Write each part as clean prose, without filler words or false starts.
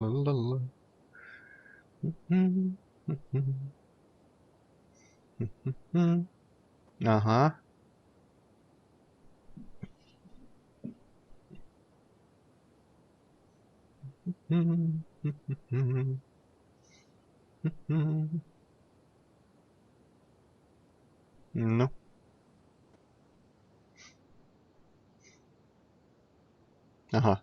La, la, la. Uh-huh. Ну. Ага.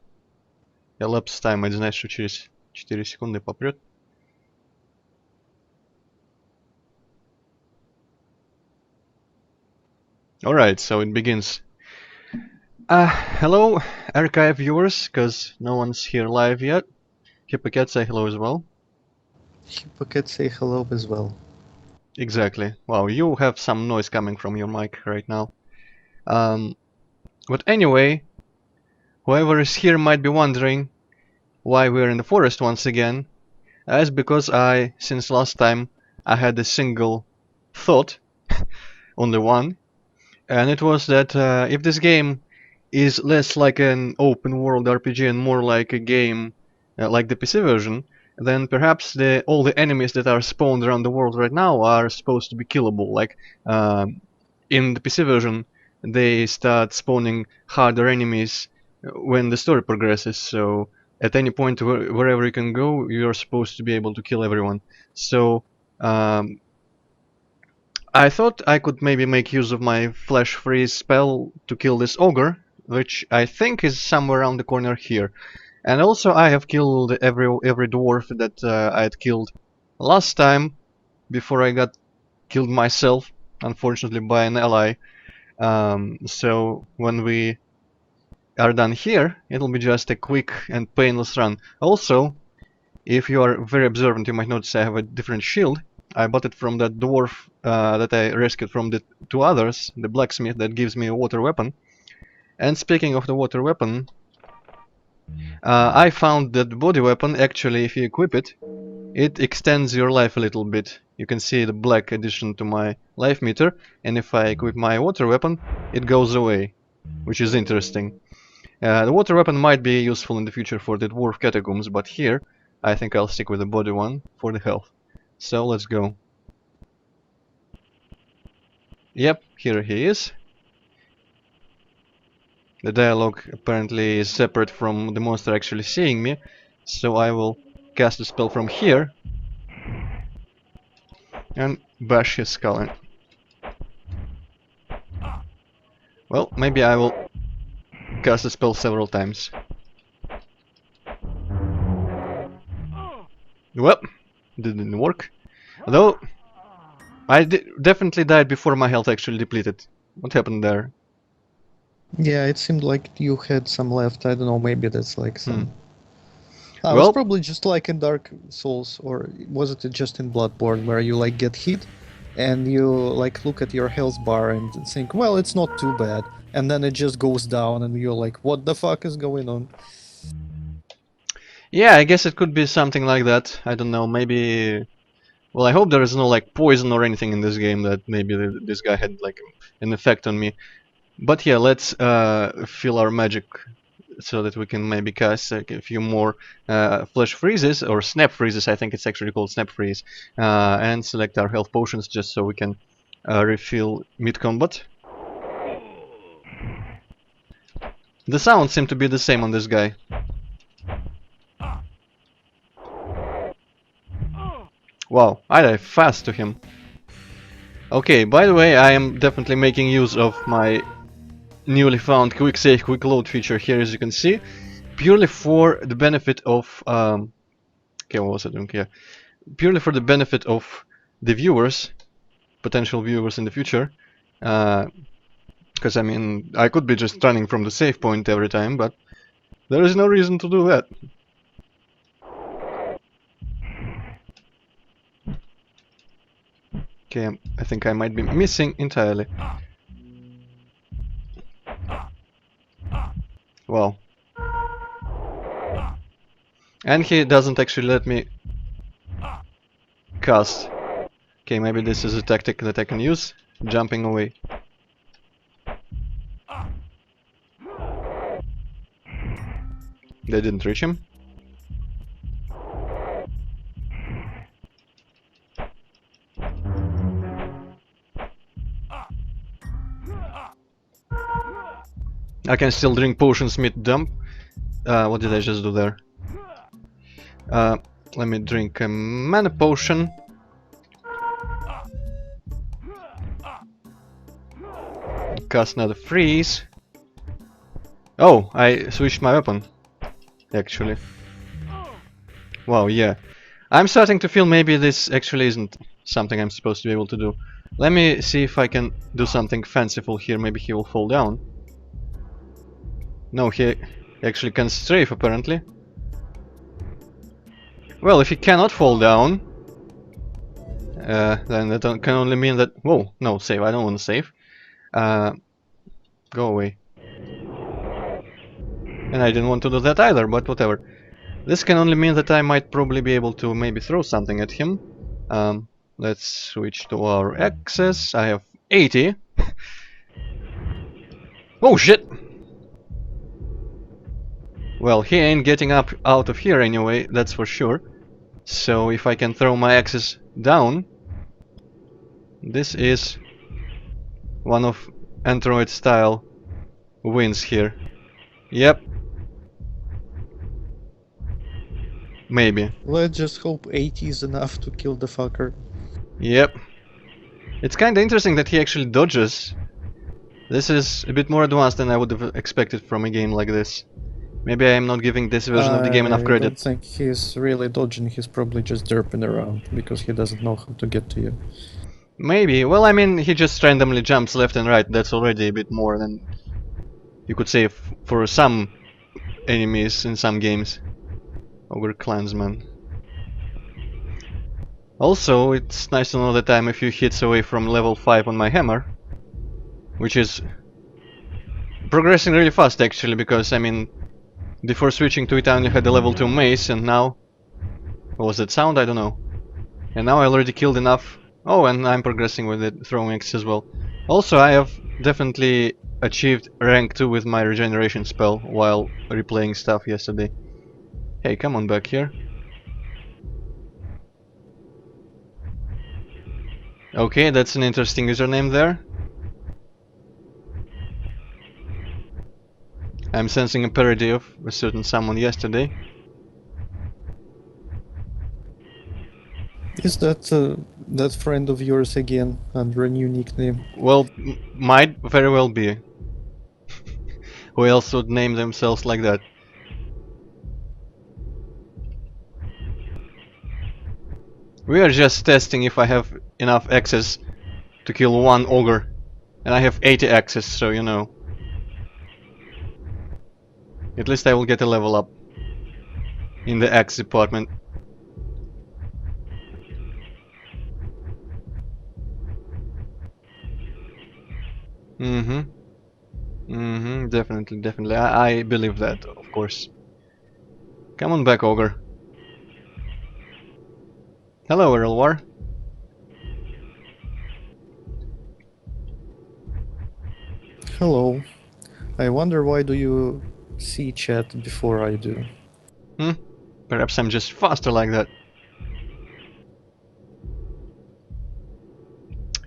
Elapsed time, это значит, что через 4 секунды попрет. Alright, so it begins. Hello, archive viewers, because no one's here live yet. Hippocat, say hello as well. Hippocat, say hello as well. Exactly. Wow, you have some noise coming from your mic right now. But anyway, whoever is here might be wondering why we're in the forest once again. That's because since last time, I had a single thought, only one, and it was that if this game is less like an open world RPG and more like a game like the PC version, then perhaps all the enemies that are spawned around the world right now are supposed to be killable. Like in the PC version, they start spawning harder enemies when the story progresses. So at any point wherever you can go, you're supposed to be able to kill everyone. So um, I thought I could maybe make use of my flash freeze spell to kill this ogre, which I think is somewhere around the corner here. And also I have killed every dwarf that I had killed last time before I got killed myself, unfortunately by an ally. So when we are done here, it'll be just a quick and painless run. Also, if you are very observant, you might notice I have a different shield. I bought it from that dwarf that I rescued from the two others, the blacksmith that gives me a water weapon. And speaking of the water weapon, I found that the body weapon, actually, if you equip it, it extends your life a little bit. You can see the black addition to my life meter, and if I equip my water weapon, it goes away, which is interesting. The water weapon might be useful in the future for the dwarf catacombs, but here, I think I'll stick with the body one for the health. So let's go. Yep, here he is. The dialogue apparently is separate from the monster actually seeing me, so I will cast a spell from here and bash his skull in. Well, maybe I will cast a spell several times. Well, didn't work. Though, I definitely died before my health actually depleted. What happened there? Yeah, it seemed like you had some left. I don't know, maybe that's like some... It's Well, probably just like in Dark Souls, or was it just in Bloodborne, where you like get hit and you like look at your health bar and think, well, it's not too bad. And then it just goes down and you're like, what the fuck is going on? yeah, I guess it could be something like that. I don't know, maybe... Well, I hope there is no like poison or anything in this game that maybe this guy had like an effect on me. But yeah, let's fill our magic so that we can maybe cast like, a few more flash freezes or snap freezes. I think it's actually called snap freeze, and select our health potions just so we can refill mid-combat. The sounds seem to be the same on this guy. Wow, I dive fast to him. Okay, by the way, I am definitely making use of my newly found quick save, quick load feature here, as you can see, purely for the benefit of okay, what was I doing here? Purely for the benefit of the viewers, potential viewers in the future, because I mean, I could be just running from the save point every time, but there is no reason to do that. Okay, I think I might be missing entirely. Wow. And he doesn't actually let me cast. Okay, maybe this is a tactic that I can use. Jumping away. They didn't reach him. I can still drink potions mid-dump. What did I just do there? Uh, Let me drink a mana potion. Cast another freeze. Oh, I switched my weapon. Actually. Wow, yeah. I'm starting to feel maybe this actually isn't something I'm supposed to be able to do. Let me see if I can do something fanciful here. Maybe he will fall down. No, he actually can strafe apparently. Well, if he cannot fall down, then that can only mean that... Whoa, no, save. I don't want to save. Go away. And I didn't want to do that either, but whatever. This can only mean that I might probably be able to maybe throw something at him. Let's switch to our axes. I have 80. Oh shit! Well, he ain't getting up out of here anyway, that's for sure. So if I can throw my axes down, this is one of Android style wins here. Yep. Maybe. Let's just hope 80 is enough to kill the fucker. Yep. It's kinda interesting that he actually dodges. This is a bit more advanced than I would have expected from a game like this. Maybe I am not giving this version of the game enough I credit. don't think he's really dodging, he's probably just derping around because he doesn't know how to get to you. Maybe. Well, I mean, he just randomly jumps left and right. That's already a bit more than you could say for some enemies in some games. Ogre Clansman. Also, it's nice to know that I'm a few hits away from level 5 on my hammer. Which is progressing really fast actually, because I mean, before switching to it I only had a level 2 mace, and now... What was that sound? I don't know. And now I already killed enough. Oh, and I'm progressing with the throwing axe as well. Also, I have definitely achieved rank 2 with my regeneration spell while replaying stuff yesterday. Hey, come on back here. Okay, that's an interesting username there. I'm sensing a parody of a certain someone yesterday. Is that friend of yours again under a new nickname? Well, might very well be. Who else would name themselves like that? We are just testing if I have enough access to kill one ogre. And I have 80 access, so you know. At least I will get a level up in the axe department. Definitely, definitely. I believe that, of course. Come on back, ogre. Hello, Earl War. Hello. I wonder why do you see chat before I do? Perhaps I'm just faster like that.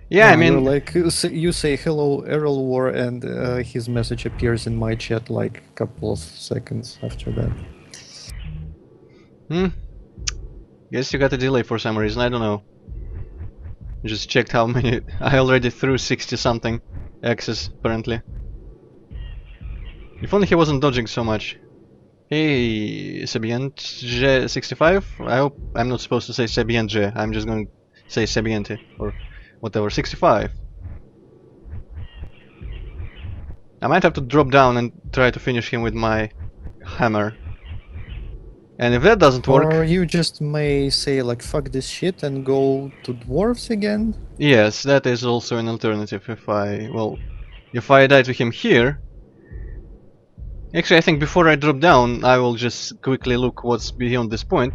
Yeah, I mean... You're like, you say hello Errol War and his message appears in my chat like a couple of seconds after that. Guess you got a delay for some reason, I don't know. Just checked how many... I already threw 60 something axes, apparently. If only he wasn't dodging so much. Hey, Sabiente 65? I hope I'm not supposed to say Sabiente. I'm just going to say Sabiente or whatever. 65. I might have to drop down and try to finish him with my hammer. And if that doesn't work... Or you just may say like fuck this shit and go to dwarves again? Yes, that is also an alternative if I... Well, if I die to him here... Actually, I think before I drop down, I will just quickly look what's beyond this point.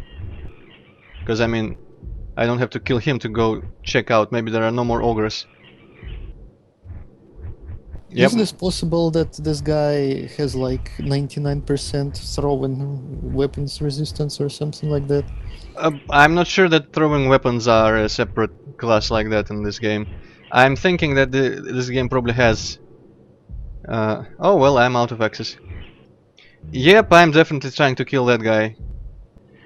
Because, I mean, I don't have to kill him to go check out. Maybe there are no more ogres. Yep. Isn't it possible that this guy has like 99% throwing weapons resistance or something like that? I'm not sure that throwing weapons are a separate class like that in this game. I'm thinking that this game probably has. Oh well, I'm out of access. Yep, I'm definitely trying to kill that guy.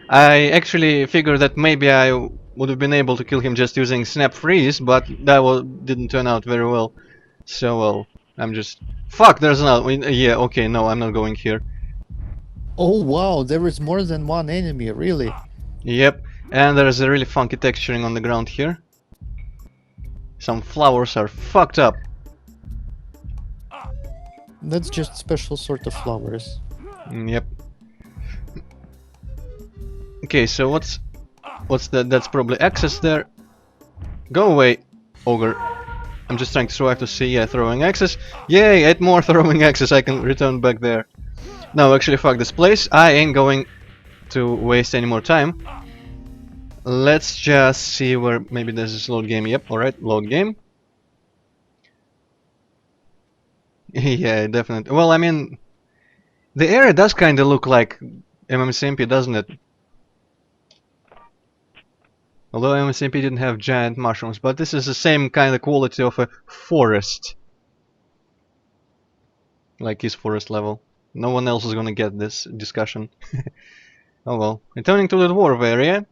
I actually figured that maybe I would have been able to kill him just using snap freeze, but that didn't turn out very well. So well, I'm just fuck. There's another. Yeah, okay, no, I'm not going here. Oh wow, there is more than one enemy, really. Yep, and there's a really funky texturing on the ground here. Some flowers are fucked up. That's just special sort of flowers. Yep. Okay, so what's that? That's probably access there. Go away, ogre. I'm just trying to survive to see. Yeah, throwing access. Yay, 8 more throwing access. I can return back there. No, actually, fuck this place. I ain't going to waste any more time. Let's just see where maybe there's this load game. Yep, alright, load game. Yeah, definitely. Well, I mean, the area does kind of look like MMCMP, doesn't it? Although MMCMP didn't have giant mushrooms, but this is the same kind of quality of a forest. Like his forest level. No one else is gonna get this discussion. Oh well. Returning to the dwarf area.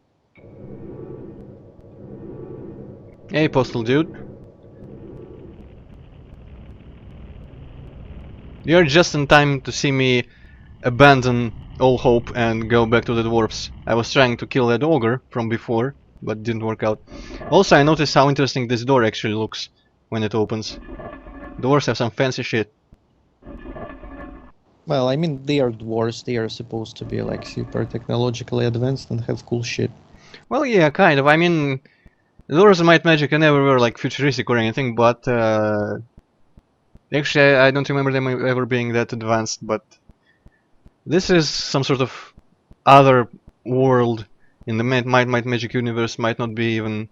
Hey, postal dude. You're just in time to see me abandon all hope and go back to the dwarves. I was trying to kill that ogre from before, but didn't work out. Also, I noticed how interesting this door actually looks when it opens. Dwarves have some fancy shit. Well, I mean, they are dwarves. They are supposed to be like super technologically advanced and have cool shit. Well, yeah, kind of. I mean, the dwarves in Might&Magic never were like futuristic or anything, but actually, I don't remember them ever being that advanced. But this is some sort of other world in the Might&Magic universe. Might not be even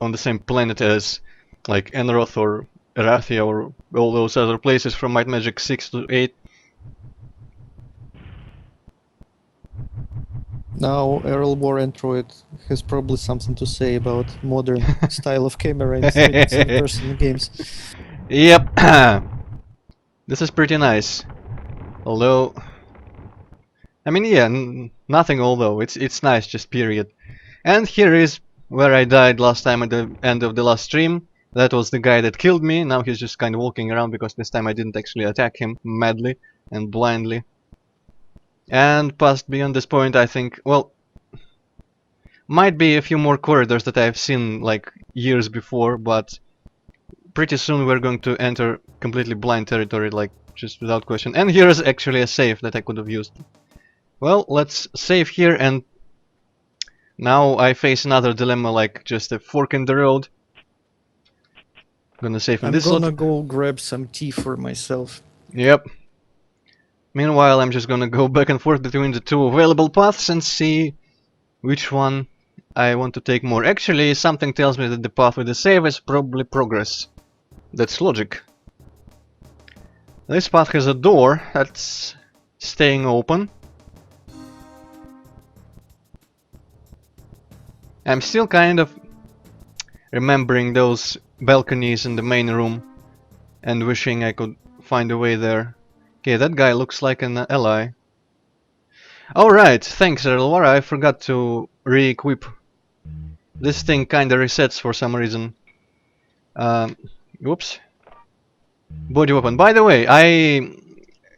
on the same planet as like Enroth or Erathia or all those other places from Might&Magic 6 to 8. Now, Earl War Android has probably something to say about modern style of camera in third-person games. Yep. This is pretty nice. Although, I mean, yeah, nothing. Although it's nice, just period. And here is where I died last time at the end of the last stream. That was the guy that killed me. Now he's just kind of walking around because this time I didn't actually attack him madly and blindly. And past beyond this point, I think, well, might be a few more corridors that I've seen like years before, but pretty soon we're going to enter completely blind territory, like just without question. And here is actually a save that I could have used. Well, let's save here, and now I face another dilemma, like just a fork in the road. Gonna save in I'm this gonna slot. go grab some tea for myself. Yep. Meanwhile, I'm just gonna go back and forth between the two available paths and see which one I want to take more. Actually, something tells me that the path with the save is probably progress. That's logic. This path has a door that's staying open. I'm still kind of remembering those balconies in the main room and wishing I could find a way there. Okay, that guy looks like an ally. Alright, thanks Erlwar, I forgot to re-equip. This thing kinda resets for some reason. Whoops. Body weapon. By the way, I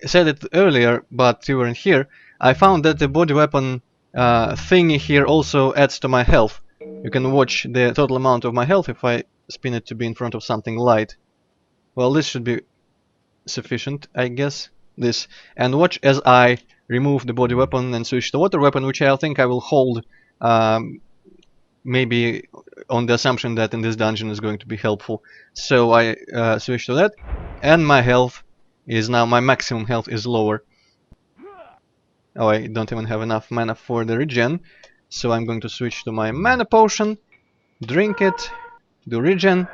said it earlier, but you weren't here. I found that the body weapon thingy here also adds to my health. You can watch the total amount of my health if I spin it to be in front of something light. Well, this should be sufficient, I guess. This. And watch as I remove the body weapon and switch to water weapon, which I think I will hold maybe on the assumption that in this dungeon is going to be helpful. So I switch to that, and my health is now, my maximum health is lower. Oh, I don't even have enough mana for the regen, so I'm going to switch to my mana potion, drink it, do regen.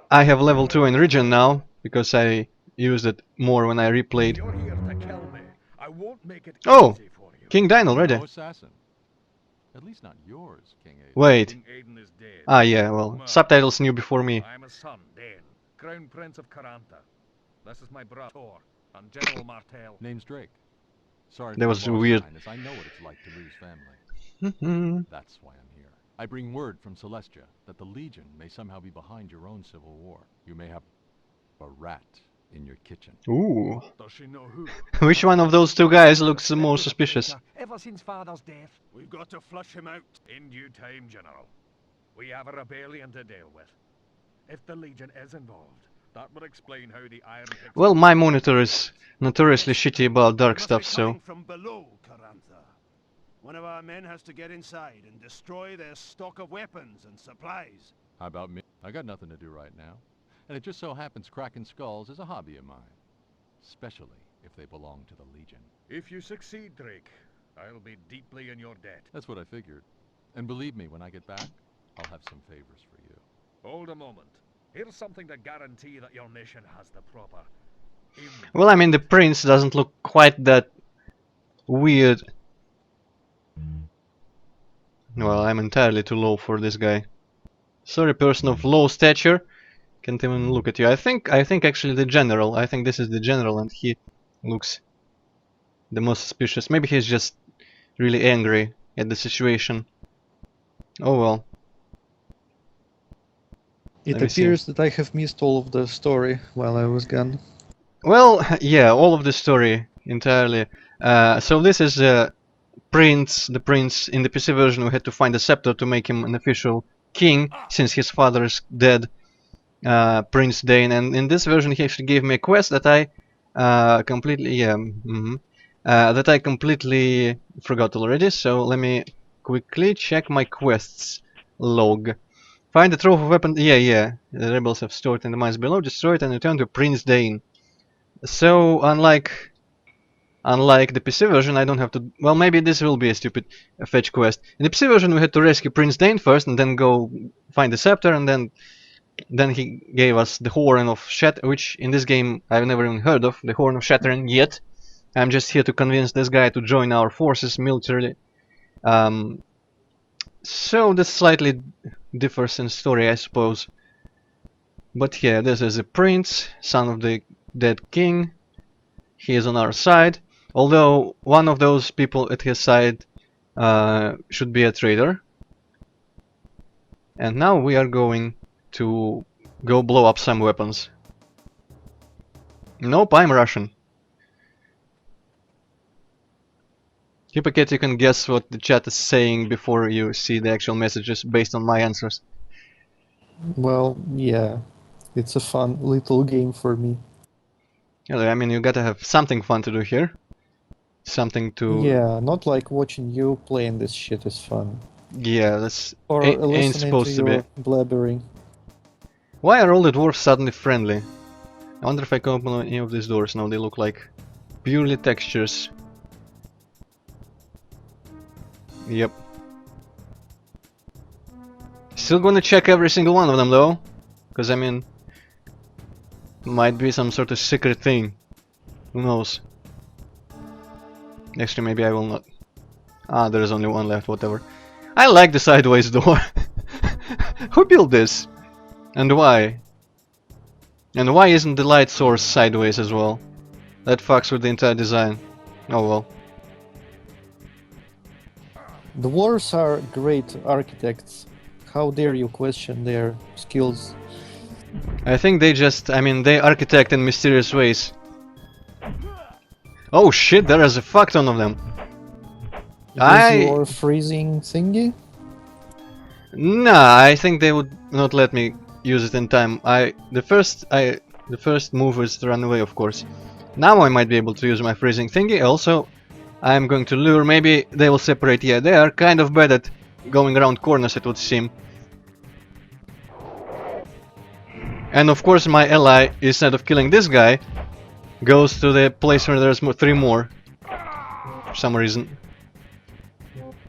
I have level 2 in regen now, because I used it more when I replayed. You're here to kill me. I won't make it Oh! easy for you. King Dine already. No assassin. At least not yours, King Aiden. Wait. King Aiden is dead. Ah, yeah, well, subtitles knew before me. I'm his son, Dane, Crown Prince of Caranta. This is my brother, Thor, and General Martell. Name's Drake. Sorry That for was your loss, weird. Highness. I know what it's like to lose family. That's why I'm here. I bring word from Celestia that the Legion may somehow be behind your own civil war. You may have a rat in your kitchen. Ooh. Does she know who? Which one of those two guys looks the most suspicious? Ever since Father's death, we've got to flush him out in due time, General. We have a rebellion to deal with. If the Legion is involved, that would explain how the Iron Picks... Well, my monitor is notoriously shitty about dark stuff, so... From below, Carantha. One of our men has to get inside and destroy their stock of weapons and supplies. How about me? I got nothing to do right now. And it just so happens cracking skulls is a hobby of mine. Especially if they belong to the Legion. If you succeed, Drake, I'll be deeply in your debt. That's what I figured. And believe me, when I get back, I'll have some favors for you. Hold a moment. Here's something to guarantee that your mission has the proper... Well, I mean, the prince doesn't look quite that weird. Well, I'm entirely too low for this guy. Sorry, person of low stature. Can't even look at you. I think actually the general. I think this is the general, and he looks the most suspicious. Maybe he's just really angry at the situation. Oh well. It appears that I have missed all of the story while I was gone. Well, yeah, all of the story entirely. So this is the prince in the PC version. We had to find a scepter to make him an official king, since his father is dead, Prince Dane. And in this version, he actually gave me a quest that I completely, that I completely forgot already. So let me quickly check my quests log. Find the trove of weapon. Yeah. The rebels have stored in the mines below. Destroy it and return to Prince Dane. So unlike the PC version, I don't have to. Well, maybe this will be a stupid fetch quest. In the PC version, we had to rescue Prince Dane first, and then go find the scepter, and then he gave us the Horn of Shatter, which in this game I've never even heard of. The Horn of Shattering yet. I'm just here to convince this guy to join our forces militarily. So this slightly differs in story, I suppose. But yeah, this is a prince, son of the dead king. He is on our side. Although one of those people at his side should be a traitor. And now we are going to go blow up some weapons. Nope, I'm Russian. Hypocrite, you can guess what the chat is saying before you see the actual messages based on my answers. Well, yeah. It's a fun little game for me. Yeah, I mean, you gotta have something fun to do here. Something to... Yeah, not like watching you playing this shit is fun. Yeah, that's... Or ain't listening supposed to to your be. blabbering. Why are all the dwarves suddenly friendly? I wonder if I can open any of these doors now. They look like purely textures. Yep. Still gonna check every single one of them though. Because I mean... might be some sort of secret thing. Who knows? Actually, maybe I will not. Ah, there is only one left, whatever. I like the sideways door. Who built this? And why? And why isn't the light source sideways as well? That fucks with the entire design. Oh well. The dwarves are great architects. How dare you question their skills? I think they just, I mean, they architect in mysterious ways. Oh shit, there is a fuck ton of them. Is your freezing thingy? Nah, I think they would not let me use it in time. The first move is to run away, of course. Now I might be able to use my freezing thingy. Also, I'm going to lure. Maybe they will separate. Yeah, they are kind of bad at going around corners, it would seem. And of course, my ally, instead of killing this guy, goes to the place where there's three more. For some reason.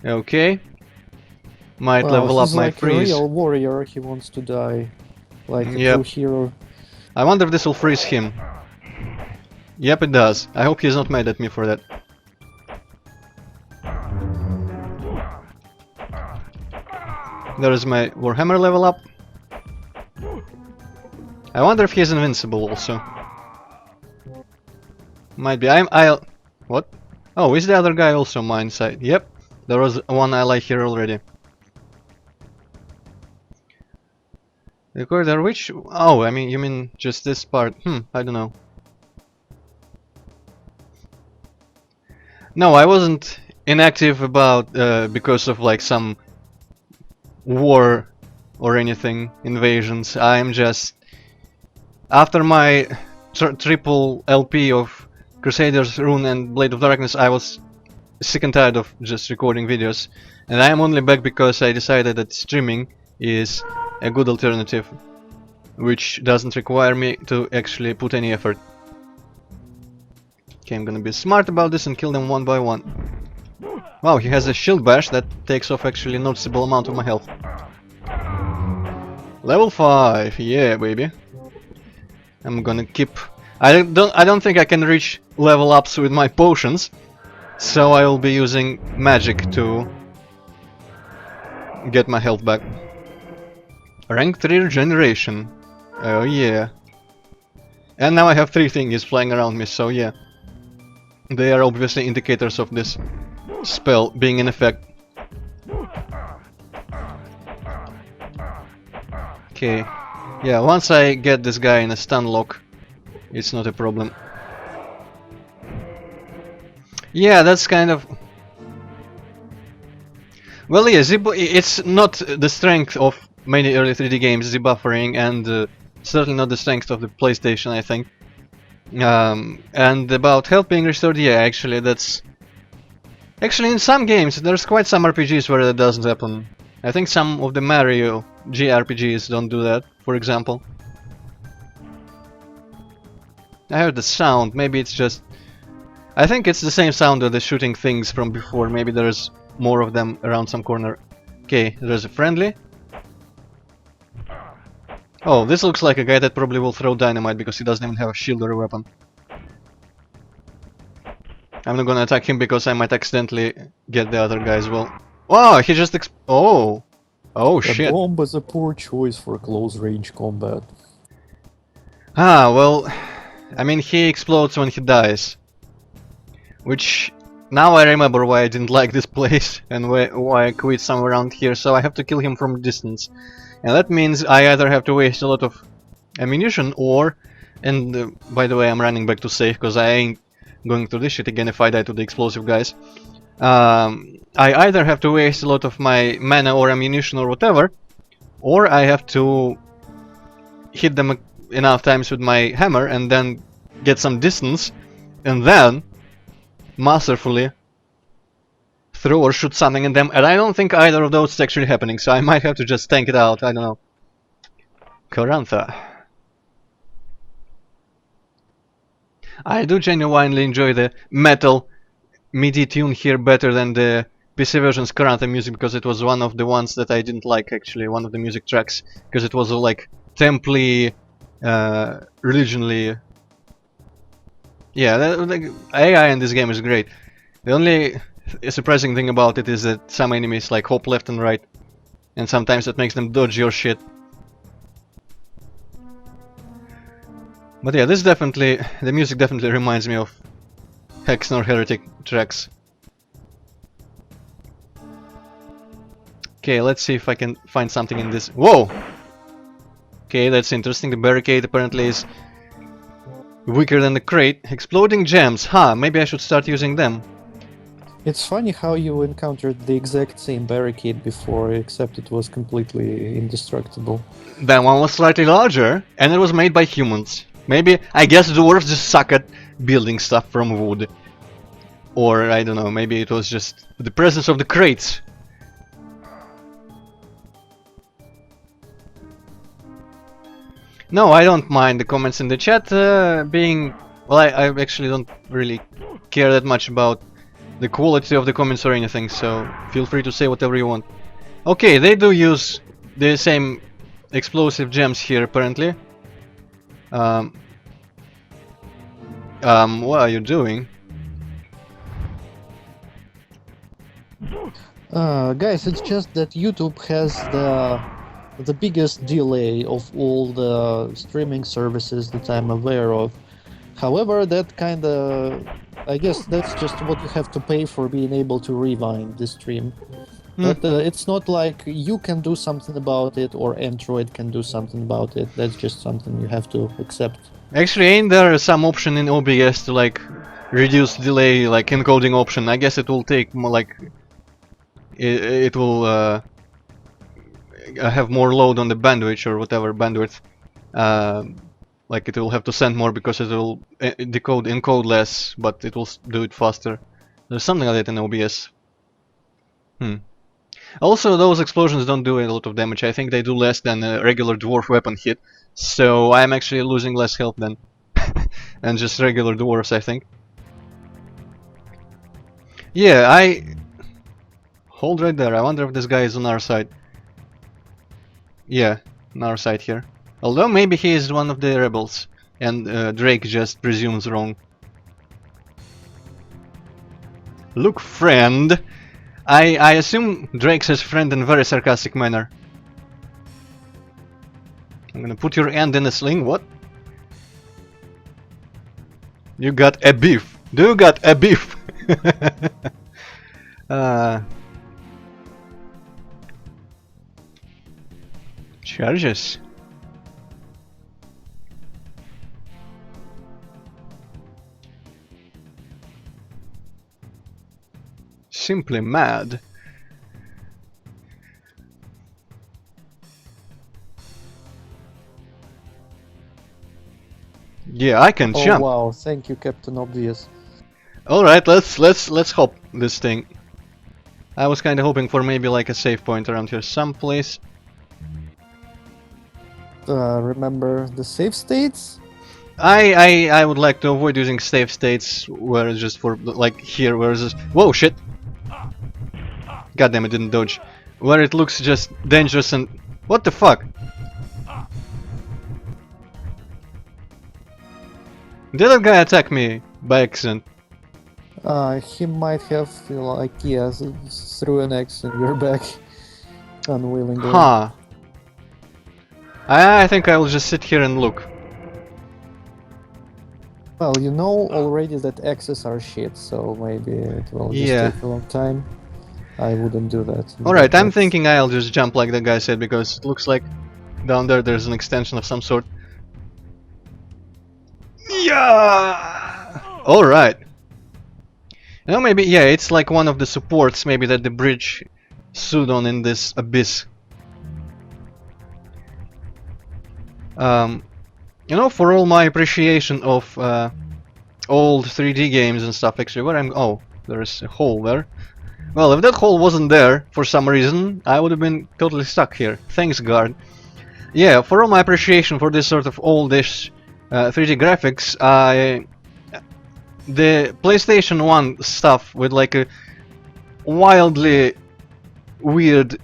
Okay. Might level up he's my like freeze. a real warrior. He wants to die like a Yep. true hero. I wonder if this will freeze him. Yep, it does. I hope he's not mad at me for that. There is my Warhammer level up. I wonder if he's invincible also. Might be. I'll... What? Oh, is the other guy also mine side? Yep. There was one ally here already. The corridor, which... Oh, I mean, you mean just this part. I don't know. No, I wasn't inactive about because of like some war or anything, invasions. I'm just... After my triple LP of Crusaders, Rune and Blade of Darkness, I was sick and tired of just recording videos. And I am only back because I decided that streaming is a good alternative, which doesn't require me to actually put any effort. Okay, I'm gonna be smart about this and kill them one by one. Wow, he has a shield bash that takes off actually a noticeable amount of my health. Level 5, yeah baby. I'm gonna keep... I don't think I can reach level ups with my potions, so I will be using magic to get my health back. Rank 3 regeneration. Oh yeah. And now I have 3 thingies flying around me, so yeah. They are obviously indicators of this spell being in effect. Okay. Yeah, once I get this guy in a stun lock, it's not a problem. Yeah, that's kind of... Well, yeah, it's not the strength of many early 3D games, the buffering, and certainly not the strength of the PlayStation, I think. And about health being restored, yeah, actually, that's... Actually, in some games, there's quite some RPGs where that doesn't happen. I think some of the Mario JRPGs don't do that, for example. I heard the sound, maybe it's just... I think it's the same sound of the shooting things from before, maybe there's more of them around some corner. Okay, there's a friendly. Oh, this looks like a guy that probably will throw dynamite because he doesn't even have a shield or a weapon. I'm not gonna attack him because I might accidentally get the other guy as well. Oh, he just oh! Oh shit. A bomb is a poor choice for close range combat. Ah, well... I mean, he explodes when he dies. Which... Now I remember why I didn't like this place and why I quit somewhere around here, so I have to kill him from a distance. And that means I either have to waste a lot of ammunition or... And by the way, I'm running back to save because I ain't going through this shit again if I die to the explosive guys. I either have to waste a lot of my mana or ammunition or whatever, or I have to hit them enough times with my hammer and then get some distance, and then masterfully throw or shoot something at them, and I don't think either of those is actually happening, so I might have to just tank it out, I don't know. Corantha. I do genuinely enjoy the metal MIDI tune here better than the PC version's Corantha music, because it was one of the ones that I didn't like, actually, one of the music tracks, because it was like temply, religionly. Yeah, the AI in this game is great. The only surprising thing about it is that some enemies like hop left and right, and sometimes that makes them dodge your shit. But yeah, this definitely, the music definitely reminds me of Hexen or Heretic tracks. Okay, let's see if I can find something in this. Whoa! Okay, that's interesting. The barricade apparently is weaker than the crate. Exploding gems. Huh, maybe I should start using them. It's funny how you encountered the exact same barricade before, except it was completely indestructible. That one was slightly larger, and it was made by humans. Maybe, I guess dwarves just suck at building stuff from wood. Or, I don't know, maybe it was just the presence of the crates. No, I don't mind the comments in the chat being... Well, I actually don't really care that much about the quality of the comments or anything, so feel free to say whatever you want. Okay, they do use the same explosive gems here, apparently. Um, what are you doing? Guys, it's just that YouTube has the biggest delay of all the streaming services that I'm aware of. However, that kinda, I guess that's just what you have to pay for being able to rewind the stream. But it's not like you can do something about it or Android can do something about it. That's just something you have to accept. Actually, ain't there some option in OBS to like reduce delay, like encoding option? I guess it will take more like it will have more load on the bandwidth or whatever bandwidth. Like it will have to send more because it will encode less, but it will do it faster. There's something like that in OBS. Also, those explosions don't do a lot of damage. I think they do less than a regular dwarf weapon hit. So I'm actually losing less health than and just regular dwarves, I think. Yeah, hold right there. I wonder if this guy is on our side. Yeah, on our side here. Although maybe he is one of the rebels, and Drake just presumes wrong. Look, friend. I assume Drake says friend in a very sarcastic manner. I'm gonna put your hand in a sling. What? You got a beef. Do you got a beef? Charges. Simply mad. Yeah, I can Oh jump. wow, thank you, Captain Obvious. All right, let's hop this thing. I was kind of hoping for maybe like a save point around here someplace. Remember the save states? I would like to avoid using save states where it's just for like here where it's just whoa shit. God damn it, didn't dodge. Where it looks just dangerous and what the fuck? Did that guy attack me by accident? He might have, like, yes, threw an axe in your back, unwillingly. Huh. I think I will just sit here and look. Well, you know already that axes are shit, so maybe it will just Yeah. take a long time. I wouldn't do that. Alright, I'm That's- thinking I'll just jump like the guy said because it looks like down there's an extension of some sort. Yeah. Alright. You know, maybe, yeah, it's like one of the supports maybe that the bridge stood on in this abyss. You know, for all my appreciation of old 3D games and stuff, actually, where I'm... Oh, there's a hole there. Well, if that hole wasn't there, for some reason, I would have been totally stuck here. Thanks, guard. Yeah, for all my appreciation for this sort of oldish 3D graphics, the PlayStation 1 stuff with like a wildly weird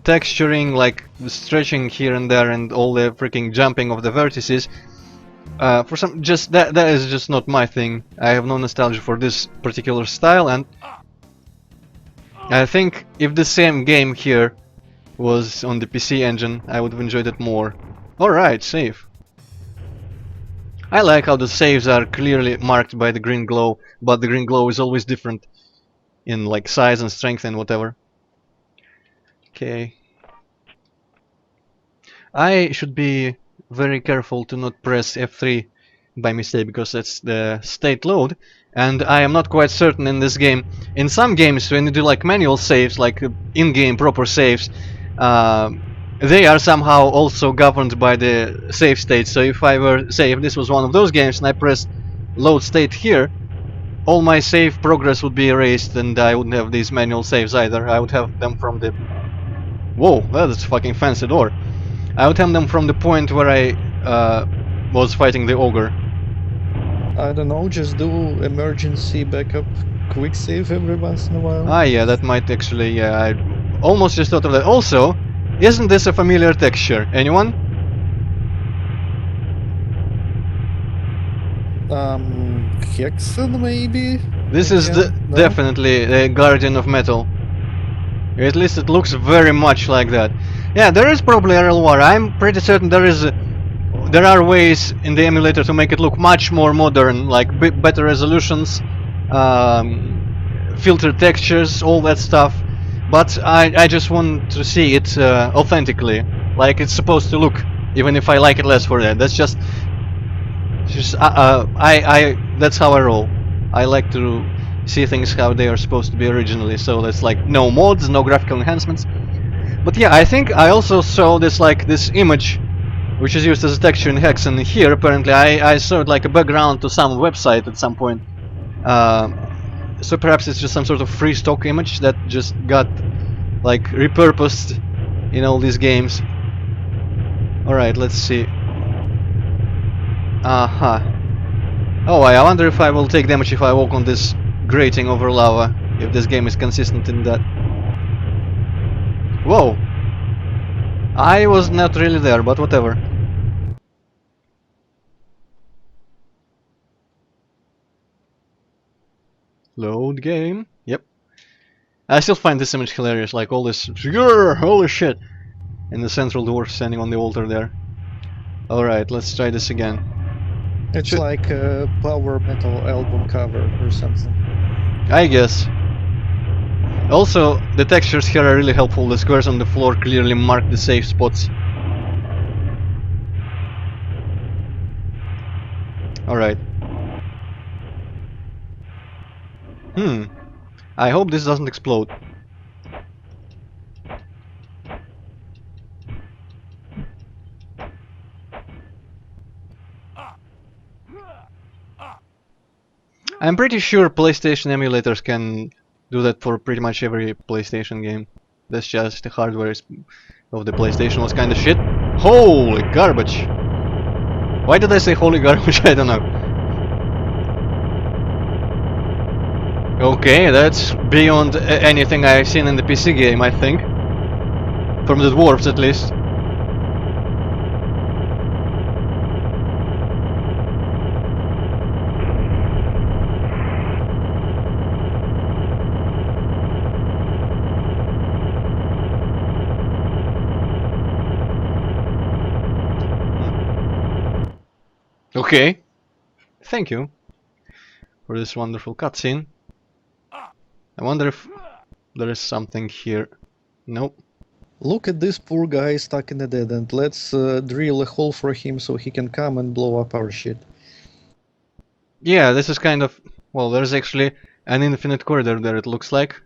texturing, like stretching here and there and all the freaking jumping of the vertices, for some, just that is just not my thing. I have no nostalgia for this particular style, and I think if the same game here was on the PC engine, I would have enjoyed it more. Alright, save. I like how the saves are clearly marked by the green glow, but the green glow is always different in like size and strength and whatever. Okay. I should be very careful to not press F3 by mistake because that's the state load, and I am not quite certain in this game. In some games when you do like manual saves, like in-game proper saves, they are somehow also governed by the save state. So if I were, say, if this was one of those games and I press load state here, all my save progress would be erased and I wouldn't have these manual saves either. I would have them from the... Whoa, that is a fucking fancy door. I would have them from the point where I was fighting the ogre. I don't know, just do emergency backup quick save every once in a while. Ah yeah, that might actually, yeah, I almost just thought of that. Also, isn't this a familiar texture? Anyone? Hexen maybe? This is Again? No? definitely a Guardian of Metal. At least it looks very much like that. Yeah, there is probably aerial war. I'm pretty certain there are ways in the emulator to make it look much more modern, like better resolutions, filter textures, all that stuff. But I just want to see it authentically, like it's supposed to look, even if I like it less for that. That's just that's how I roll. I like to see things how they are supposed to be originally. So that's like no mods, no graphical enhancements. But yeah, I think I also saw this image, which is used as a texture in Hex, and here apparently I saw it like a background to some website at some point. So perhaps it's just some sort of free stock image that just got like repurposed in all these games. Alright, let's see. Oh, I wonder if I will take damage if I walk on this grating over lava, if this game is consistent in that. Whoa! I was not really there, but whatever. Load game. Yep. I still find this image hilarious, like all this holy shit, and the central dwarf standing on the altar there. Alright, let's try this again. It's like a power metal album cover or something. I guess. Also, the textures here are really helpful. The squares on the floor clearly mark the safe spots. Alright. I hope this doesn't explode. I'm pretty sure PlayStation emulators can do that for pretty much every PlayStation game. That's just the hardware of the PlayStation was kinda shit. Holy garbage! Why did I say holy garbage? I don't know. Okay, that's beyond anything I've seen in the PC game, I think. From the dwarves, at least. Okay. Thank you for this wonderful cutscene. I wonder if there is something here. Nope. Look at this poor guy stuck in a dead end. Let's drill a hole for him so he can come and blow up our shit. Yeah, this is kind of... Well, there's actually an infinite corridor there, it looks like.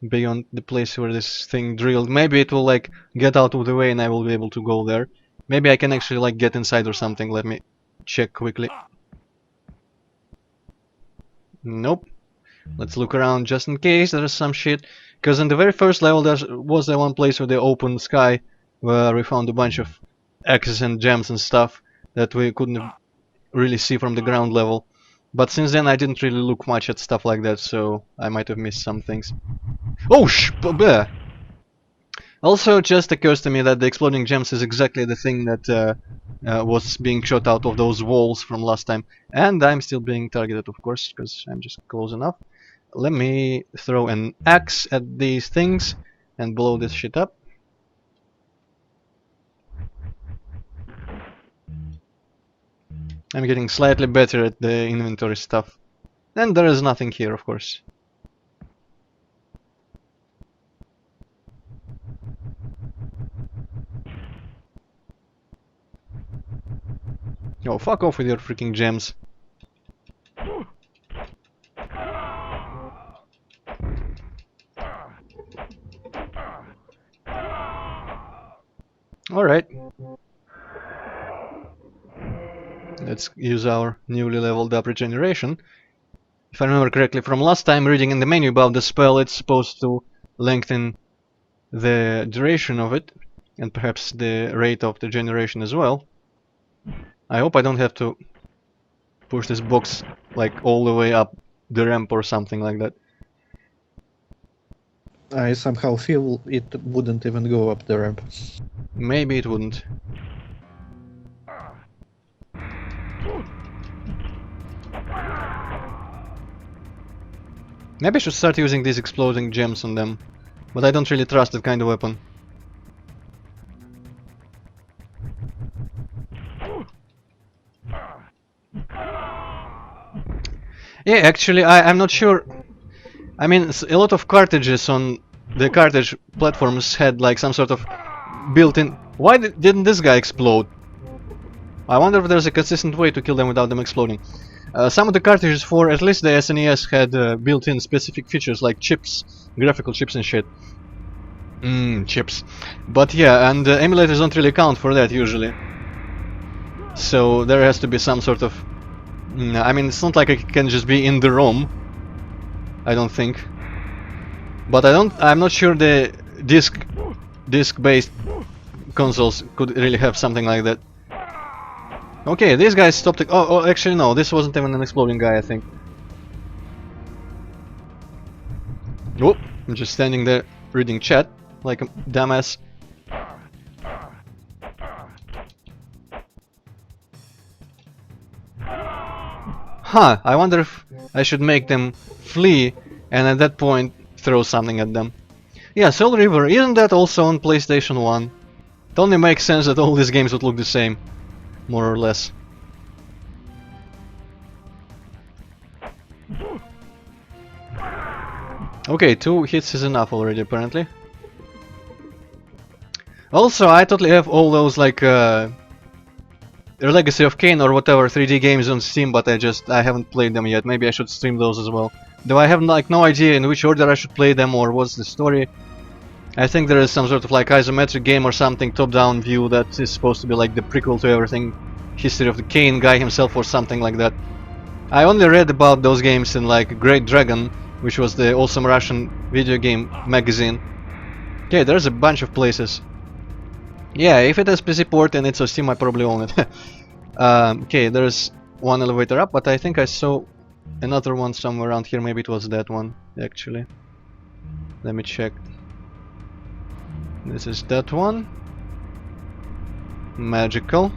Beyond the place where this thing drilled. Maybe it will, like, get out of the way and I will be able to go there. Maybe I can actually, like, get inside or something. Let me check quickly. Nope. Let's look around just in case there is some shit. Because in the very first level there was the one place with the open sky where we found a bunch of axes and gems and stuff that we couldn't really see from the ground level. But since then I didn't really look much at stuff like that, so I might have missed some things. Oh bleh. Also, it just occurs to me that the exploding gems is exactly the thing that was being shot out of those walls from last time. And I'm still being targeted, of course, because I'm just close enough. Let me throw an axe at these things and blow this shit up. I'm getting slightly better at the inventory stuff. And there is nothing here, of course. Oh, fuck off with your freaking gems. Alright. Let's use our newly leveled up regeneration. If I remember correctly from last time, reading in the menu about the spell, it's supposed to lengthen the duration of it, and perhaps the rate of the generation as well. I hope I don't have to push this box like all the way up the ramp or something like that. I somehow feel it wouldn't even go up the ramp. Maybe it wouldn't. Maybe I should start using these exploding gems on them. But I don't really trust that kind of weapon. Yeah, actually, I'm not sure. I mean, a lot of cartridges on the cartridge platforms had like some sort of built-in... Why didn't this guy explode? I wonder if there's a consistent way to kill them without them exploding. Some of the cartridges for at least the SNES had built-in specific features like chips, graphical chips and shit. Chips. But yeah, and emulators don't really count for that usually. So there has to be some sort of... I mean, it's not like it can just be in the ROM. I don't think. But I'm not sure the disc-based consoles could really have something like that. Okay, these guys stopped it. Oh, actually no, this wasn't even an exploding guy, I think. Oh, I'm just standing there reading chat like a dumbass. Huh, I wonder if I should make them flee and at that point throw something at them. Yeah, Soul River, isn't that also on PlayStation 1? It only makes sense that all these games would look the same, more or less. Okay, 2 hits is enough already, apparently. Also, I totally have all those, like, Legacy of Kain or whatever 3D games on Steam, but I haven't played them yet. Maybe I should stream those as well. Though I have, like, no idea in which order I should play them or what's the story. I think there is some sort of, like, isometric game or something, top-down view that is supposed to be, like, the prequel to everything. History of the Kain guy himself or something like that. I only read about those games in, like, Great Dragon, which was the awesome Russian video game magazine. Okay, there's a bunch of places. Yeah, if it has PC port and it's on Steam, I probably own it. Okay, there's one elevator up, but I think I saw another one somewhere around here. Maybe it was that one, actually. Let me check. This is that one. Magical.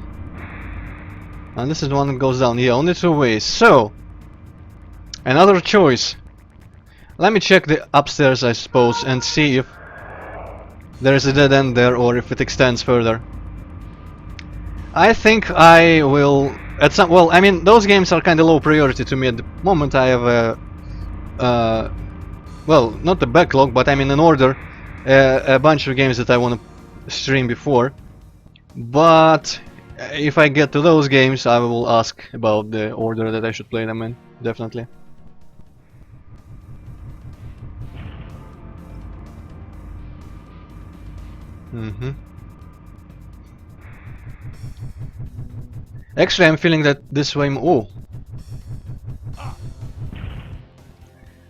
And this is the one that goes down. Yeah, only 2 ways. So, another choice. Let me check the upstairs, I suppose, and see if there is a dead end there or if it extends further. I think I will at some... Well, I mean, those games are kind of low priority to me at the moment. I have a... well, not a backlog, but I mean an order. A bunch of games that I want to stream before. But if I get to those games, I will ask about the order that I should play them in. Definitely. Actually, I'm feeling that this way... Oh!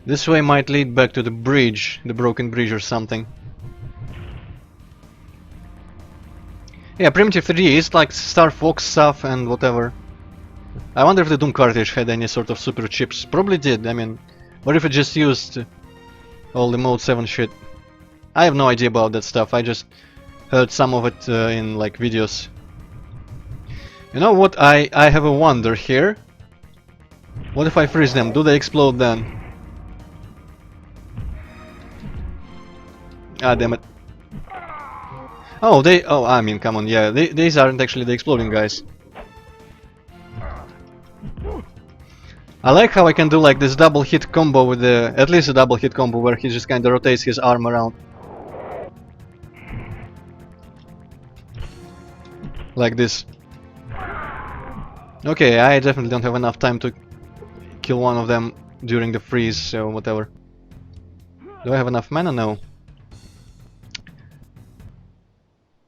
This way might lead back to the bridge, the broken bridge or something. Yeah, Primitive 3D is like Star Fox stuff and whatever. I wonder if the Doom cartridge had any sort of super chips. Probably did, I mean... Or if it just used all the Mode 7 shit. I have no idea about that stuff, I just heard some of it in like videos. You know what, I have a wonder here. What if I freeze them? Do they explode then? Ah, damn it. Oh, oh, I mean, come on, yeah, these aren't actually the exploding guys. I like how I can do like this double hit combo with the... At least a double hit combo where he just kinda rotates his arm around. Like this. Okay, I definitely don't have enough time to kill one of them during the freeze, so whatever. Do I have enough mana? No.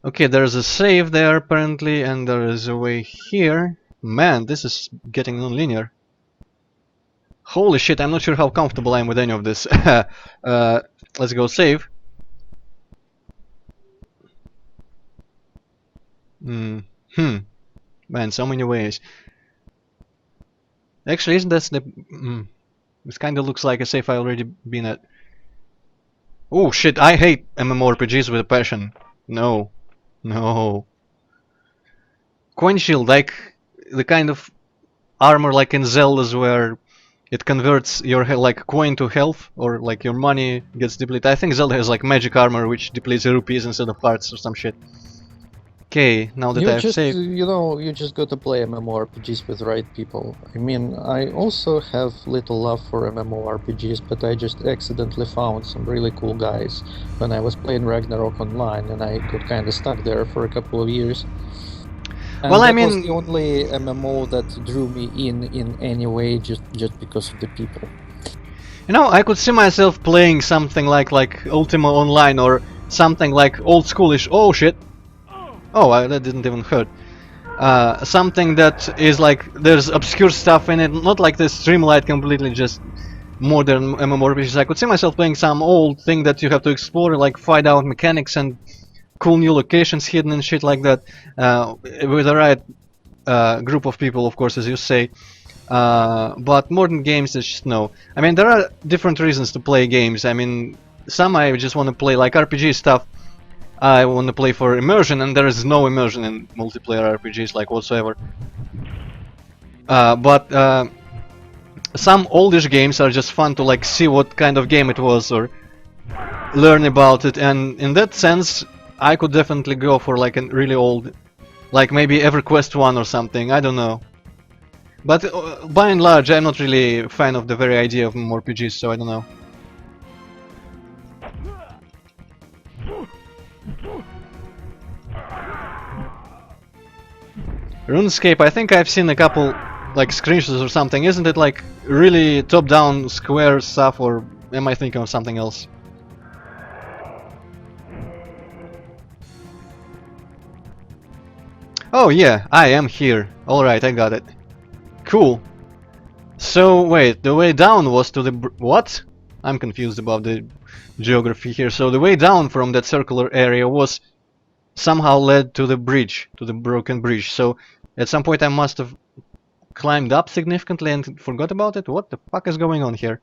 Okay, there's a save there apparently, and there is a way here. Man, this is getting non-linear. Holy shit, I'm not sure how comfortable I am with any of this. Let's go save. Man, so many ways. Actually, isn't that the... This kinda looks like a safe I already been at. Oh shit, I hate MMORPGs with a passion. No. No. Coin shield, like the kind of armor like in Zeldas where it converts your like coin to health, or like your money gets depleted. I think Zelda has like magic armor which depletes rupees instead of hearts or some shit. Okay, now that You I've just, saved. you know, you just gotta play MMORPGs with right people. I mean, I also have little love for MMORPGs, but I just accidentally found some really cool guys when I was playing Ragnarok Online, and I got kind of stuck there for a couple of years. And Well, I that was mean, the only MMO that drew me in any way, just because of the people. you know, I could see myself playing something like Ultima Online or something like old schoolish. Oh shit! Oh, that didn't even hurt. Something that is like there's obscure stuff in it, not like this streamlight completely just modern MMORPGs. I could see myself playing some old thing that you have to explore, like find out mechanics and cool new locations hidden and shit like that, with the right group of people, of course, as you say. But modern games, is just no. I mean, there are different reasons to play games. I mean, some I just want to play like RPG stuff. I want to play for immersion, and there is no immersion in multiplayer RPGs like whatsoever. But some oldish games are just fun to like see what kind of game it was or learn about it, and in that sense, I could definitely go for like a really old, like maybe EverQuest 1 or something. I don't know. But by and large, I'm not really a fan of the very idea of MMORPGs, so I don't know. RuneScape, I think I've seen a couple like screenshots or something. Isn't it like really top-down square stuff, or am I thinking of something else? Oh yeah, I am here. Alright, I got it. Cool. So wait, the way down was to the what? I'm confused about the geography here. So the way down from that circular area was somehow led to the bridge, to the broken bridge. So at some point I must have climbed up significantly and forgot about it. What the fuck is going on here?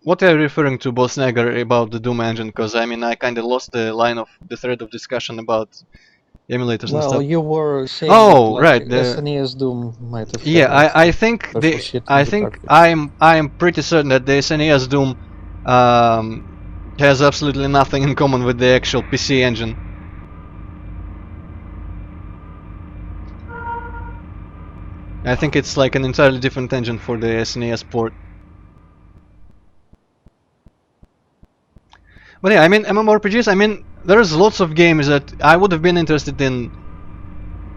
What are you referring to, Bosnagger, about the Doom engine? Because I mean, I kind of lost the line of the thread of discussion about emulators and Well, stuff. you were saying that Oh, like right. SNES Doom might have Yeah, had like I think special shit in I the think cartridge. I'm pretty certain that the SNES Doom has absolutely nothing in common with the actual PC engine. I think it's like an entirely different engine for the SNES port. But yeah, I mean, MMORPGs, I mean, there's lots of games that I would have been interested in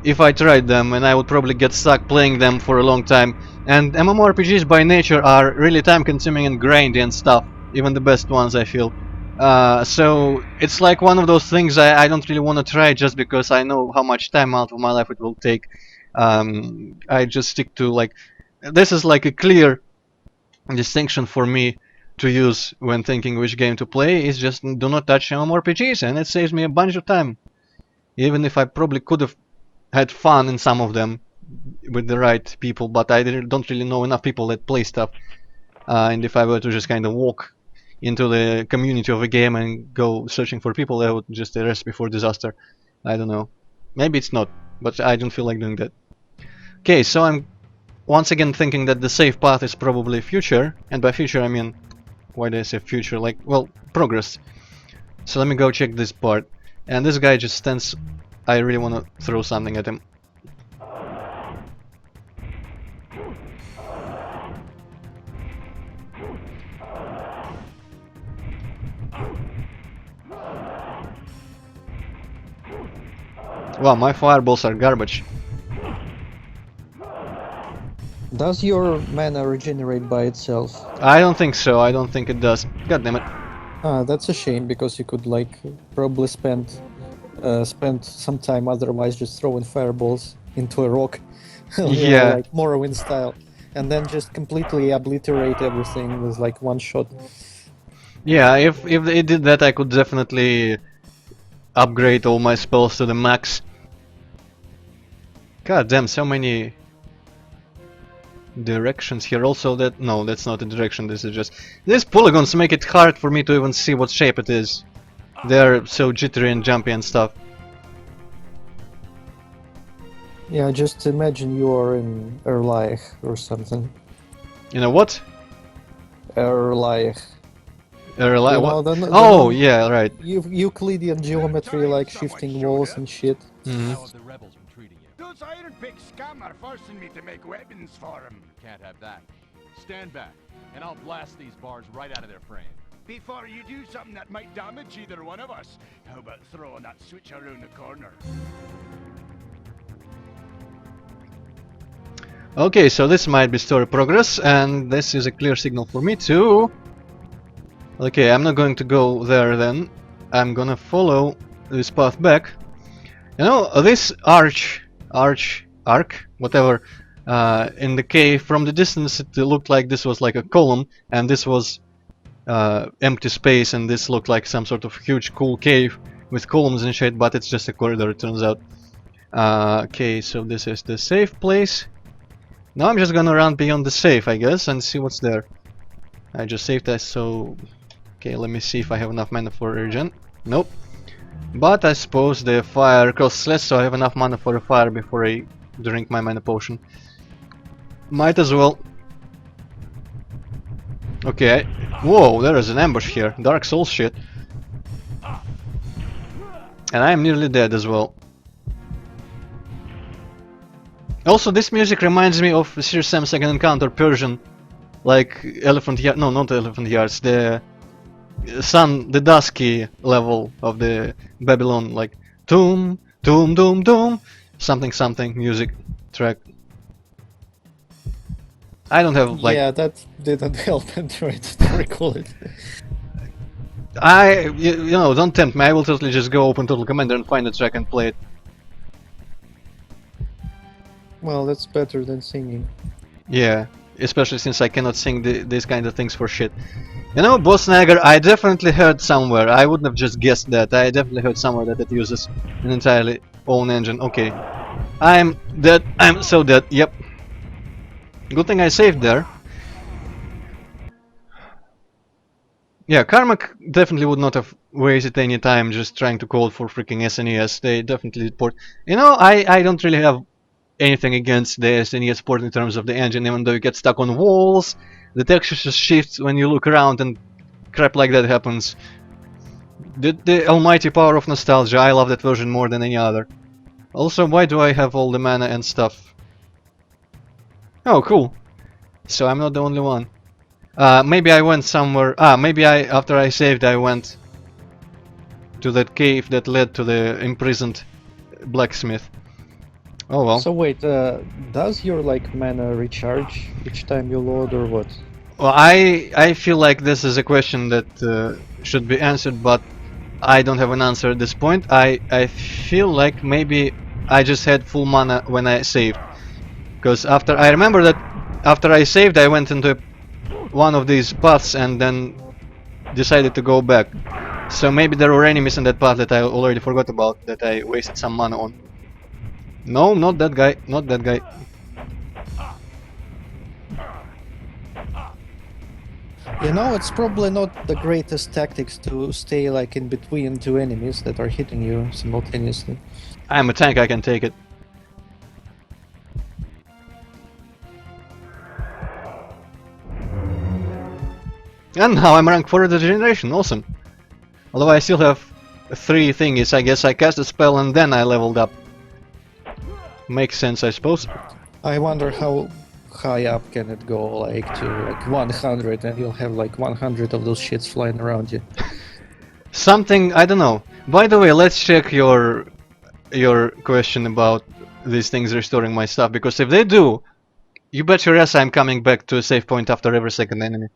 if I tried them, and I would probably get stuck playing them for a long time. And MMORPGs by nature are really time consuming and grindy and stuff, even the best ones, I feel. So it's like one of those things I don't really want to try just because I know how much time out of my life it will take. I just stick to like, this is like a clear distinction for me to use when thinking which game to play is just do not touch MMORPGs, and it saves me a bunch of time. Even if I probably could have had fun in some of them with the right people, but I don't really know enough people that play stuff. And if I were to just kind of walk into the community of a game and go searching for people, that would just a recipe for disaster. I don't know. Maybe it's not, but I don't feel like doing that. Okay, so I'm once again thinking that the safe path is probably future, and by future I mean, why do I say future? Like, well, progress. So let me go check this part. And this guy just stands. I really want to throw something at him. Wow, my fireballs are garbage. Does your mana regenerate by itself? I don't think so. I don't think it does. God damn it. That's a shame because you could like probably spend some time otherwise just throwing fireballs into a rock, you know, Yeah. like Morrowind style, and then just completely obliterate everything with like one shot. Yeah, if it did that, I could definitely upgrade all my spells to the max. God damn, so many directions here. Also, that no, that's not a direction. This is just these polygons make it hard for me to even see what shape it is. They're so jittery and jumpy and stuff. Yeah, just imagine you are in Erlich or something. You know what? Erlich. What? Oh, Yeah, right. Euclidean geometry, like shifting walls and shit. Mhm. How have the rebels been treating you? Those iron pick scum are forcing me to make weapons for them. Can't have that. Stand back, and I'll blast these bars right out of their frame. Before you do something that might damage either one of us, how about throwing that switch around the corner? Okay, so this might be story progress, and this is a clear signal for me to... Okay, I'm not going to go there then. I'm gonna follow this path back. You know, this arc, whatever, in the cave, from the distance it looked like this was like a column, and this was empty space, and this looked like some sort of huge cool cave with columns and shit, but it's just a corridor, it turns out. Okay, so this is the safe place. Now I'm just gonna run beyond the safe, I guess, and see what's there. I just saved that, so... Okay, let me see if I have enough mana for regen. Nope. But I suppose the fire costs less, so I have enough mana for a fire before I drink my mana potion. Might as well. Okay. Whoa, there is an ambush here. Dark Souls shit. And I am nearly dead as well. Also, this music reminds me of Sir Sam's Second Encounter Persian. Like Elephant Yard. No, not Elephant Yards. The the dusky level of the Babylon, like doom, doom, doom, doom, something, something music track. I don't have like. Yeah, that didn't help and try to recall it. You know, don't tempt me. I will totally just go open Total Commander and find the track and play it. Well, that's better than singing. Yeah, especially since I cannot sing these kind of things for shit. You know, Bossnagger, I definitely heard somewhere. I wouldn't have just guessed that. I definitely heard somewhere that it uses an entirely own engine. Okay. I'm dead. I'm so dead. Yep. Good thing I saved there. Yeah, Carmack definitely would not have wasted any time just trying to call for freaking SNES. They definitely did port. You know, I don't really have anything against the SNES port in terms of the engine, even though you get stuck on walls. The texture just shifts when you look around and crap like that happens. The almighty power of nostalgia, I love that version more than any other. Also, why do I have all the mana and stuff? Oh, cool. So I'm not the only one. Maybe I went somewhere... maybe after I saved I went to that cave that led to the imprisoned blacksmith. Oh well. So wait, does your like mana recharge each time you load or what? Well, I feel like this is a question that should be answered, but I don't have an answer at this point. I feel like maybe I just had full mana when I saved, because I remember that after I saved I went into one of these paths and then decided to go back. So maybe there were enemies in that path that I already forgot about, that I wasted some mana on. No, not that guy, not that guy. You know, it's probably not the greatest tactics to stay like in between two enemies that are hitting you simultaneously. I'm a tank, I can take it. And now I'm ranked 4 regeneration, awesome. Although I still have 3 thingies, I guess I cast a spell and then I leveled up. Makes sense, I suppose. I wonder how high up can it go, like to like 100, and you'll have like 100 of those shits flying around you. Something, I don't know. By the way, let's check your question about these things restoring my stuff, because if they do, you bet your ass I'm coming back to a save point after every second enemy.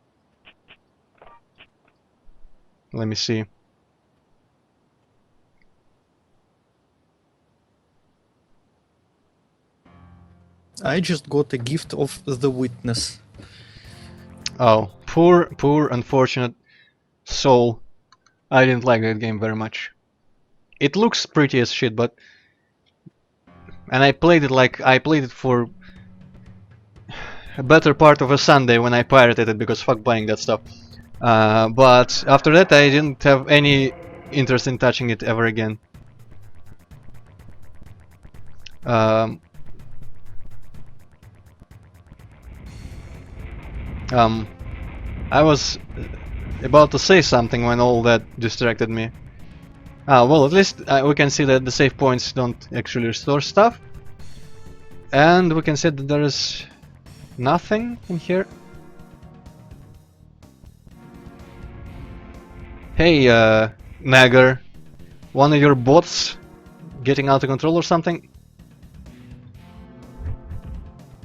Let me see. I just got a gift of the witness. Oh, poor, unfortunate soul. I didn't like that game very much. It looks pretty as shit, but... And I played it for a better part of a Sunday when I pirated it, because fuck buying that stuff. But after that I didn't have any interest in touching it ever again. Um, I was about to say something when all that distracted me. Well, at least we can see that the save points don't actually restore stuff. And we can see that there is nothing in here. Hey, Nagger. One of your bots getting out of control or something?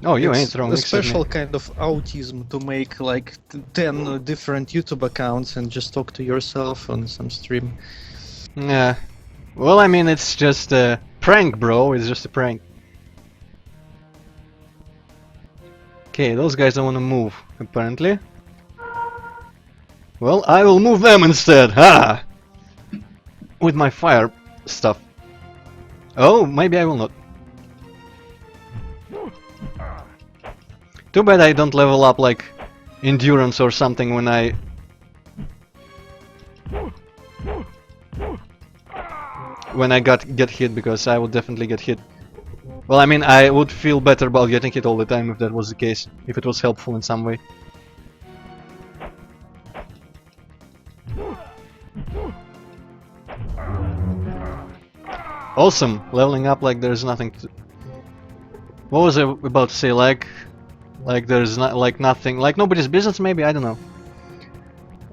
Oh, you ain't wrong. A special kind of autism to make like 10 different YouTube accounts and just talk to yourself on some stream. Yeah. Well, I mean, it's just a prank, bro. It's just a prank. Okay, those guys don't want to move, apparently. Well, I will move them instead. Ha! With my fire stuff. Oh, maybe I will not. Too bad I don't level up like endurance or something when I get hit, because I would definitely get hit. Well, I mean, I would feel better about getting hit all the time if that was the case, if it was helpful in some way. Awesome, leveling up like there's nothing to... What was I about to say? Like there's not, like nothing, like nobody's business maybe, I don't know.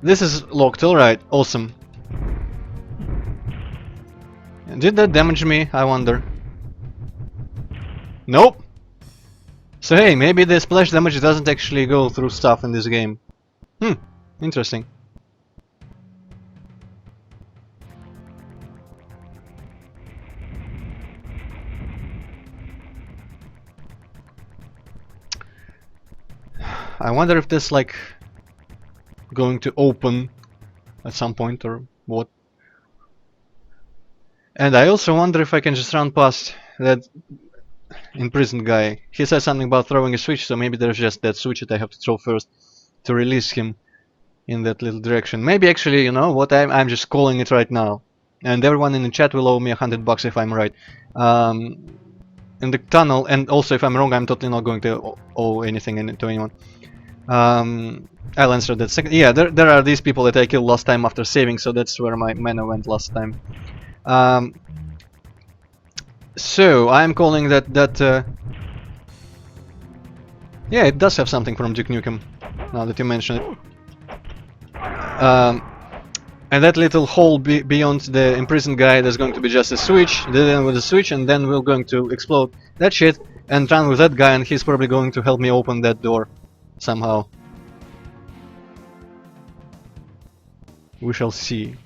This is locked, alright, awesome. Did that damage me, I wonder? Nope! So hey, maybe the splash damage doesn't actually go through stuff in this game. Interesting. I wonder if this like going to open at some point or what. And I also wonder if I can just run past that imprisoned guy. He said something about throwing a switch, so maybe there's just that switch that I have to throw first to release him in that little direction. Maybe actually, you know what, I'm just calling it right now. And everyone in the chat will owe me $100 if I'm right. In the tunnel, and also if I'm wrong, I'm totally not going to owe anything to anyone. I'll answer that second. Yeah, there are these people that I killed last time after saving, so that's where my mana went last time. So I'm calling that yeah, it does have something from Duke Nukem, now that you mention it. And that little hole beyond the imprisoned guy, there's going to be just a switch, then with a switch, and then we're going to explode that shit and run with that guy, and he's probably going to help me open that door somehow. We shall see.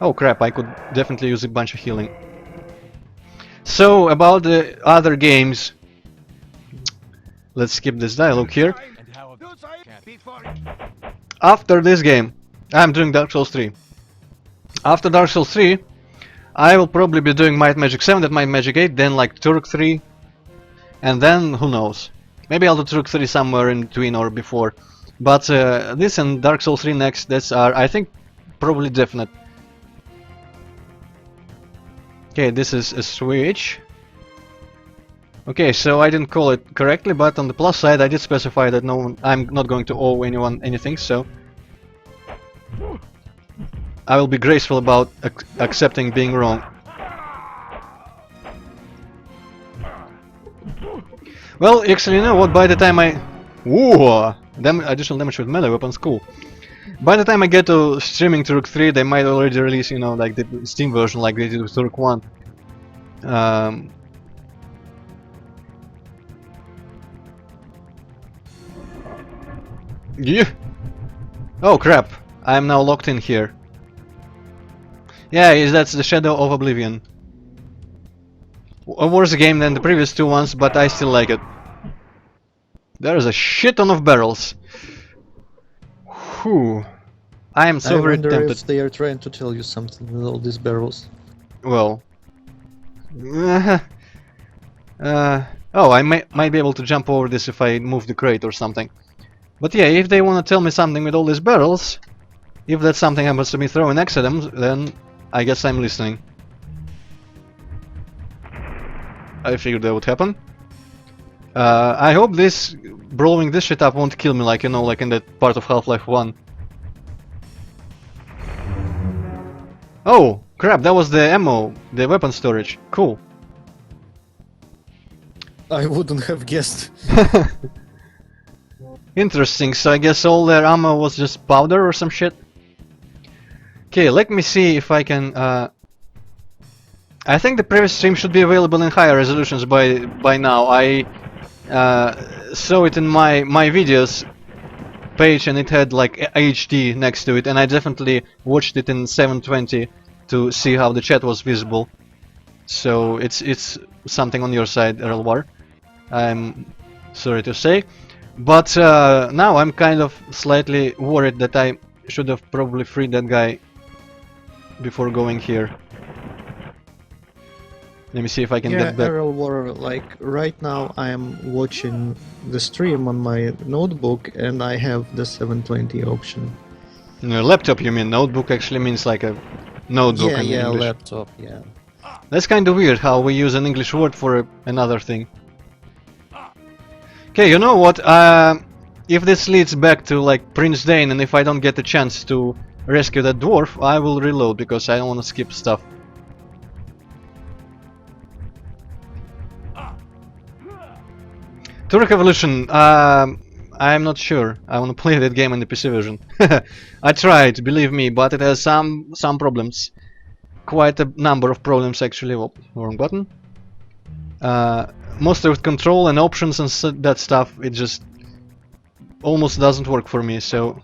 Oh crap, I could definitely use a bunch of healing. So, about the other games, let's skip this dialogue here. After this game, I'm doing Dark Souls 3. After Dark Souls 3, I will probably be doing Might&Magic 7, then Might&Magic 8, then like Turk 3, and then who knows. Maybe I'll do Turk 3 somewhere in between or before. But this and Dark Souls 3 next, that's are, I think, probably definite. Okay, this is a switch. Okay, so I didn't call it correctly, but on the plus side I did specify that I'm not going to owe anyone anything, so I will be graceful about accepting being wrong. Well, actually, you know what, by the time Whoa! Additional damage with melee weapons, cool. By the time I get to streaming Turk 3, they might already release, you know, like the Steam version like they did with Turk 1. Yeah. Oh crap, I am now locked in here. Yeah, that's the Shadow of Oblivion. A worse game than the previous two ones, but I still like it. There's a shit ton of barrels. Whew. I am so very tempted. I wonder if they are trying to tell you something with all these barrels. Well... oh, I might be able to jump over this if I move the crate or something. But yeah, if they want to tell me something with all these barrels, If that something happens to me throwing next to them, then I guess I'm listening. I figured that would happen. I hope this blowing this shit up won't kill me, like, you know, like in that part of Half-Life 1. Oh, crap, that was the ammo, the weapon storage. Cool. I wouldn't have guessed. Interesting, so I guess all their ammo was just powder or some shit? Okay, let me see if I can... I think the previous stream should be available in higher resolutions by now. I saw it in my videos page and it had like HD next to it, and I definitely watched it in 720 to see how the chat was visible. So it's something on your side, Erlwar. I'm sorry to say, but now I'm kind of slightly worried that I should have probably freed that guy before going here. Let me see if I can get back. Errol War, like right now I am watching the stream on my notebook and I have the 720 option. No, laptop you mean? Notebook actually means like a notebook in English. Laptop, yeah. That's kind of weird how we use an English word for another thing. Okay, you know what? If this leads back to like Prince Dane and if I don't get a chance to rescue that dwarf, I will reload because I don't want to skip stuff. Turok Evolution, I'm not sure. I want to play that game in the PC version. I tried, believe me, but it has some problems. Quite a number of problems actually. Oh, wrong button. Mostly with control and options and that stuff, it just almost doesn't work for me, so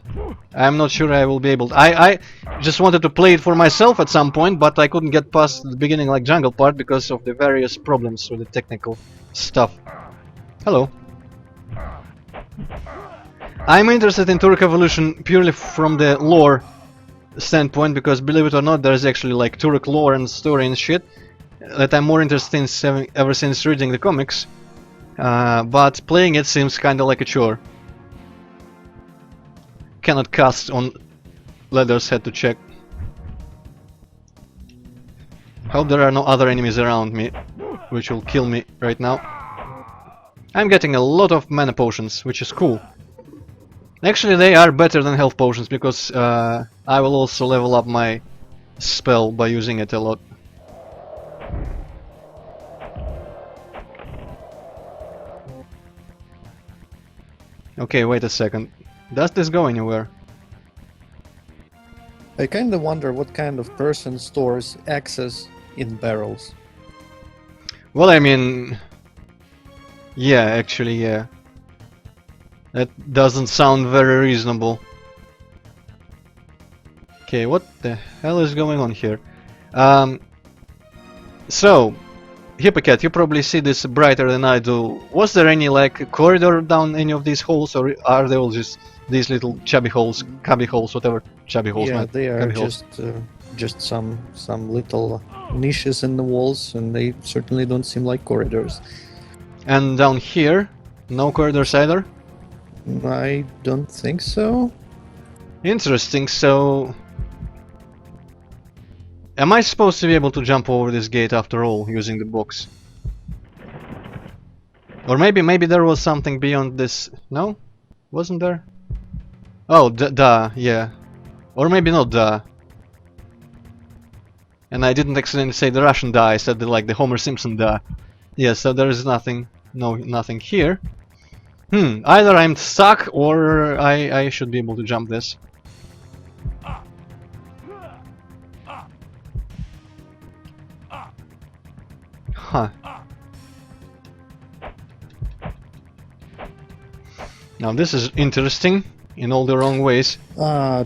I'm not sure I will be able to. I just wanted to play it for myself at some point, but I couldn't get past the beginning like jungle part because of the various problems with the technical stuff. Hello. I'm interested in Turok Evolution purely from the lore standpoint, because believe it or not, there's actually like Turok lore and story and shit that I'm more interested in ever since reading the comics. But playing it seems kinda like a chore. Cannot cast on ladders, had to check. Hope there are no other enemies around me, which will kill me right now. I'm getting a lot of mana potions, which is cool. Actually, they are better than health potions, because I will also level up my spell by using it a lot. Okay, wait a second. Does this go anywhere? I kinda wonder what kind of person stores access in barrels. Well, I mean... Yeah, actually, yeah. That doesn't sound very reasonable. Okay, what the hell is going on here? So, Hippocat, you probably see this brighter than I do. Was there any, like, corridor down any of these holes, or are they all just these little chubby holes, cubby holes, whatever? Chubby holes, Yeah, man. they are Cubby holes. just some little niches in the walls, and they certainly don't seem like corridors. And down here, no corridors either? I don't think so. Interesting, so... Am I supposed to be able to jump over this gate after all, using the box? Or maybe there was something beyond this... No? Wasn't there? Oh, duh, yeah. Or maybe not duh. And I didn't accidentally say the Russian duh, I said the Homer Simpson duh. Yeah, so there is nothing, nothing here. Either I'm stuck or I should be able to jump this. Huh. Now this is interesting in all the wrong ways.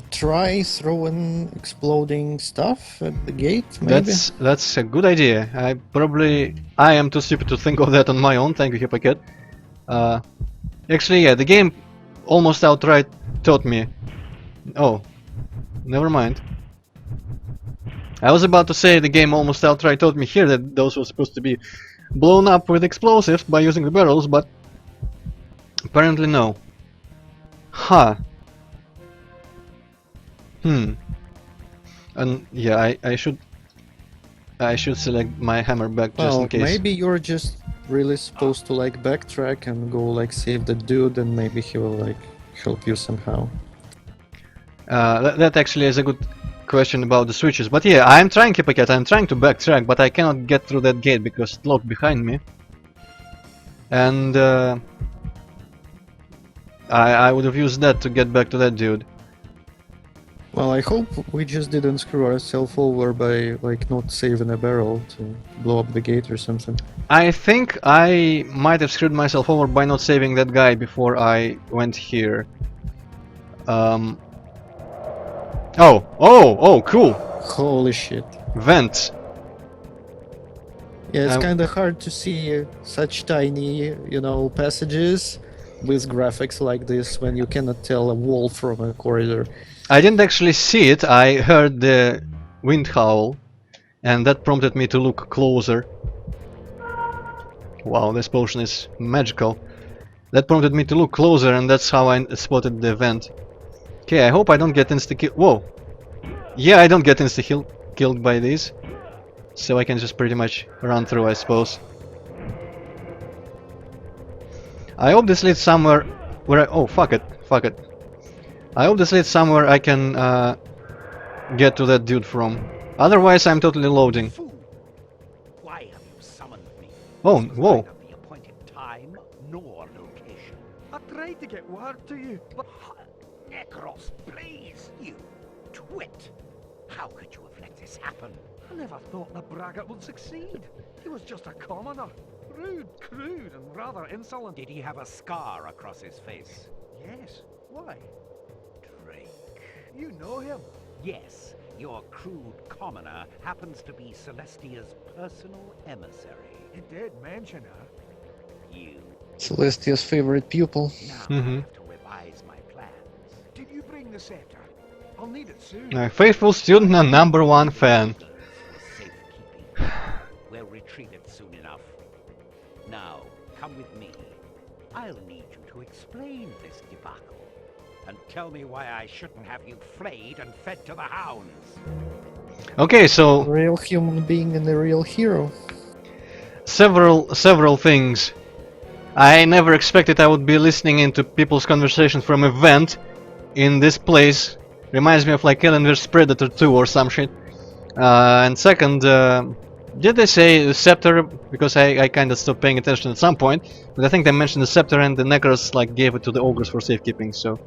Try throwing exploding stuff at the gate, maybe? That's a good idea. I am too stupid to think of that on my own, thank you, Hippocat. Actually, yeah, the game almost outright taught me... Oh, never mind. I was about to say the game almost outright taught me here that those were supposed to be blown up with explosives by using the barrels, but apparently no. Huh. Hmm. And yeah, I should select my hammer back just in Well, case. maybe you're just really supposed to like backtrack and go like save the dude, and maybe he will like help you somehow. That actually is a good question about the switches. But yeah, I'm trying, Hippocat, I'm trying to backtrack, but I cannot get through that gate because it's locked behind me. And I would have used that to get back to that dude. Well, I hope we just didn't screw ourselves over by like not saving a barrel to blow up the gate or something. I think I might have screwed myself over by not saving that guy before I went here. Oh, cool! Holy shit. Vents. Yeah, it's Um, kind of hard to see such tiny, passages with graphics like this when you cannot tell a wall from a corridor. I didn't actually see it, I heard the wind howl, and that prompted me to look closer. Wow, this potion is magical. That prompted me to look closer, and that's how I spotted the vent. Okay, I hope I don't get insta-kill. Whoa! Yeah, I don't get insta-killed by these. So I can just pretty much run through, I suppose. I hope this leads somewhere where oh, fuck it. I hope this leads somewhere I can get to that dude from. Otherwise, I'm totally loading. Fool! Why have you summoned me? Oh, This was whoa. neither the appointed time nor location. I tried to get word to you, but Necros, please, you twit! How could you have let this happen? I never thought the braggart would succeed. He was just a commoner. Rude, crude, and rather insolent. Did he have a scar across his face? Yes. Why? Drake. You know him? Yes. Your crude commoner happens to be Celestia's personal emissary. He did mention her. You. Celestia's favorite pupil. Now I Mhm. have to revise my plans. Did you bring the scepter? I'll need it soon. My faithful student and #1 fan. Safekeeping. We'll retrieve it soon enough. Now, come with me. I'll need you to explain this debacle. And tell me why I shouldn't have you flayed and fed to the hounds. Okay, so Real human being and a real hero. several things. I never expected I would be listening into people's conversations from a vent in this place. Reminds me of like Alien vs Predator 2 or some shit. And second, did they say the scepter? Because I kind of stopped paying attention at some point. But I think they mentioned the scepter and the Necros like gave it to the ogres for safekeeping. So,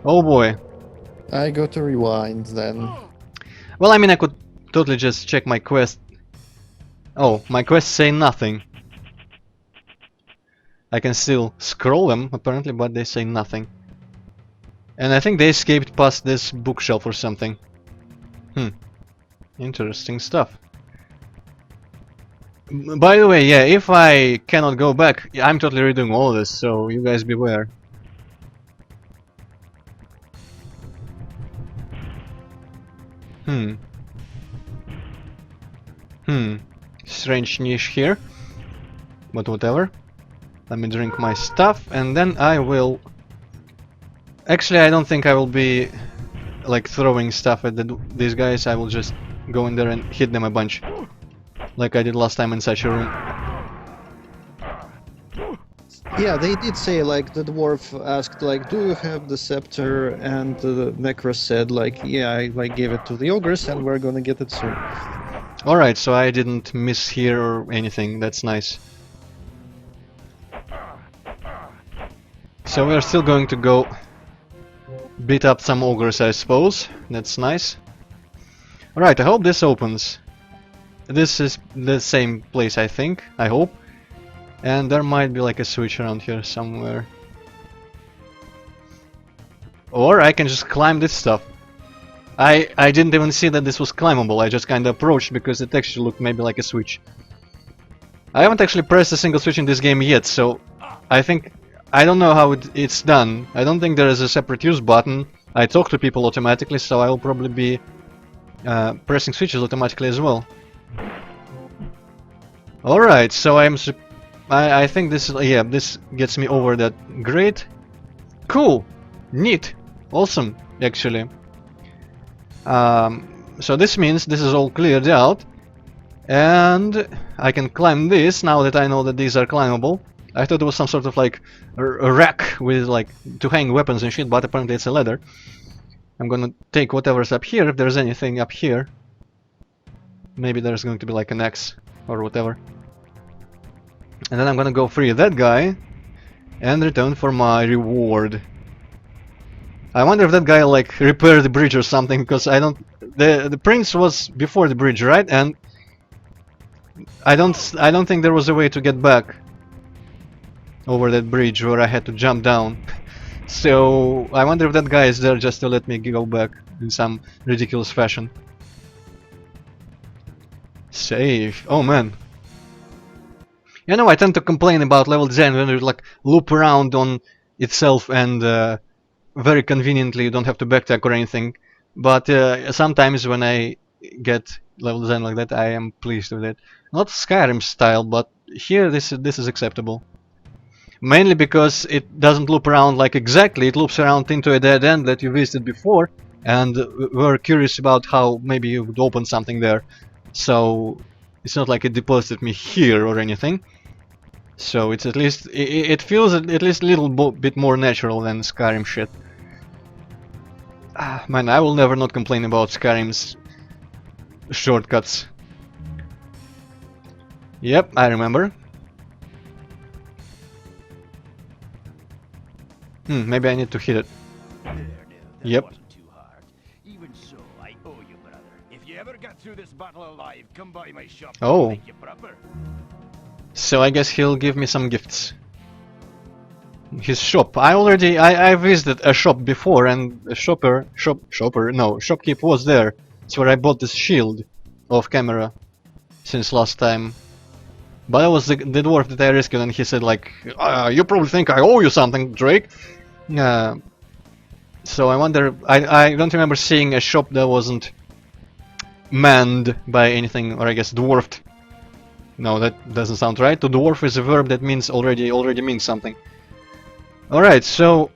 oh boy. I go to rewind then. Well, I mean, I could totally just check my quest. Oh, my quests say nothing. I can still scroll them, apparently, but they say nothing. And I think they escaped past this bookshelf or something. Interesting stuff. By the way, yeah, if I cannot go back, I'm totally redoing all of this, so you guys beware. Strange niche here. But whatever. Let me drink my stuff and then I will... Actually, I don't think I will be like throwing stuff at these guys. I will just go in there and hit them a bunch. Like I did last time in such a room. Yeah, they did say like the dwarf asked like, do you have the scepter? And the Necros said like, yeah, I like gave it to the ogres and we're gonna get it soon. Alright, so I didn't miss here or anything. That's nice. So we're still going to go beat up some ogres, I suppose. That's nice. Alright, I hope this opens. This is the same place, I think. I hope. And there might be like a switch around here somewhere. Or I can just climb this stuff. I didn't even see that this was climbable. I just kind of approached because it actually looked maybe like a switch. I haven't actually pressed a single switch in this game yet, so I think... I don't know how it's done. I don't think there is a separate use button. I talk to people automatically, so I will probably be pressing switches automatically as well. Alright, so I think this is... yeah, this gets me over that grate. Cool! Neat! Awesome, actually. So this means this is all cleared out, and I can climb this now that I know that these are climbable. I thought it was some sort of like a rack with like to hang weapons and shit, but apparently it's a ladder. I'm gonna take whatever's up here, if there's anything up here. Maybe there's going to be like an axe or whatever. And then I'm gonna go free that guy and return for my reward. I wonder if that guy like repaired the bridge or something, because I don't. The prince was before the bridge, right? And I don't think there was a way to get back over that bridge where I had to jump down. So I wonder if that guy is there just to let me go back in some ridiculous fashion. Save. Oh man. You know, I tend to complain about level design when you like loop around on itself and very conveniently you don't have to backtrack or anything. But sometimes when I get level design like that, I am pleased with it. Not Skyrim style, but here this is acceptable. Mainly because it doesn't loop around like exactly, it loops around into a dead end that you visited before, and we're curious about how maybe you would open something there. So it's not like it deposited me here or anything. So it's at least, it feels at least a little bit more natural than Skyrim shit. Ah, man, I will never not complain about Skyrim's shortcuts. Yep, I remember. Maybe I need to hit it. Yep. Wasn't too hard. Even so, I owe you, brother. If you ever get through this battle alive, come by my shop. Oh. Make you proper. So I guess he'll give me some gifts. His shop. I visited a shop before, and a shopkeep was there. It's where I bought this shield off camera since last time. But that was the dwarf that I rescued, and he said like, you probably think I owe you something, Drake. So I wonder, I don't remember seeing a shop that wasn't manned by anything, or I guess dwarfed. No, that doesn't sound right. To dwarf is a verb that means already means something. Alright, so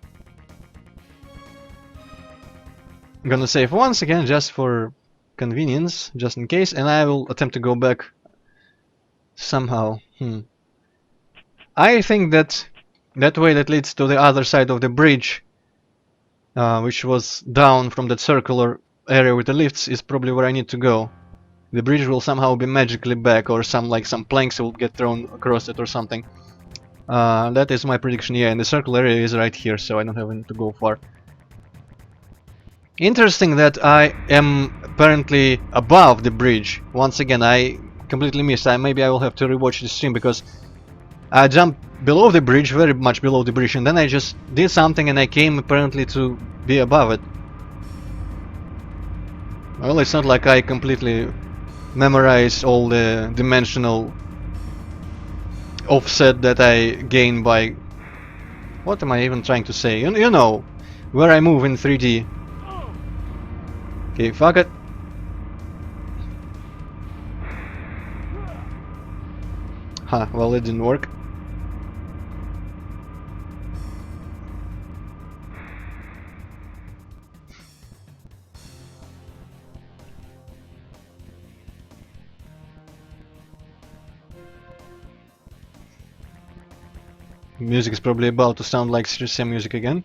I'm gonna save once again just for convenience, just in case, and I will attempt to go back somehow. I think that that way that leads to the other side of the bridge, which was down from that circular area with the lifts, is probably where I need to go. The bridge will somehow be magically back, or some planks will get thrown across it or something. That is my prediction, yeah, and the circle area is right here, so I don't have to go far. Interesting that I am apparently above the bridge. Once again, I completely missed. Maybe I will have to rewatch the stream, because I jumped below the bridge, very much below the bridge, and then I just did something and I came apparently to be above it. Well, it's not like I completely memorized all the dimensional offset that I gain by... What am I even trying to say? You know, where I move in 3D. Okay, fuck it. Huh, well, it didn't work. Music is probably about to sound like Sam music again.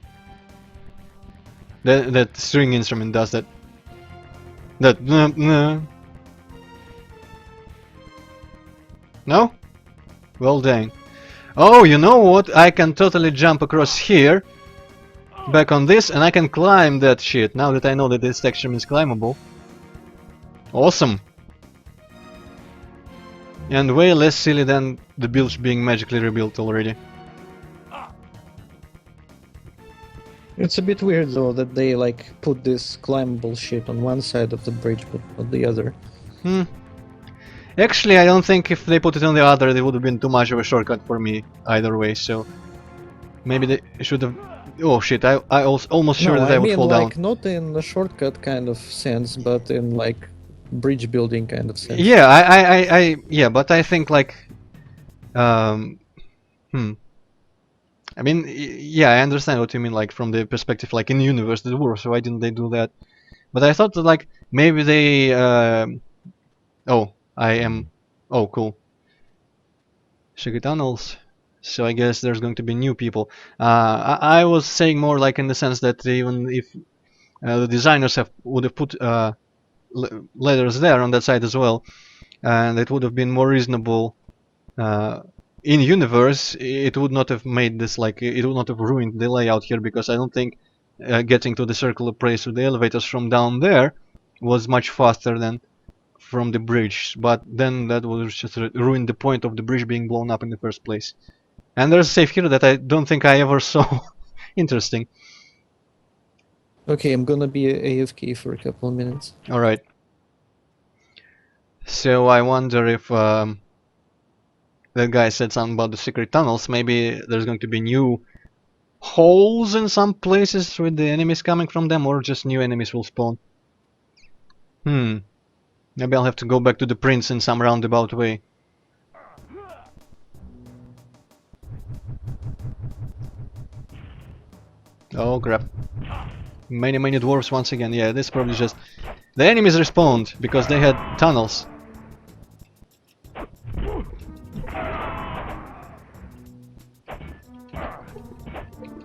That string instrument does that. No? Well, dang. Oh, you know what? I can totally jump across here, back on this, and I can climb that shit, now that I know that this texture is climbable. Awesome! And way less silly than the builds being magically rebuilt already. It's a bit weird though that they like put this climbable shit on one side of the bridge but not the other. Actually, I don't think if they put it on the other, it would have been too much of a shortcut for me either way, so... Maybe they should have... Oh shit, I was almost sure that I would fall like, down. not in a shortcut kind of sense, but in like bridge building kind of sense. Yeah, yeah, but I think like... I mean, yeah, I understand what you mean, like, from the perspective, like, in the universe, the dwarves, so why didn't they do that? But I thought that, like, maybe they... oh, I am... Oh, cool. Secret tunnels. So I guess there's going to be new people. I was saying more like in the sense that even if the designers would have put letters there on that side as well, and it would have been more reasonable in universe, it would not have made this, like, it would not have ruined the layout here, because I don't think getting to the circular place with the elevators from down there was much faster than from the bridge, but then that would just ruin the point of the bridge being blown up in the first place. And there's a save here that I don't think I ever saw. Interesting. Okay, I'm gonna be AFK for a couple of minutes. Alright. So I wonder if that guy said something about the secret tunnels. Maybe there's going to be new holes in some places with the enemies coming from them, or just new enemies will spawn. Maybe I'll have to go back to the prince in some roundabout way. Oh crap. Many dwarves once again. Yeah, this probably just... The enemies respawned because they had tunnels.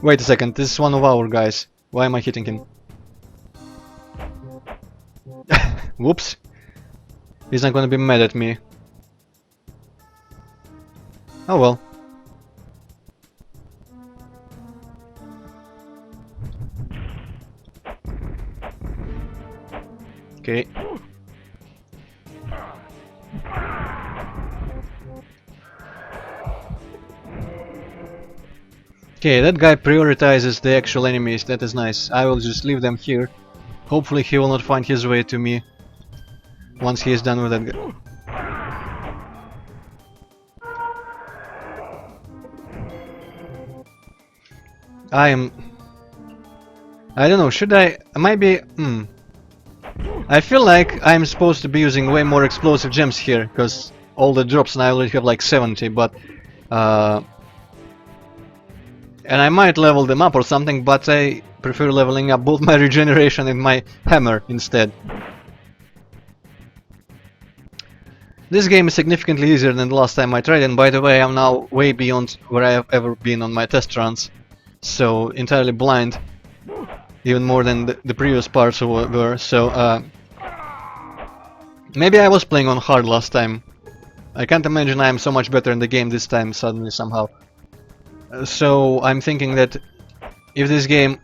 Wait a second, this is one of our guys. Why am I hitting him? Whoops. He's not gonna be mad at me. Oh well. Okay. Okay, that guy prioritizes the actual enemies, that is nice. I will just leave them here. Hopefully he will not find his way to me once he is done with that guy. I don't know, should I... Maybe... I feel like I'm supposed to be using way more explosive gems here, because all the drops and I already have like 70, but... and I might level them up or something, but I prefer leveling up both my regeneration and my hammer instead. This game is significantly easier than the last time I tried, and by the way, I'm now way beyond where I have ever been on my test runs. So, entirely blind. Even more than the previous parts were, so... maybe I was playing on hard last time. I can't imagine I am so much better in the game this time, suddenly, somehow. So I'm thinking that if this game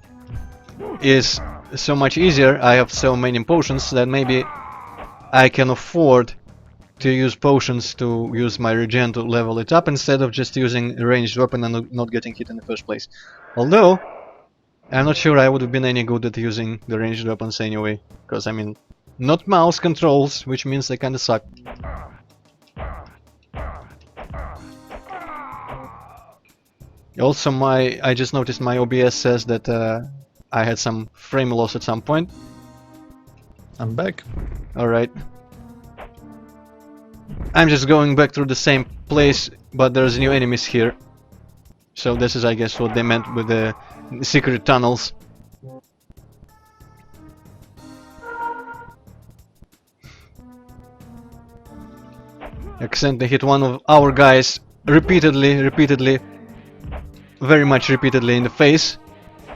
is so much easier, I have so many potions that maybe I can afford to use potions to use my regen to level it up instead of just using a ranged weapon and not getting hit in the first place. Although, I'm not sure I would have been any good at using the ranged weapons anyway, because I mean, not mouse controls, which means they kinda suck. Also, I just noticed my OBS says that I had some frame loss at some point. I'm back. Alright. I'm just going back through the same place, but there's new enemies here. So this is, I guess, what they meant with the secret tunnels. Accidentally hit one of our guys repeatedly. Very much repeatedly in the face,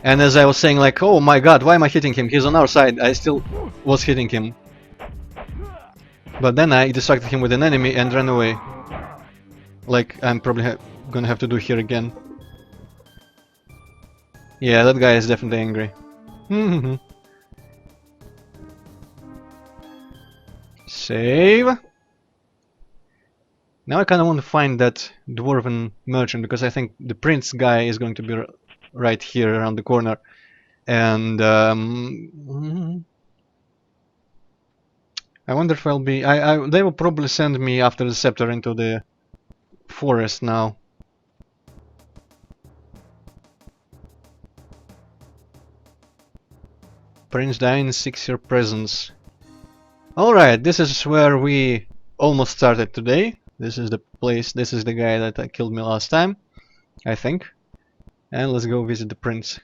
and as I was saying, like, oh my god, why am I hitting him? He's on our side. I still was hitting him, but then I distracted him with an enemy and ran away, like I'm probably gonna have to do here again. Yeah, that guy is definitely angry. Save. Now I kind of want to find that dwarven merchant, because I think the prince guy is going to be right here around the corner. And I wonder if I'll be... they will probably send me after the scepter into the forest now. Prince Diane, 6-year presence. Alright, this is where we almost started today. This is the place, this is the guy that killed me last time, I think. And let's go visit the prince.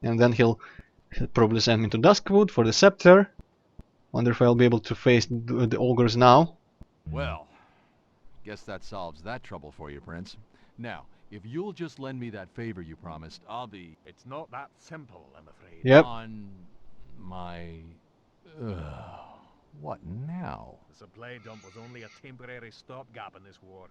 And then he'll He'll probably send me to Duskwood for the scepter. Wonder if I'll be able to face the ogres now. Well, guess that solves that trouble for you, Prince. Now, if you'll just lend me that favor you promised, I'll be It's not that simple, I'm afraid. Yep. on my... what now? The supply dump was only a temporary stopgap in this war.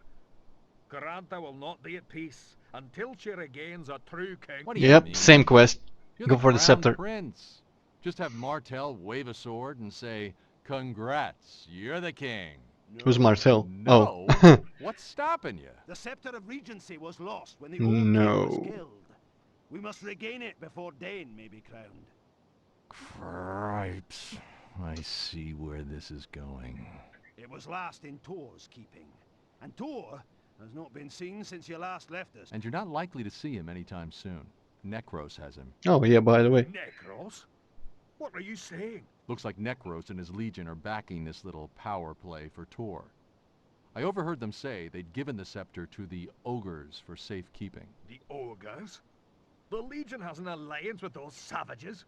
Carantha will not be at peace until she regains a true king. What do you Yep, mean? same quest. You're Go the for the crown scepter. Prince. Just have Martel wave a sword and say, "Congrats, you're the king." Who's Martel? No. Oh. What's stopping you? The scepter of regency was lost when the No. old king was killed. We must regain it before Dane may be crowned. Cripes. I see where this is going. It was last in Tor's keeping, and Tor has not been seen since you last left us. And you're not likely to see him anytime soon. Necros has him. Oh yeah, by the way. Necros? What are you saying? Looks like Necros and his legion are backing this little power play for Tor. I overheard them say they'd given the scepter to the ogres for safekeeping. The ogres? The Legion has an alliance with those savages?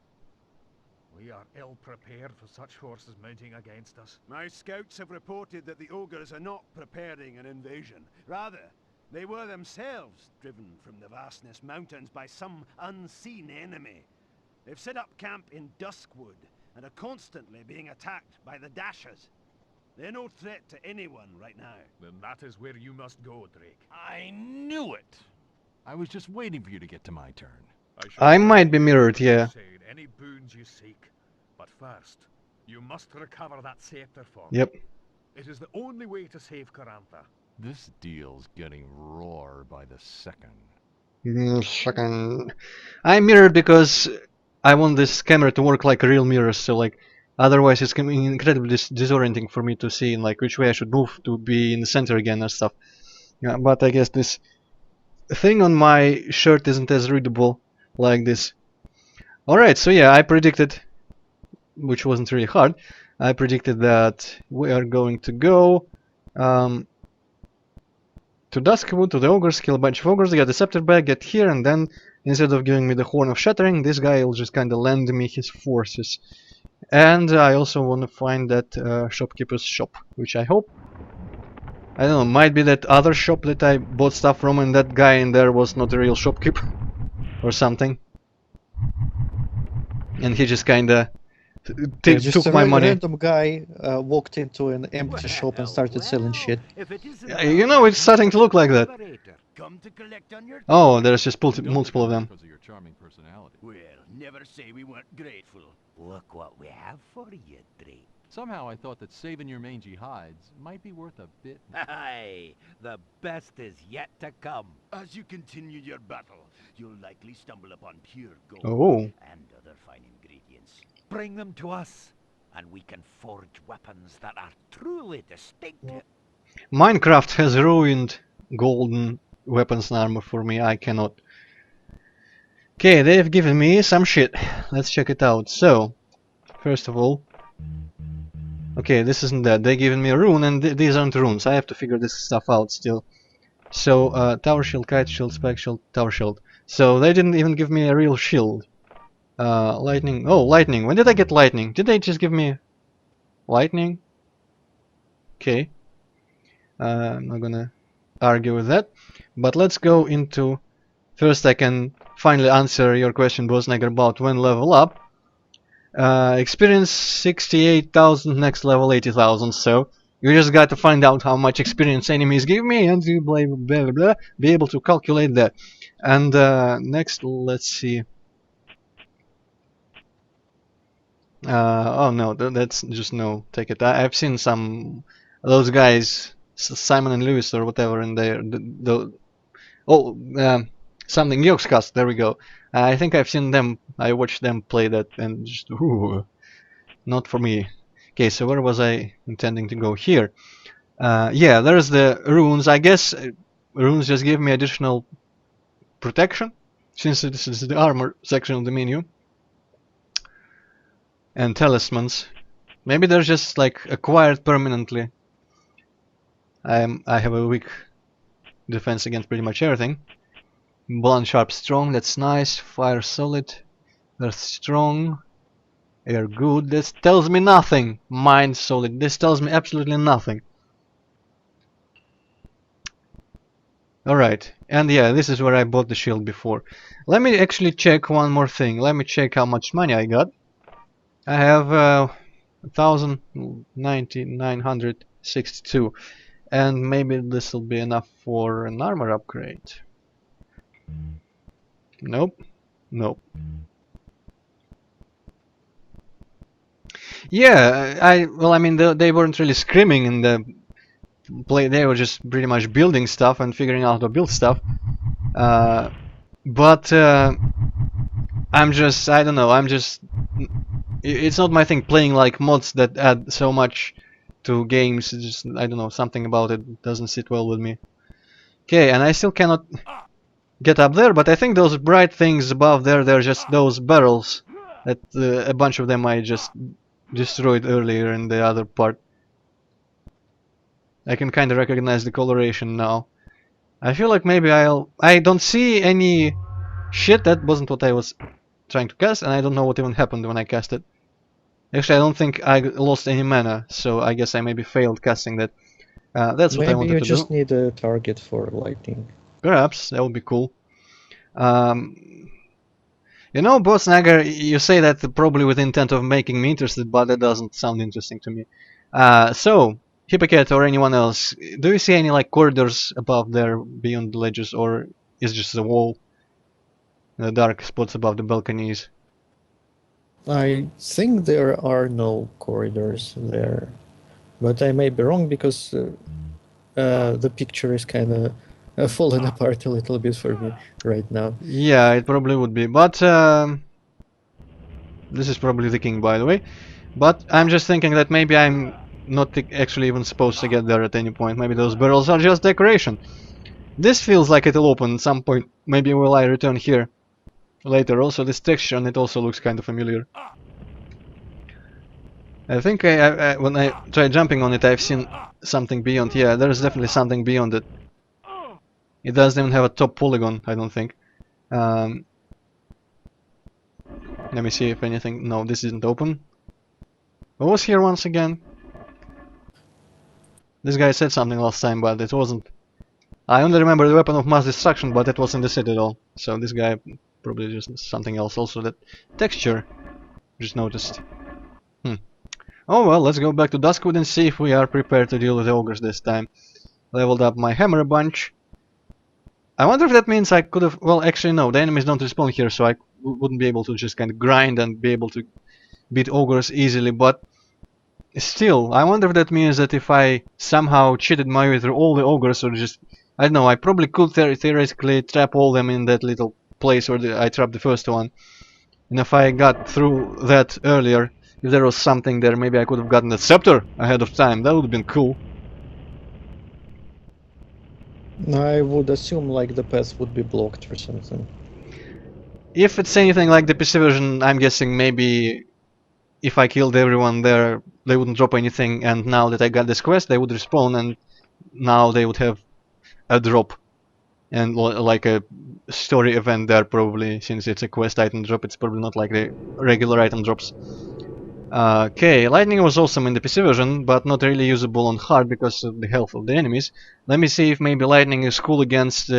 We are ill prepared for such forces mounting against us. My scouts have reported that the ogres are not preparing an invasion. Rather, they were themselves driven from the Vastness Mountains by some unseen enemy. They've set up camp in Duskwood and are constantly being attacked by the Dashers. They're no threat to anyone right now. Then that is where you must go, Drake. I knew it! I was just waiting for you to get to my turn. I might be mirrored, yeah. Say any boons you seek, but first, you must recover that scepter for me. Yep. It is the only way to save Carantha. This deal's getting rawer by the second. Second. I mirrored because I want this camera to work like a real mirror, so like otherwise it's incredibly disorienting for me to see like which way I should move to be in the center again and stuff. Yeah, but I guess this thing on my shirt isn't as readable like this. Alright, so yeah, I predicted, which wasn't really hard, I predicted that we are going to go to Duskwood, to the ogres, kill a bunch of ogres, get the scepter back, get here, and then instead of giving me the Horn of Shattering, this guy will just kinda lend me his forces. And I also want to find that shopkeeper's shop, which I hope, I don't know, might be that other shop that I bought stuff from and that guy in there was not a real shopkeeper or something. And he just kinda Just took a my money. random guy walked into an empty shop and started selling shit. If it isn't You know, it's starting to look like that. Come to collect on your... Oh, there's just Don't think multiple of them. Because of your charming personality. Well, never say we weren't grateful. Look what we have for you, Drake. Somehow I thought that saving your mangy hides might be worth a bit. Aye, the best is yet to come. As you continue your battle, you'll likely stumble upon pure gold Oh. and other fine ingredients. Bring them to us, and we can forge weapons that are truly distinctive. Minecraft has ruined golden weapons and armor for me. I cannot. Okay, they've given me some shit. Let's check it out. So, first of all, okay, this isn't that. They given me a rune, and these aren't runes. I have to figure this stuff out still. So, tower shield, kite shield, spike shield, tower shield. So they didn't even give me a real shield. Lightning. Oh, lightning. When did I get lightning? Did they just give me lightning? Okay. I'm not gonna argue with that. But let's go into... First I can finally answer your question, Bosnegger, about when level up. Experience 68,000, next level 80,000, so you just got to find out how much experience enemies give me and you blah, blah, blah, blah, be able to calculate that. And next, let's see. Oh no, that's just no, take it. I've seen some, those guys, Simon and Lewis or whatever, and they're, something, Yogscast, there we go. I think I've seen them, I watched them play that, and just, ooh, not for me. Okay, so where was I intending to go? Here. Yeah, there's the runes. I guess runes just give me additional protection, since this is the armor section of the menu. And talismans. Maybe they're just like acquired permanently. I have a weak defense against pretty much everything. Blunt, sharp, strong, that's nice. Fire, solid. They're strong. They're good. This tells me nothing. Mind solid. This tells me absolutely nothing. Alright, and yeah, this is where I bought the shield before. Let me actually check one more thing. Let me check how much money I got. I have 1,962, and maybe this will be enough for an armor upgrade. Nope. Nope. Yeah, I mean, they weren't really screaming in the play. They were just pretty much building stuff and figuring out how to build stuff. But I don't know, it's not my thing playing like mods that add so much to games. It's just, I don't know, something about it doesn't sit well with me. Okay, and I still cannot get up there, but I think those bright things above there, they're just those barrels that a bunch of them I just destroyed earlier in the other part. I can kind of recognize the coloration now. I feel like maybe I don't see any shit. That wasn't what I was trying to cast, and I don't know what even happened when I cast it. Actually, I don't think I lost any mana, so I guess I maybe failed casting that. That's what I Maybe wanted you to just do. need a target for lightning. Perhaps, that would be cool. You know, Boss Nagger, you say that probably with intent of making me interested, but that doesn't sound interesting to me. So, Hippocat or anyone else, do you see any like corridors above there beyond the ledges, or is it just a wall? The dark spots above the balconies. I think there are no corridors there, but I may be wrong because the picture is kind of falling apart a little bit for me right now. Yeah, it probably would be, but this is probably the king, by the way. But I'm just thinking that maybe I'm not actually even supposed to get there at any point. Maybe those barrels are just decoration. This feels like it'll open at some point. Maybe will I return here later. Also, this texture on it also looks kind of familiar. I think when I tried jumping on it, I've seen something beyond. Yeah, there's definitely something beyond it. It doesn't even have a top polygon, I don't think. Let me see if anything... No, this isn't open. What was here once again? This guy said something last time, but it wasn't... I only remember the weapon of mass destruction, but it wasn't the Citadel. So this guy probably just something else. Also that texture, just noticed. Oh well, let's go back to Duskwood and see if we are prepared to deal with the ogres this time. Leveled up my hammer a bunch. I wonder if that means I could have... Well, actually no, the enemies don't respawn here, so I wouldn't be able to just kind of grind and be able to beat ogres easily, but... Still, I wonder if that means that if I somehow cheated my way through all the ogres, or just... I don't know, I probably could theoretically trap all them in that little place where I trapped the first one. And if I got through that earlier, if there was something there, maybe I could have gotten the scepter ahead of time. That would have been cool. I would assume like the path would be blocked or something. If it's anything like the PC version, I'm guessing maybe if I killed everyone there, they wouldn't drop anything, and now that I got this quest, they would respawn, and now they would have a drop. And like a story event there, probably, since it's a quest item drop, it's probably not like the regular item drops. Okay, lightning was awesome in the PC version, but not really usable on hard because of the health of the enemies. Let me see if maybe lightning is cool against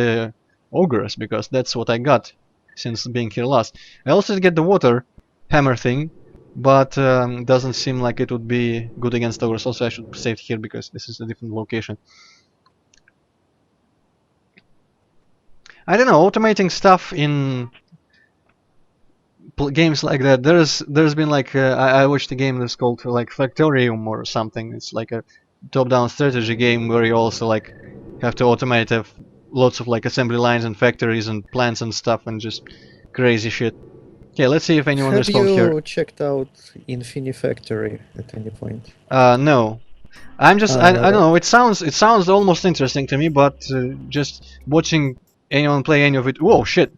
ogres, because that's what I got since being here last. I also did get the water hammer thing, but doesn't seem like it would be good against ogres. Also, I should save here because this is a different location. I don't know, automating stuff in games like that. There's been like I watched a game that's called like Factorium or something. It's like a top-down strategy game where you also like have to automate lots of like assembly lines and factories and plants and stuff and just crazy shit. Okay, let's see if anyone Have responds here. you checked out Infinifactory at any point? No. I'm just I don't know. It sounds almost interesting to me, but just watching anyone play any of it. Whoa, shit!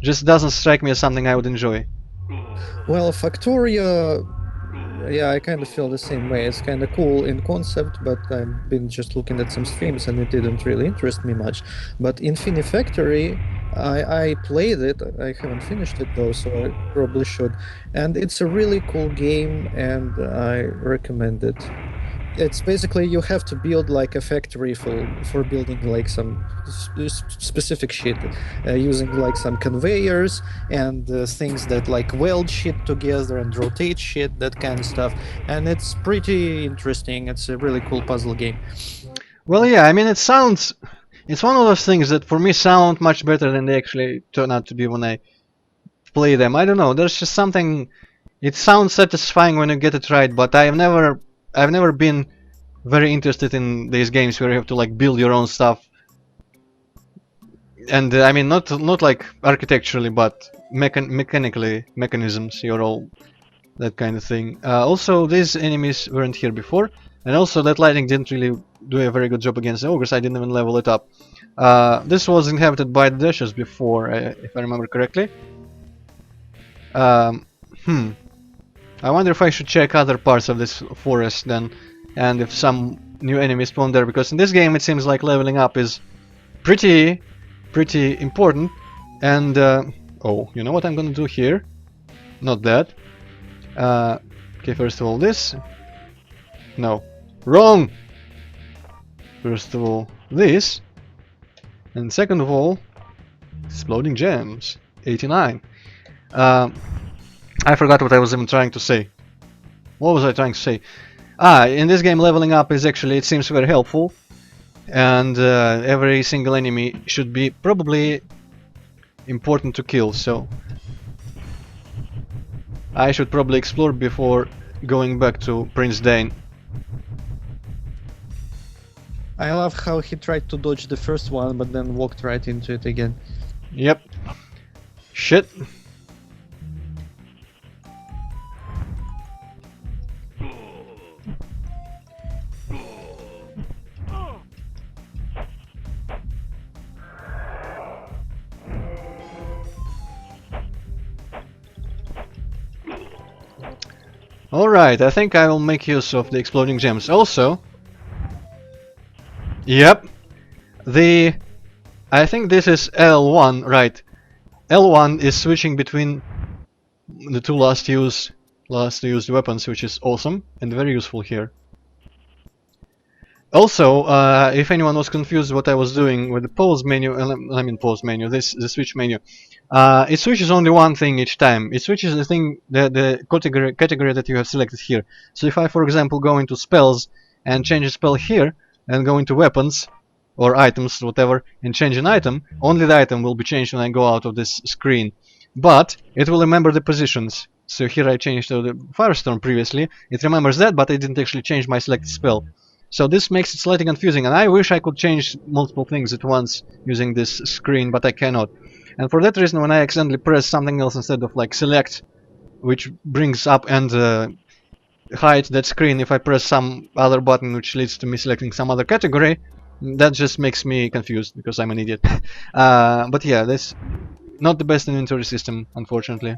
Just doesn't strike me as something I would enjoy. Well, Factoria, yeah, I kind of feel the same way. It's kind of cool in concept, but I've been just looking at some streams and it didn't really interest me much. But Infinifactory I played it. I haven't finished it though, so I probably should. And it's a really cool game, and I recommend it. It's basically you have to build like a factory for building like some specific shit, using like some conveyors and things that like weld shit together and rotate shit, that kind of stuff. And it's pretty interesting. It's a really cool puzzle game. Well, yeah, I mean, it sounds. It's one of those things that for me sound much better than they actually turn out to be when I play them. I don't know. There's just something. It sounds satisfying when you get it right, but I've never been very interested in these games where you have to like build your own stuff. And I mean, not like architecturally, but mechanically, mechanisms, your all that kind of thing. Also, these enemies weren't here before, and also that lighting didn't really do a very good job against the ogres. I didn't even level it up. This was inhabited by the dashes before, if I remember correctly. Um, hmm. I wonder if I should check other parts of this forest then, and if some new enemies spawn there, because in this game it seems like leveling up is pretty important. And oh, you know what I'm gonna do here? Not that. Okay, first of all this. No, wrong. First of all this, and second of all, exploding gems. 89. I forgot what I was even trying to say. What was I trying to say? In this game leveling up is actually, it seems very helpful. And every single enemy should be probably important to kill, so I should probably explore before going back to Prince Dane. I love how he tried to dodge the first one, but then walked right into it again. Yep. Shit. Alright, I think I will make use of the exploding gems. Also, yep, I think this is L1, right? L1 is switching between the two last used weapons, which is awesome and very useful here. Also, if anyone was confused what I was doing with the pause menu, I mean pause menu, the switch menu, it switches only one thing each time. It switches the thing, the category that you have selected here. So if I, for example, go into spells and change a spell here, and go into weapons or items, whatever, and change an item, only the item will be changed when I go out of this screen. But it will remember the positions. So here I changed to the Firestorm previously. It remembers that, but I didn't actually change my selected spell. So this makes it slightly confusing, and I wish I could change multiple things at once using this screen, but I cannot. And for that reason, when I accidentally press something else instead of like select, which brings up and hide that screen, if I press some other button which leads to me selecting some other category, that just makes me confused because I'm an idiot. But yeah, that's not the best inventory system, unfortunately.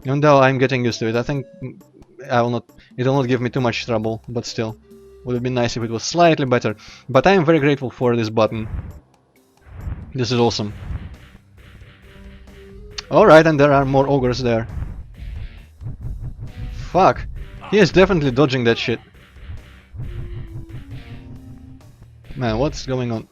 Even though I'm getting used to it, I think it will not give me too much trouble, but still. Would have been nice if it was slightly better. But I am very grateful for this button. This is awesome. Alright, and there are more ogres there. Fuck. He is definitely dodging that shit. Man, what's going on?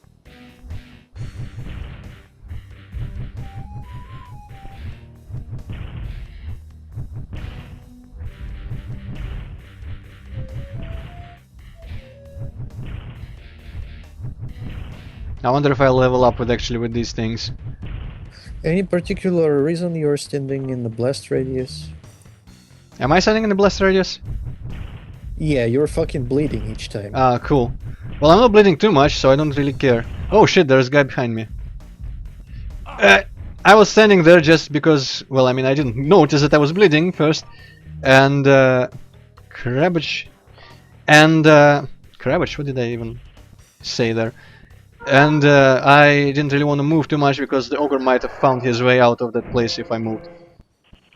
I wonder if I'll level up with these things. Any particular reason you're standing in the blast radius? Am I standing in the blast radius? Yeah, you're fucking bleeding each time. Ah, cool. Well, I'm not bleeding too much, so I don't really care. Oh shit, there's a guy behind me. I was standing there just because, well, I mean, I didn't notice that I was bleeding first. And, Crabbage. And, Crabbage, what did I even say there? And I didn't really want to move too much because the ogre might have found his way out of that place if I moved.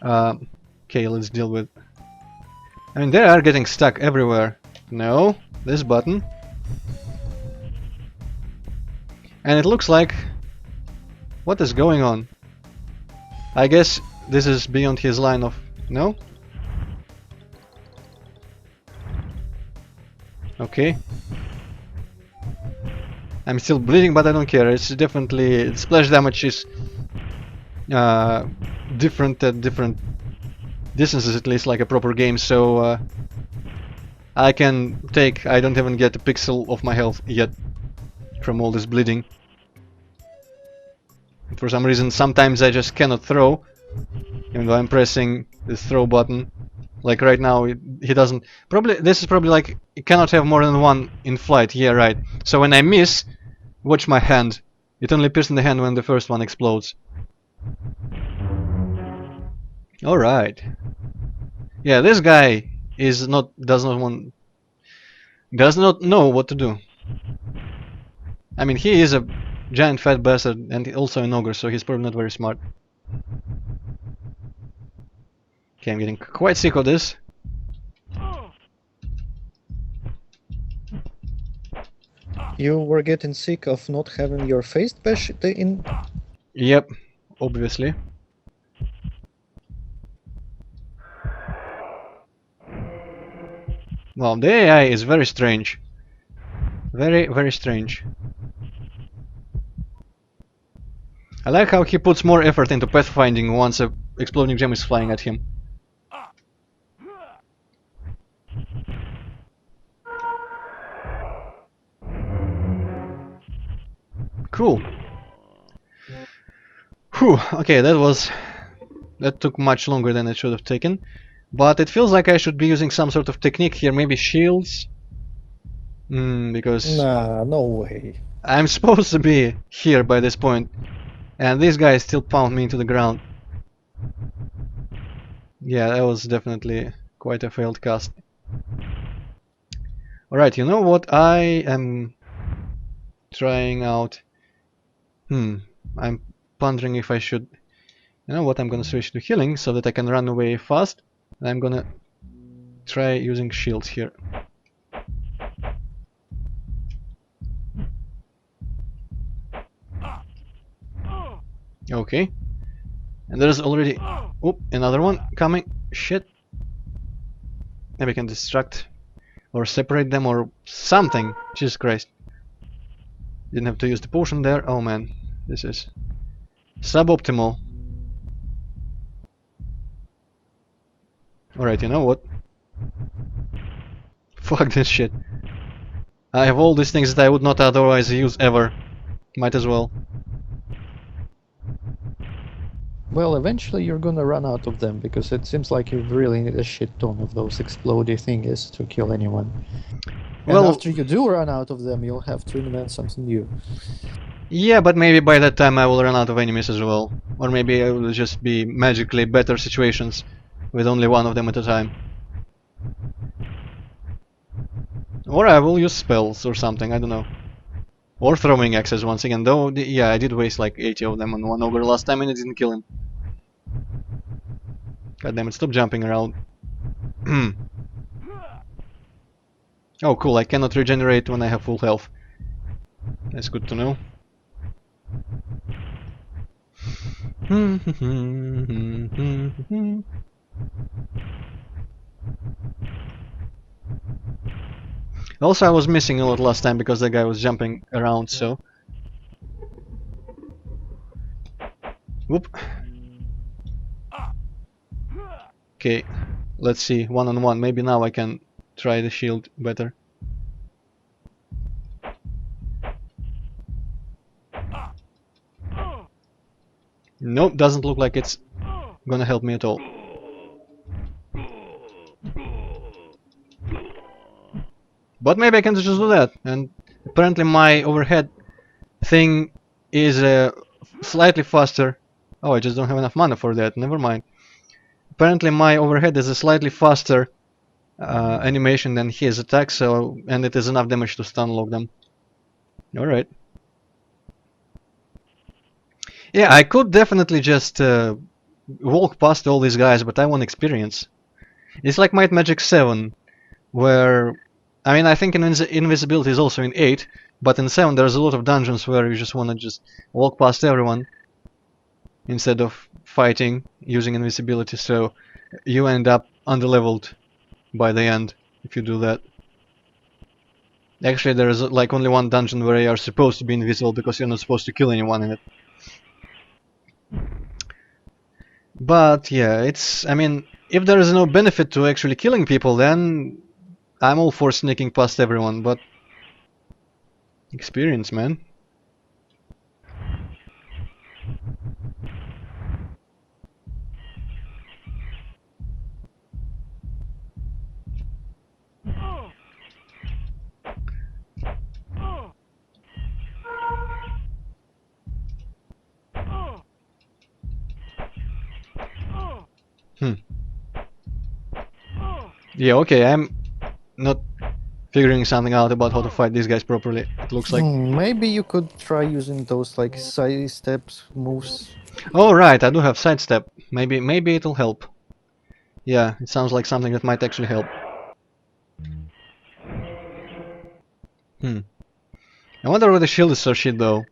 Okay, let's deal with... I mean, they are getting stuck everywhere. No, this button. And it looks like... What is going on? I guess this is beyond his line of... No? Okay. I'm still bleeding, but I don't care. It's definitely... Splash damage is different at different distances, at least, like a proper game, so I can take... I don't even get a pixel of my health yet from all this bleeding. For some reason, sometimes I just cannot throw, even though I'm pressing this throw button. Like right now, he doesn't... Probably, this is probably like, you cannot have more than one in flight. Yeah, right. So when I miss, watch my hand. It only appears in the hand when the first one explodes. Alright. Yeah, this guy is not... does not know what to do. I mean, he is a giant fat bastard and also an ogre, so he's probably not very smart. Okay, I'm getting quite sick of this. You were getting sick of not having your face bashed in. Yep, obviously. Well, the AI is very strange. Very, very strange. I like how he puts more effort into pathfinding once a exploding gem is flying at him. Cool. Whew, okay, that took much longer than it should have taken. But it feels like I should be using some sort of technique here, maybe shields? Because Nah, no way. I'm supposed to be here by this point, and these guys still pound me into the ground. Yeah, that was definitely quite a failed cast. Alright, you know what? I am trying out... I'm pondering if I should... You know what? I'm gonna switch to healing so that I can run away fast. And I'm gonna try using shields here. Okay. And there's already... Oop, another one coming. Shit. Maybe I can distract or separate them or something. Jesus Christ. Didn't have to use the potion there. Oh man, this is suboptimal. Alright, you know what? Fuck this shit. I have all these things that I would not otherwise use ever. Might as well. Well, eventually you're gonna run out of them because it seems like you really need a shit ton of those explodey thingies to kill anyone. And Well, after you do run out of them, you'll have to invent something new. yeah, but maybe by that time I will run out of enemies as well. Or maybe it will just be magically better situations with only one of them at a time. Or I will use spells or something, I don't know. Or throwing axes once again, though, yeah, I did waste like 80 of them on one ogre last time and it didn't kill him. God damn it, stop jumping around. Oh cool, I cannot regenerate when I have full health. That's good to know. Also, I was missing a lot last time because that guy was jumping around, so... Whoop. Okay, let's see, one-on-one. Maybe now I can try the shield better. Nope, doesn't look like it's gonna help me at all. But maybe I can just do that, and apparently my overhead thing is slightly faster. Oh, I just don't have enough mana for that, never mind. Apparently my overhead is a slightly faster animation than his attack, so and it is enough damage to stun lock them. Alright. Yeah, I could definitely just walk past all these guys, but I want experience. It's like Might&Magic 7, where... I mean, I think invisibility is also in 8, but in 7 there's a lot of dungeons where you just want to just walk past everyone instead of fighting using invisibility, so you end up underleveled by the end if you do that. Actually, there is like only one dungeon where you are supposed to be invisible because you're not supposed to kill anyone in it. But yeah, I mean, if there is no benefit to actually killing people, then I'm all for sneaking past everyone, but experience, man. Hmm. Yeah, okay, I'm not figuring something out about how to fight these guys properly, it looks like. Maybe you could try using those like side steps moves. Oh right, I do have sidestep. Maybe it'll help. Yeah, it sounds like something that might actually help. Hmm. I wonder why the shield is so shit though.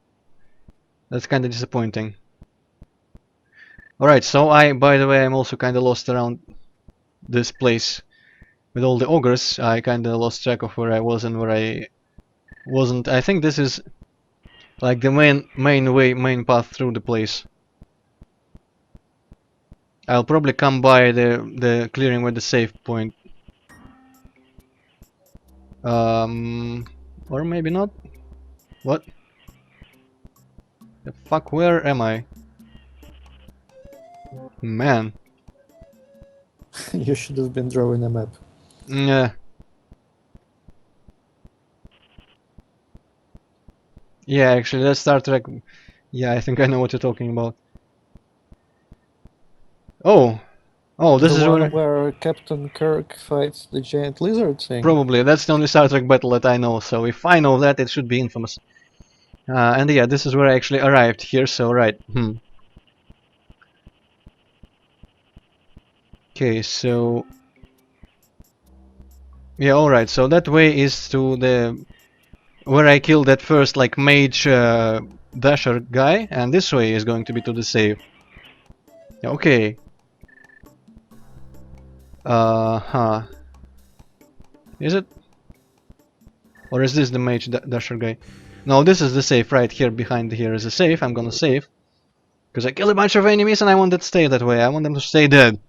That's kinda disappointing. Alright, so by the way, I'm also kinda lost around this place. With all the ogres, I kinda lost track of where I was and where I wasn't. I think this is like the main path through the place. I'll probably come by the clearing with the save point. Or maybe not. What? The fuck, where am I? Man. You should have been drawing a map. Yeah. Yeah, actually, that's Star Trek. Yeah, I think I know what you're talking about. Oh. Oh, this The is one where Captain Kirk fights the giant lizard thing. probably. That's the only Star Trek battle that I know, so if I know that, it should be infamous. And yeah, this is where I actually arrived here, so right. Okay, so... Yeah, alright, so that way is to the... where I killed that first, like, mage dasher guy, and this way is going to be to the save. Okay. Huh. Is it? Or is this the mage dasher guy? No, this is the safe right here. Behind here is a safe. I'm gonna save. Because I killed a bunch of enemies and I want them to stay that way. I want them to stay dead.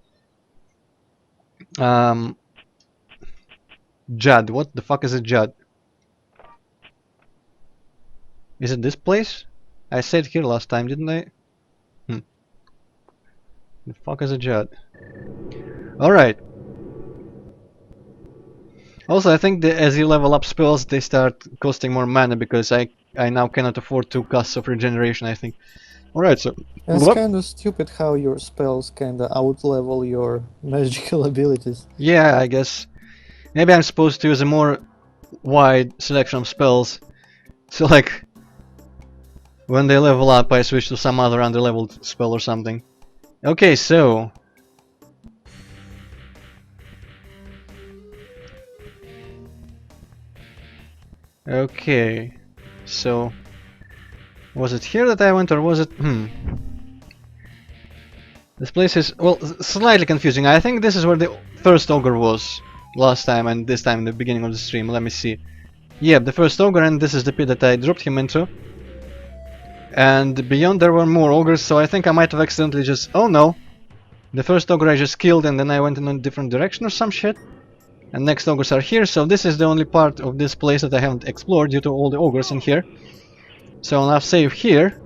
Judd. What the fuck is a Judd? Is it this place? I said here last time, didn't I? The fuck is a Judd? Alright. Also, I think that as you level up spells, they start costing more mana because I now cannot afford 2 casts of regeneration, I think. Alright, so... It's Whoop. kind of stupid how your spells kind of out-level your magical abilities. Yeah, I guess. Maybe I'm supposed to use a more wide selection of spells. So like... when they level up, I switch to some other underleveled spell or something. Okay, so... Okay, so was it here that I went, or was it? This place is, well, slightly confusing. I think this is where the first ogre was last time, and this time in the beginning of the stream. Let me see. Yeah, the first ogre, and this is the pit that I dropped him into. And beyond there were more ogres, so I think I might have accidentally just... Oh no! The first ogre I just killed, and then I went in a different direction or some shit. And next ogres are here, so this is the only part of this place that I haven't explored due to all the ogres in here. So I'll save here,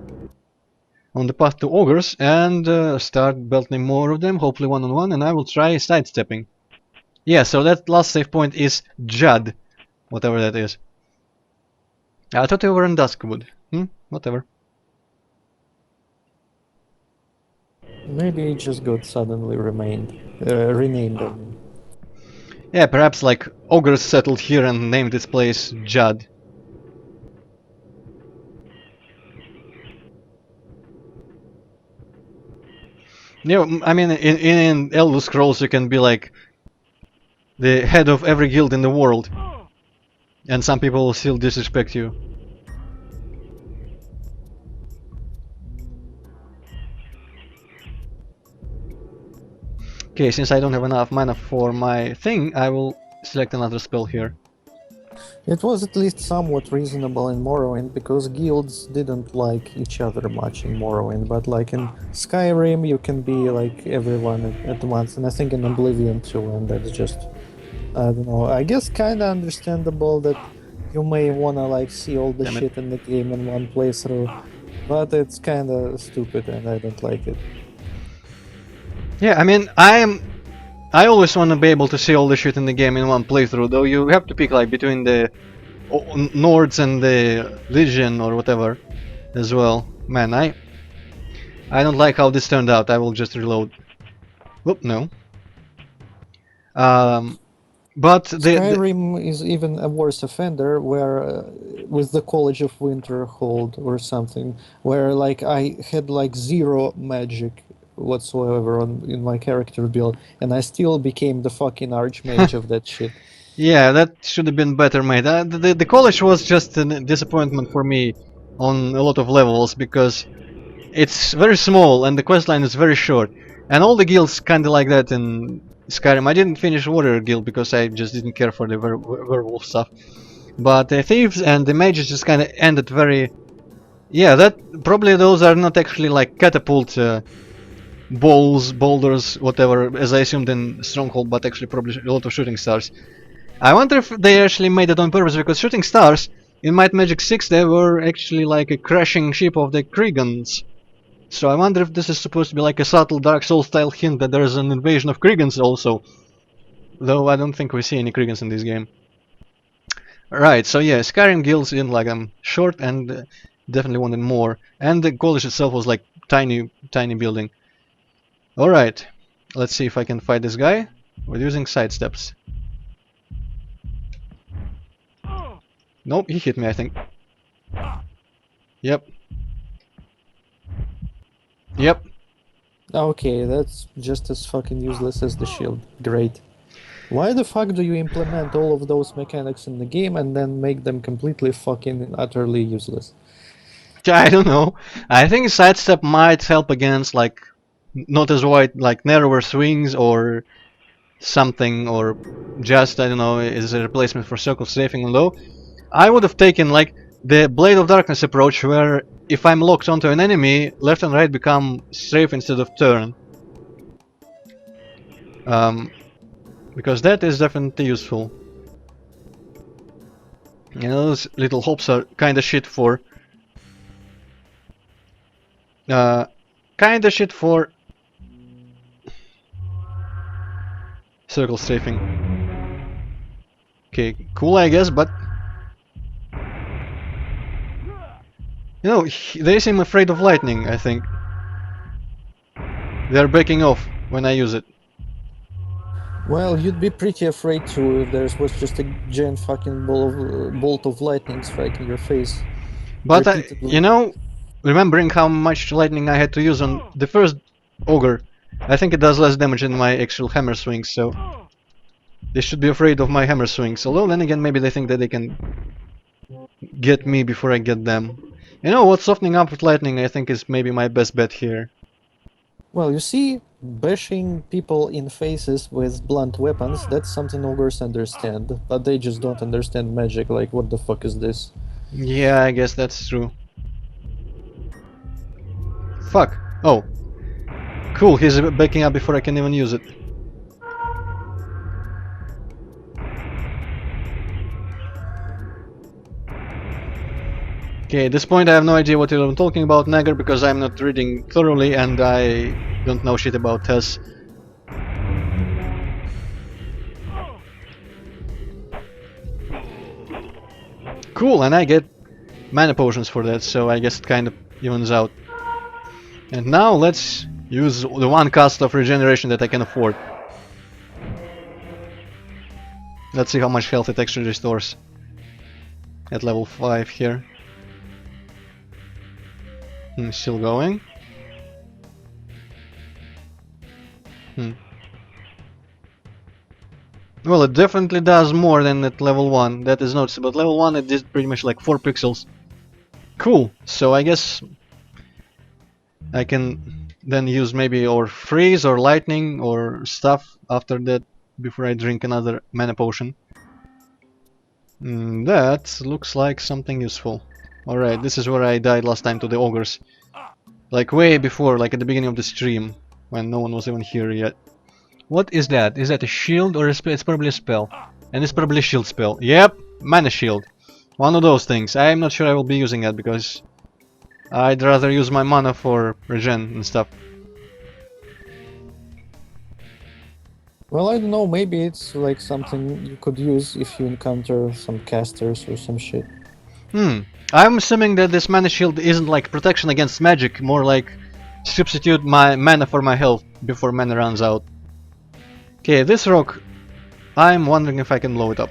on the path to ogres, and start battling more of them, hopefully one-on-one, and I will try sidestepping. Yeah, so that last save point is Judd, whatever that is. I thought they were in Duskwood. Whatever. Maybe it just got suddenly renamed. Yeah, perhaps like ogres settled here and named this place Judd. You know, I mean, in Elder Scrolls you can be like the head of every guild in the world, and some people will still disrespect you. Okay, since I don't have enough mana for my thing, I will select another spell here. It was at least somewhat reasonable in Morrowind because guilds didn't like each other much in Morrowind, but like in Skyrim you can be like everyone at once, and I think in Oblivion too, and that's just, I don't know, I guess kinda understandable that you may wanna like see all the Damn it. shit in the game in one playthrough, but it's kinda stupid and I don't like it. Yeah, I mean, I always want to be able to see all the shit in the game in one playthrough, though you have to pick like between the Nords and the Legion or whatever as well. Man, I don't like how this turned out. I will just reload. Whoop, no. But the Skyrim is even a worse offender where with the College of Winterhold or something, where like I had like zero magic whatsoever in my character build, and I still became the fucking archmage of that shit. yeah, that should have been better made. The college was just a disappointment for me on a lot of levels because it's very small and the questline is very short. And all the guilds kinda like that in Skyrim. I didn't finish Warrior Guild because I just didn't care for the werewolf stuff. But the thieves and the mages just kinda ended very... Yeah, that probably those are not actually like catapult balls, boulders, whatever, as I assumed in Stronghold, but actually probably a lot of shooting stars. I wonder if they actually made it on purpose, because shooting stars in Might&Magic 6 they were actually like a crashing ship of the Kriegans. So I wonder if this is supposed to be like a subtle Dark Souls style hint that there's an invasion of Kriegans also. Though I don't think we see any Kriegans in this game. Right, so yeah, Skyrim guilds didn't like them. Short and definitely wanted more. And the college itself was like tiny building. Alright, let's see if I can fight this guy with using side steps. Nope, he hit me, I think. Yep. Yep. Okay, that's just as fucking useless as the shield. Great. Why the fuck do you implement all of those mechanics in the game and then make them completely fucking utterly useless? I don't know. I think sidestep might help against like not as wide, like narrower swings or something, or just I don't know, is a replacement for circle strafing. Although I would have taken like the Blade of Darkness approach, where if I'm locked onto an enemy, left and right become strafe instead of turn. Because that is definitely useful. You know, those little hops are kinda shit for... kinda shit for... circle strafing. Okay, cool I guess, but... You know, they seem afraid of lightning, I think. They're backing off when I use it. Well, you'd be pretty afraid too if there was just a giant fucking bolt of lightning striking your face. But repeatedly. you know, remembering how much lightning I had to use on the first ogre, I think it does less damage than my actual hammer swings, so they should be afraid of my hammer swings. Although then again, maybe they think that they can get me before I get them. You know what, softening up with lightning I think is maybe my best bet here. Well, you see, bashing people in faces with blunt weapons, that's something ogres understand, but they just don't understand magic, like what the fuck is this? Yeah, I guess that's true. Fuck. Oh. Cool, he's backing up before I can even use it. Okay, at this point I have no idea what you're even talking about, Nagger, because I'm not reading thoroughly and I don't know shit about Tess. Cool, and I get mana potions for that, so I guess it kind of evens out. And now let's use the one cast of regeneration that I can afford. Let's see how much health it actually restores. At level 5 here. Still going. Well, it definitely does more than at level 1, that is noticeable. At level 1 it did pretty much like 4 pixels. Cool, so I guess I can then use maybe or freeze or lightning or stuff after that before I drink another mana potion. That looks like something useful. Alright, this is where I died last time to the ogres. Like way before, like at the beginning of the stream, when no one was even here yet. What is that? Is that a shield or a spell? It's probably a spell. And it's probably a shield spell. Yep, mana shield. One of those things. I'm not sure I will be using that because I'd rather use my mana for regen and stuff. Well, I don't know, maybe it's like something you could use if you encounter some casters or some shit. I'm assuming that this mana shield isn't like protection against magic, more like substitute my mana for my health before mana runs out. Okay, this rock, I'm wondering if I can blow it up.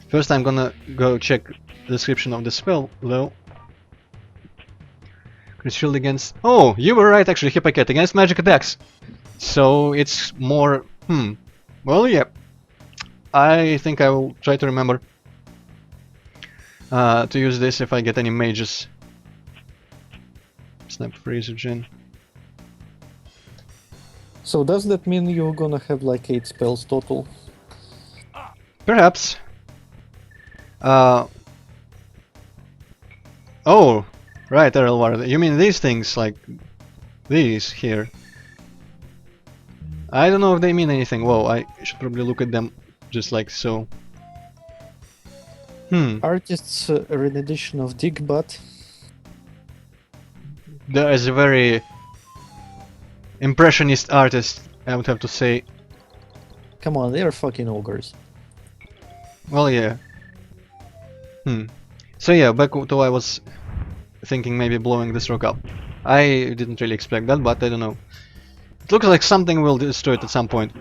First I'm gonna go check the description of the spell, though. Shield against... Oh, you were right actually, Hippocat, against magic attacks. So it's more... Well, yeah. I think I will try to remember to use this if I get any mages. Snap freeze regen. So does that mean you're gonna have like 8 spells total? Perhaps. Oh, right, Errolward. You mean these things, like these here? I don't know if they mean anything. Whoa, I should probably look at them just like so. Artist's rendition of Digbutt. There is a very impressionist artist, I would have to say. Come on, they're fucking ogres. Well, yeah. So yeah, back to what I was thinking, maybe blowing this rock up. I didn't really expect that, but I don't know. It looks like something will destroy it at some point.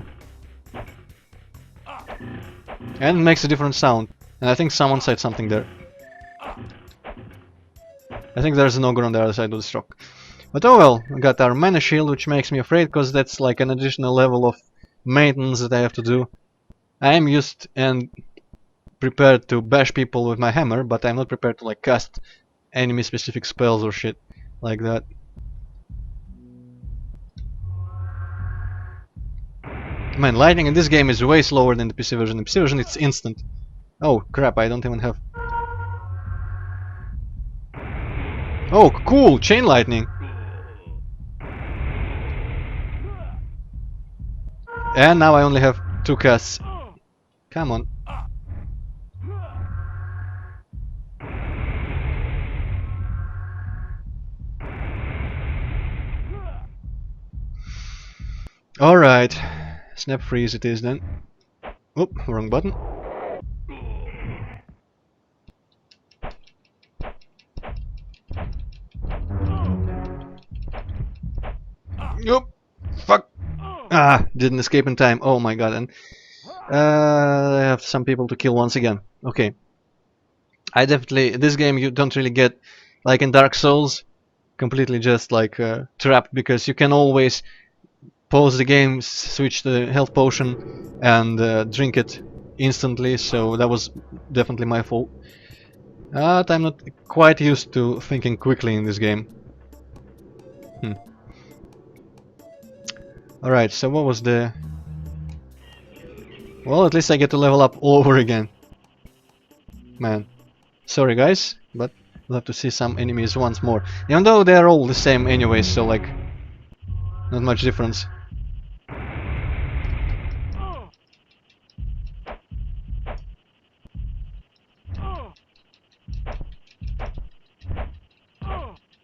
And it makes a different sound. And I think someone said something there. I think there's an ogre on the other side of this rock. But oh well, we got our mana shield, which makes me afraid, because that's like an additional level of maintenance that I have to do. I am used and prepared to bash people with my hammer, but I'm not prepared to like cast enemy specific spells or shit like that. Man, lightning in this game is way slower than the PC version. The PC version it's instant. Oh crap, I don't even have... Oh cool, chain lightning! And now I only have 2 casts. Come on. Alright. Snap freeze it is then. Oop, wrong button. Yup. Fuck. Ah, didn't escape in time. Oh my god. And I have some people to kill once again. Okay. I definitely... This game you don't really get, like in Dark Souls, completely just like trapped, because you can always pause the game, switch the health potion, and drink it instantly, so that was definitely my fault. But I'm not quite used to thinking quickly in this game. Alright, so what was the... Well, at least I get to level up all over again. Man. Sorry guys, but we'll have to see some enemies once more. Even though they are all the same anyway, so like... Not much difference.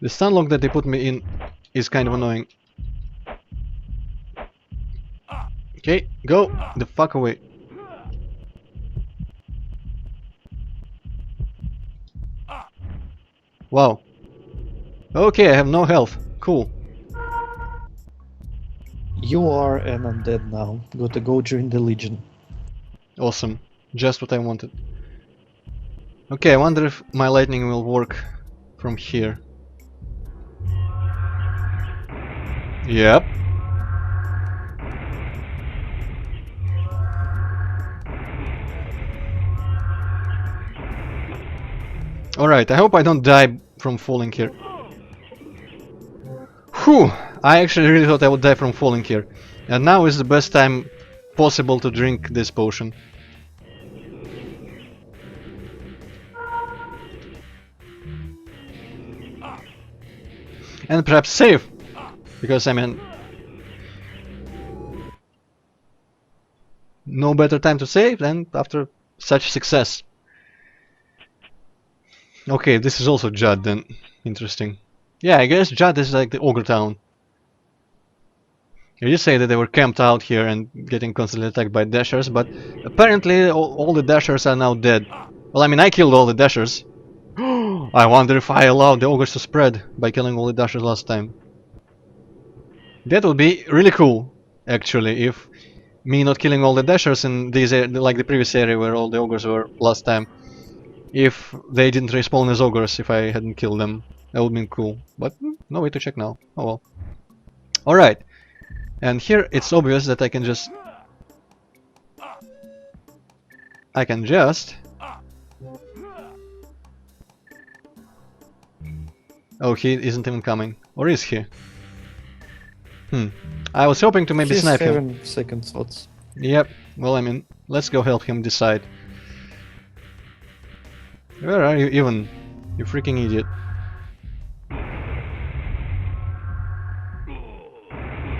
The stunlock that they put me in is kind of annoying. Okay, go the fuck away. Wow. Okay, I have no health. Cool. You are an undead now. Gotta go join the Legion. Awesome. Just what I wanted. Okay, I wonder if my lightning will work from here. Yep. Alright, I hope I don't die from falling here. Whew! I actually really thought I would die from falling here. And now is the best time possible to drink this potion. And perhaps save! Because I mean... no better time to save than after such success. Okay, this is also Judd then. Interesting. Yeah, I guess Judd is like the ogre town. You just say that they were camped out here and getting constantly attacked by dashers, but apparently all the dashers are now dead. Well, I mean, I killed all the dashers. I wonder if I allowed the ogres to spread by killing all the dashers last time. That would be really cool, actually, if me not killing all the dashers in these like the previous area where all the ogres were last time, if they didn't respawn as ogres if I hadn't killed them. That would be cool, but no way to check now. Oh well. Alright, and here it's obvious that I can just... Oh, he isn't even coming. Or is he? I was hoping to maybe He's snipe him. having second thoughts. Yep, well I mean, let's go help him decide. Where are you even? You freaking idiot.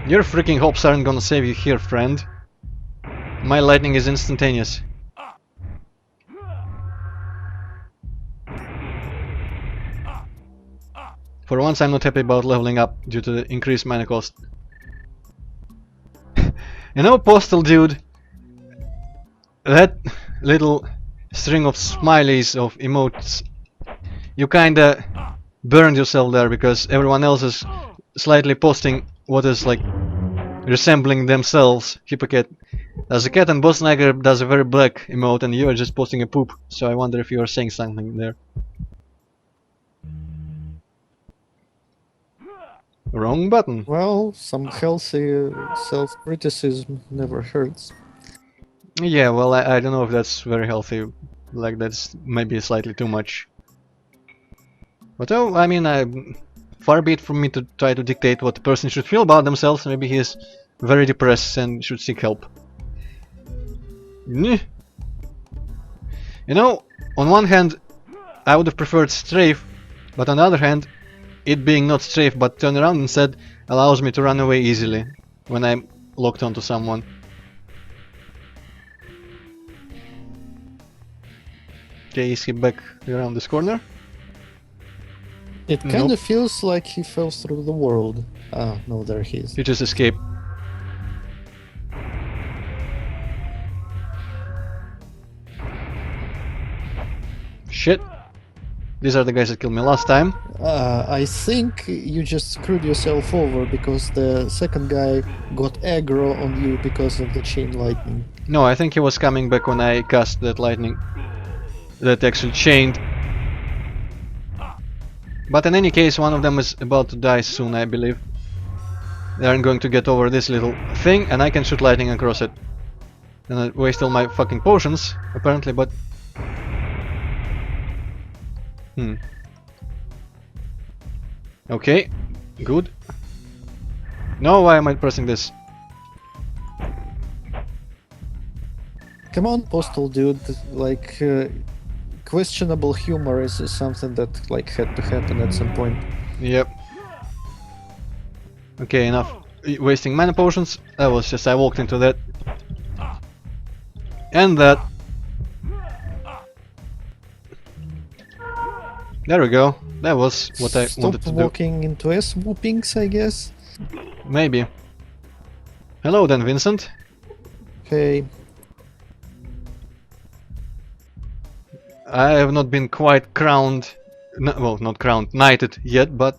Your freaking hopes aren't gonna save you here, friend. My lightning is instantaneous. For once I'm not happy about leveling up due to the increased mana cost. You know, Postal Dude, that little string of smileys, of emotes, you kinda burned yourself there because everyone else is slightly posting what is like resembling themselves. Hippocat does a cat and Boss Nagger does a very black emote and you are just posting a poop, so I wonder if you are saying something there. Wrong button. Well, some healthy self-criticism never hurts. Yeah, well, I don't know if that's very healthy. Like, that's maybe slightly too much. But oh, I mean, far be it from me to try to dictate what a person should feel about themselves. Maybe he is very depressed and should seek help. You know, on one hand, I would have preferred strafe, but on the other hand, it being not strafe but turn around instead allows me to run away easily when I'm locked onto someone. Okay, is he back around this corner? It kind Nope. of feels like he fell through the world. Ah, no, there he is. He just escaped. Shit. These are the guys that killed me last time. I think you just screwed yourself over because the second guy got aggro on you because of the chain lightning. No, I think he was coming back when I cast that lightning that actually chained. But in any case, one of them is about to die soon, I believe. They aren't going to get over this little thing, and I can shoot lightning across it. And I waste all my fucking potions, apparently, but... Okay, good. No, why am I pressing this? Come on, Postal Dude, like, questionable humor is something that, like, had to happen at some point. Yep. Okay, enough wasting mana potions. That was just, I walked into that. And that. There we go. That was what I wanted to Stop do. walking into S-whoopings, I guess. Maybe. Hello then, Vincent. Hey, I have not been quite crowned, well, not crowned, knighted yet, but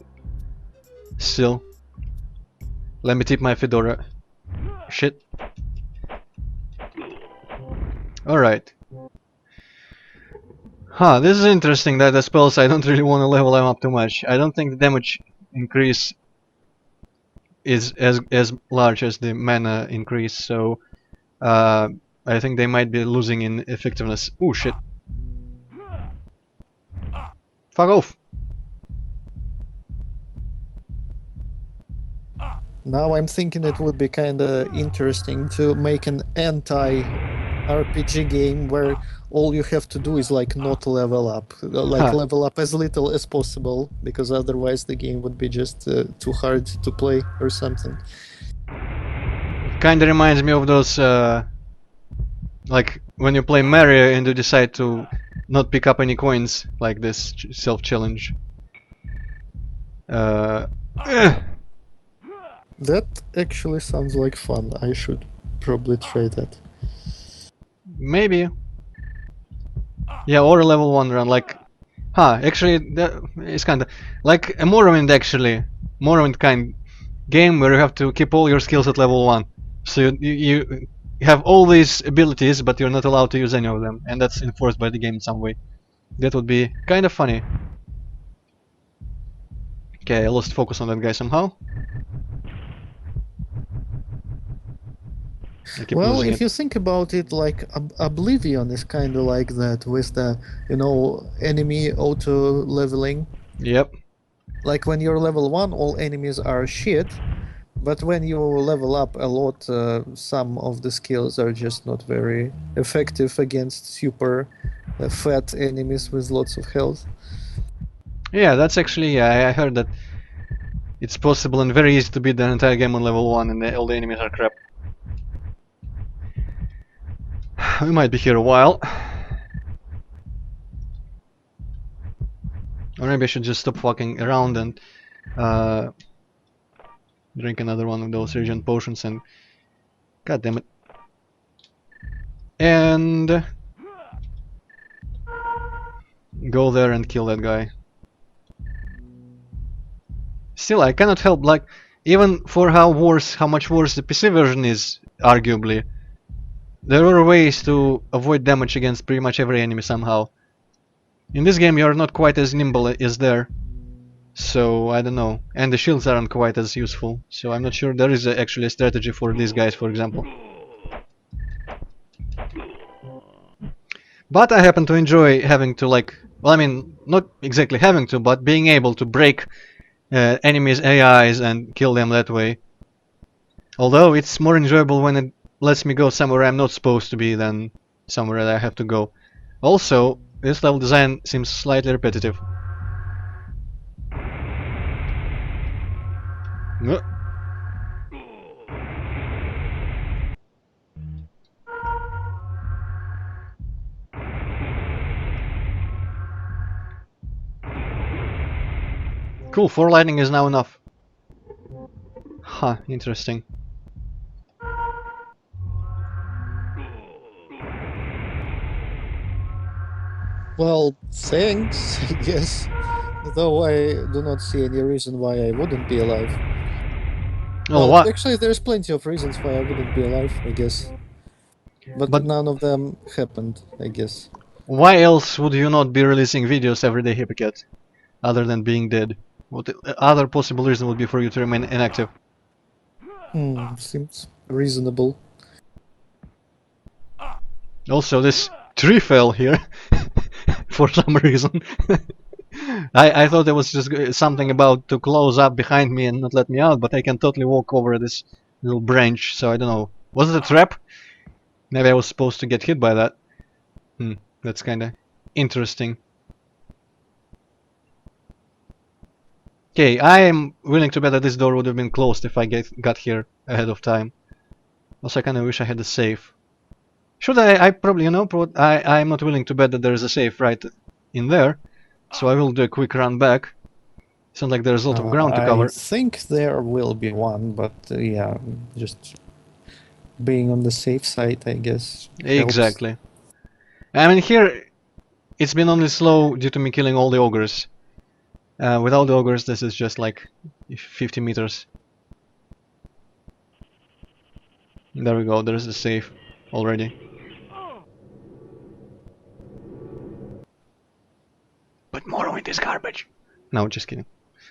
still. Let me tip my fedora. Shit. Alright. Huh, this is interesting that the spells I don't really want to level them up too much. I don't think the damage increase is as large as the mana increase, so I think they might be losing in effectiveness. Oh shit. Fuck off! Now I'm thinking it would be kind of interesting to make an anti-RPG game where all you have to do is like not level up, like Huh. level up as little as possible, because otherwise the game would be just too hard to play or something. Kinda reminds me of those, like when you play Mario and you decide to not pick up any coins, like this self-challenge. Eh, That actually sounds like fun. I should probably try that. maybe. Yeah, or a level 1 run, like... Huh, actually, that is kinda... Like a Morrowind, actually. Morrowind kind game where you have to keep all your skills at level 1. So you have all these abilities, but you're not allowed to use any of them. And that's enforced by the game in some way. That would be kind of funny. Okay, I lost focus on that guy somehow. I keep Well, losing if it. you think about it, like Oblivion is kind of like that with the, enemy auto leveling. Yep. Like when you're level 1, all enemies are shit, but when you level up a lot, some of the skills are just not very effective against super fat enemies with lots of health. Yeah, that's actually... Yeah, I heard that it's possible and very easy to beat the entire game on level 1 and all the enemies are crap. We might be here a while. Or maybe I should just stop fucking around and drink another one of those regen potions and... God damn it. And... go there and kill that guy. Still, I cannot help, like, even for how much worse the PC version is, arguably, there are ways to avoid damage against pretty much every enemy somehow. In this game you are not quite as nimble as there, so I don't know. And the shields aren't quite as useful, so I'm not sure there is actually a strategy for these guys, for example. But I happen to enjoy having to, like, well, I mean, not exactly having to, but being able to break enemies' AIs and kill them that way. Although it's more enjoyable when it lets me go somewhere I'm not supposed to be than somewhere that I have to go. Also, this level design seems slightly repetitive. Uh. Cool, 4 lightning is now enough. Huh, interesting. Well, thanks, I guess. Though I do not see any reason why I wouldn't be alive. Oh, Well, what? actually, there's plenty of reasons why I wouldn't be alive, I guess. But But none of them happened, I guess. why else would you not be releasing videos every day, Hippycat? Other than being dead? What other possible reason would be for you to remain inactive? Seems reasonable. Also, this tree fell here for some reason. I thought there was just something about to close up behind me and not let me out, but I can totally walk over this little branch, so I don't know. Was it a trap? Maybe I was supposed to get hit by that. That's kinda interesting. Okay, I am willing to bet that this door would have been closed if I got here ahead of time. Also, I kinda wish I had a safe. Should I probably, I'm not willing to bet that there is a safe right in there, so I will do a quick run back. Sounds like there's a lot of ground to I cover. think there will be one, but yeah, just being on the safe side, I guess. Helps. Exactly. I mean, here it's been only slow due to me killing all the ogres. Without the ogres, this is just like 50 meters. There we go, there's the safe already. But Morrowind is garbage. No, just kidding.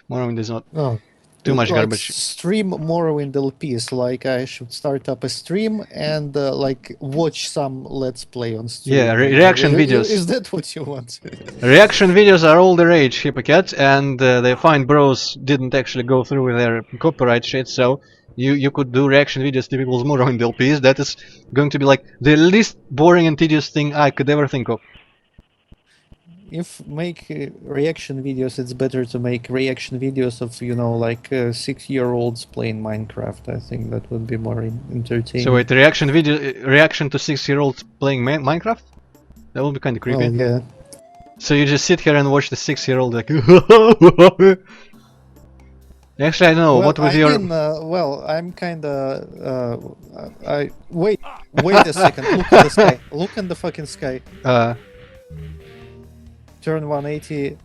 Morrowind is not Oh, too much like garbage. stream Morrowind LPs. Like I should start up a stream and like watch some Let's Play on stream. Yeah, reaction videos. Is that what you want? Reaction videos are all the rage, Hippycat, and the Fine Bros didn't actually go through with their copyright shit, so You could do reaction videos to people's Morrowind LPs. That is going to be like the least boring and tedious thing I could ever think of. If make reaction videos, it's better to make reaction videos of, you know, like 6-year-olds playing Minecraft. I think that would be more entertaining. So wait, reaction to 6-year-olds playing Minecraft? That would be kind of creepy. Well, yeah. So you just sit here and watch the 6-year-old like. Actually, I don't know. Well, What with I your? mean, well, I'm kinda. I wait a second. Look at the sky. Look at the fucking sky. Turn 180.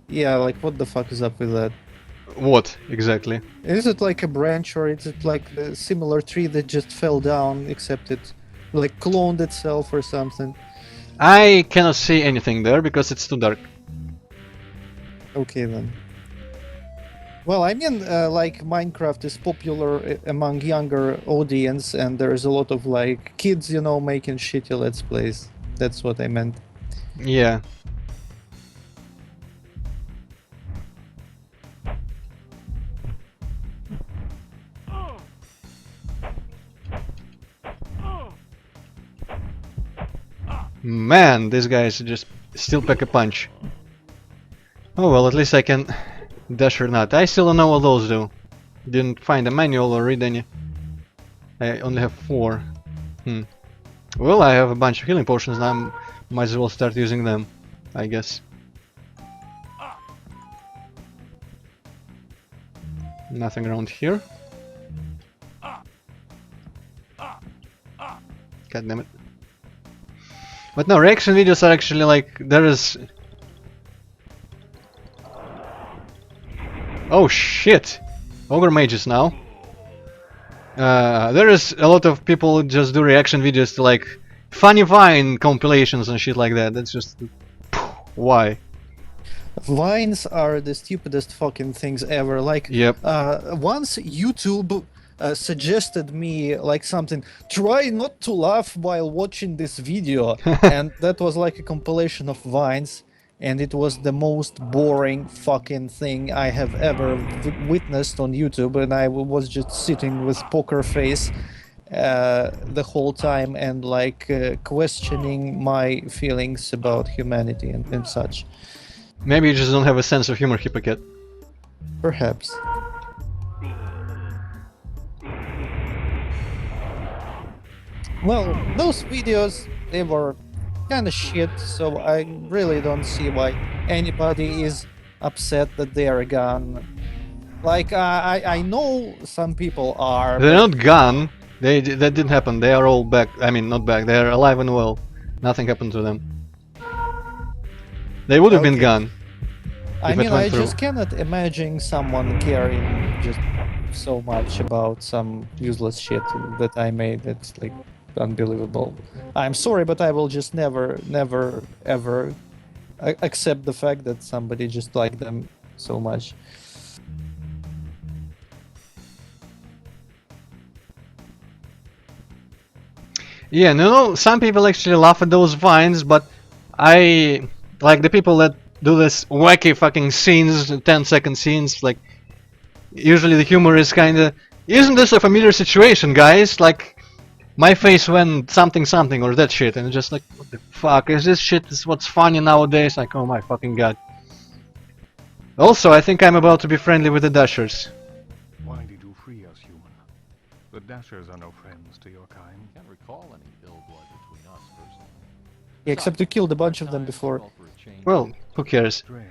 Yeah, like what the fuck is up with that? What exactly? Is it like a branch, or is it like a similar tree that just fell down, except it like cloned itself or something? I cannot see anything there because it's too dark. Okay then. Well, I mean, like Minecraft is popular among younger audience, and there's a lot of like kids, you know, making shitty let's plays. That's what I meant. Yeah. Man, these guys just still pack a punch. Oh well, at least I can dash or not. I still don't know what those do. Didn't find a manual or read any. I only have 4. Well, I have a bunch of healing potions now. Might as well start using them, I guess. Nothing around here. God damn it. But no, reaction videos are actually like, there is... Oh shit! Ogre mages now. There is a lot of people who just do reaction videos to like funny Vine compilations and shit like that. That's just... Why? Vines are the stupidest fucking things ever. Like, Yep. Once YouTube suggested me like something, try not to laugh while watching this video, and that was like a compilation of Vines, and it was the most boring fucking thing I have ever witnessed on YouTube, and I was just sitting with poker face the whole time and like questioning my feelings about humanity and such. Maybe you just don't have a sense of humor, Hypocrite. Perhaps. Well, those videos, they were kind of shit, so I really don't see why anybody is upset that they are gone. Like, I know some people are, They're but not gone. That didn't happen. They are all back. I mean, not back. They are alive and well. Nothing happened to them. They would have been Okay. gone. I if it mean, went I through. just cannot imagine someone caring just so much about some useless shit that I made. That's like unbelievable. I'm sorry, but I will just never, ever accept the fact that somebody just liked them so much. Yeah, no, some people actually laugh at those vines, but I like the people that do this wacky fucking scenes, 10-second scenes. Like, usually the humor is kind of, isn't this a familiar situation, guys? Like, my face when something something or that shit, and it's just like, what the fuck is this shit? Is what's funny nowadays? Like, oh my fucking god. Also, I think I'm about to be friendly with the Dashers. Why did you free us, human? The Dashers are no friends to your kind. I can't recall any ill blood between us personally. Yeah, except you killed a bunch of them before. Call for a change. Well, who cares? Strange.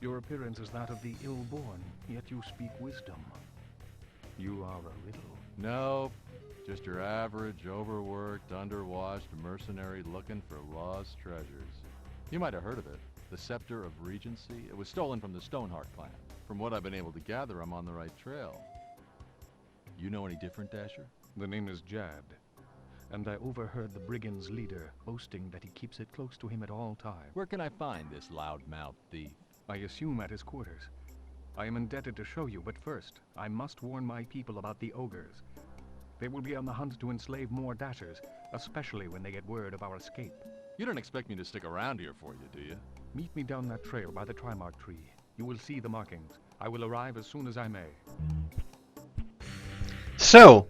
Your appearance is that of the ill-born, yet you speak wisdom. You are a riddle. Nope. Just your average, overworked, underwashed mercenary looking for lost treasures. You might have heard of it. The Scepter of Regency. It was stolen from the Stoneheart clan. From what I've been able to gather, I'm on the right trail. You know any different, Dasher? The name is Jad, and I overheard the brigand's leader boasting that he keeps it close to him at all times. Where can I find this loudmouth thief? I assume at his quarters. I am indebted to show you, but first, I must warn my people about the ogres. They will be on the hunt to enslave more Dashers, especially when they get word of our escape. You don't expect me to stick around here for you, do you? Meet me down that trail by the Trimark tree. You will see the markings. I will arrive as soon as I may. So,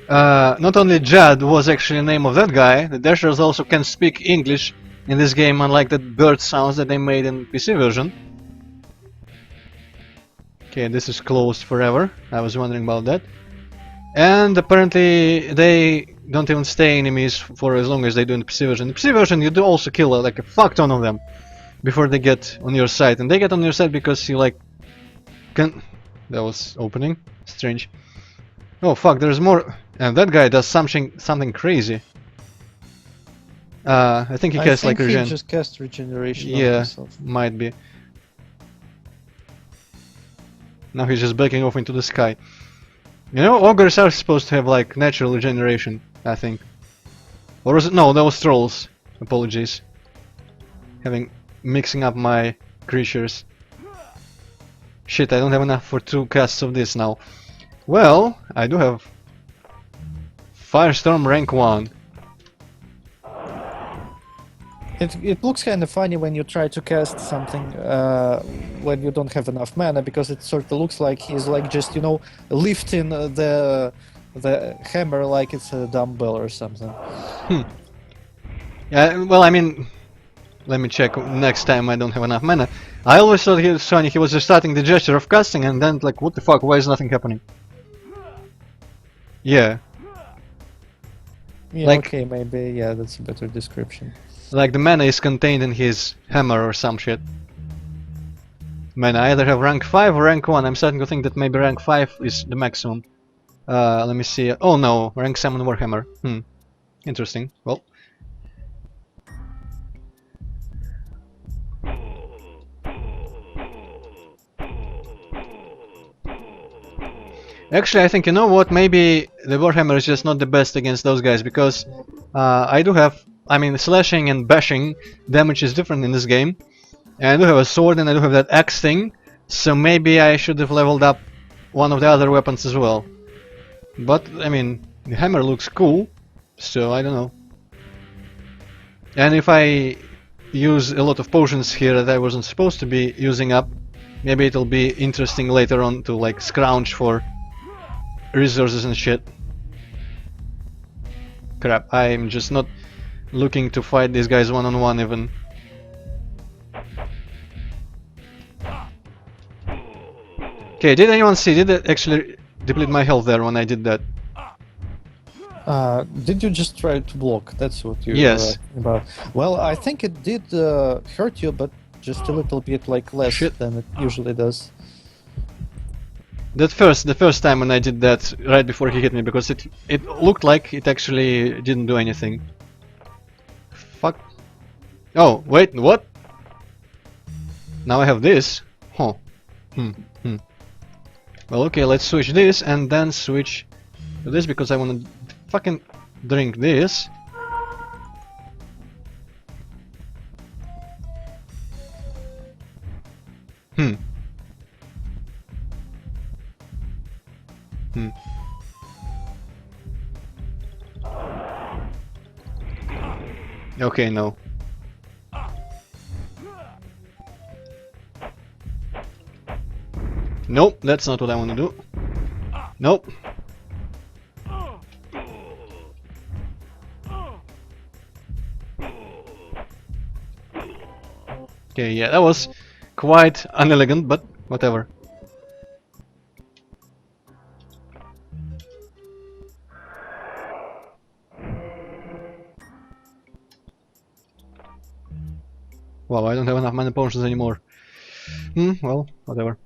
not only Jad was actually the name of that guy, the Dashers also can speak English in this game, unlike the bird sounds that they made in PC version. Okay, this is closed forever. I was wondering about that. And apparently they don't even stay enemies for as long as they do in the PC version. In the PC version you do also kill like a fuck ton of them before they get on your side. And they get on your side because you like can... That was opening. Strange. Oh fuck, there's more. And that guy does something crazy. I think he casts like I think regen. he just cast regeneration on Yeah, himself. might be. Now he's just backing off into the sky. You know, ogres are supposed to have like natural regeneration, I think. Or was it? No, that was trolls. Apologies. Mixing up my creatures. Shit, I don't have enough for 2 casts of this now. Well, I do have Firestorm rank 1. It looks kind of funny when you try to cast something when you don't have enough mana, because it sort of looks like he's like just, you know, lifting the hammer like it's a dumbbell or something. Yeah, well, I mean, let me check next time I don't have enough mana. I always thought he was funny, he was just starting the gesture of casting and then like, what the fuck, why is nothing happening? Yeah. Yeah, Like- okay, maybe, yeah, that's a better description. Like the mana is contained in his hammer or some shit. Man, I either have rank 5 or rank 1. I'm starting to think that maybe rank 5 is the maximum. Let me see. Oh no, rank 7 Warhammer. Interesting. Well. Actually, I think, you know what, maybe the Warhammer is just not the best against those guys, because I do have, I mean, slashing and bashing damage is different in this game. And I do have a sword and I do have that axe thing, so maybe I should have leveled up one of the other weapons as well. But, I mean, the hammer looks cool, so I don't know. And if I use a lot of potions here that I wasn't supposed to be using up, maybe it'll be interesting later on to like scrounge for resources and shit. Crap, I'm just not looking to fight these guys one-on-one even. Okay, did anyone see? Did it actually deplete my health there when I did that? Did you just try to block? That's what you Yes. were asking about. Well, I think it did hurt you, but just a little bit like less Shit. than it usually does. The first time when I did that, right before he hit me, because it looked like it actually didn't do anything. Fuck. Oh, wait, what? Now I have this. Huh. Well, okay, let's switch this and then switch to this because I wanna fucking drink this. Okay, no. Nope, that's not what I want to do. Nope. Okay, yeah, that was quite unelegant, but whatever. Wow, I don't have enough mana potions anymore. Well, whatever.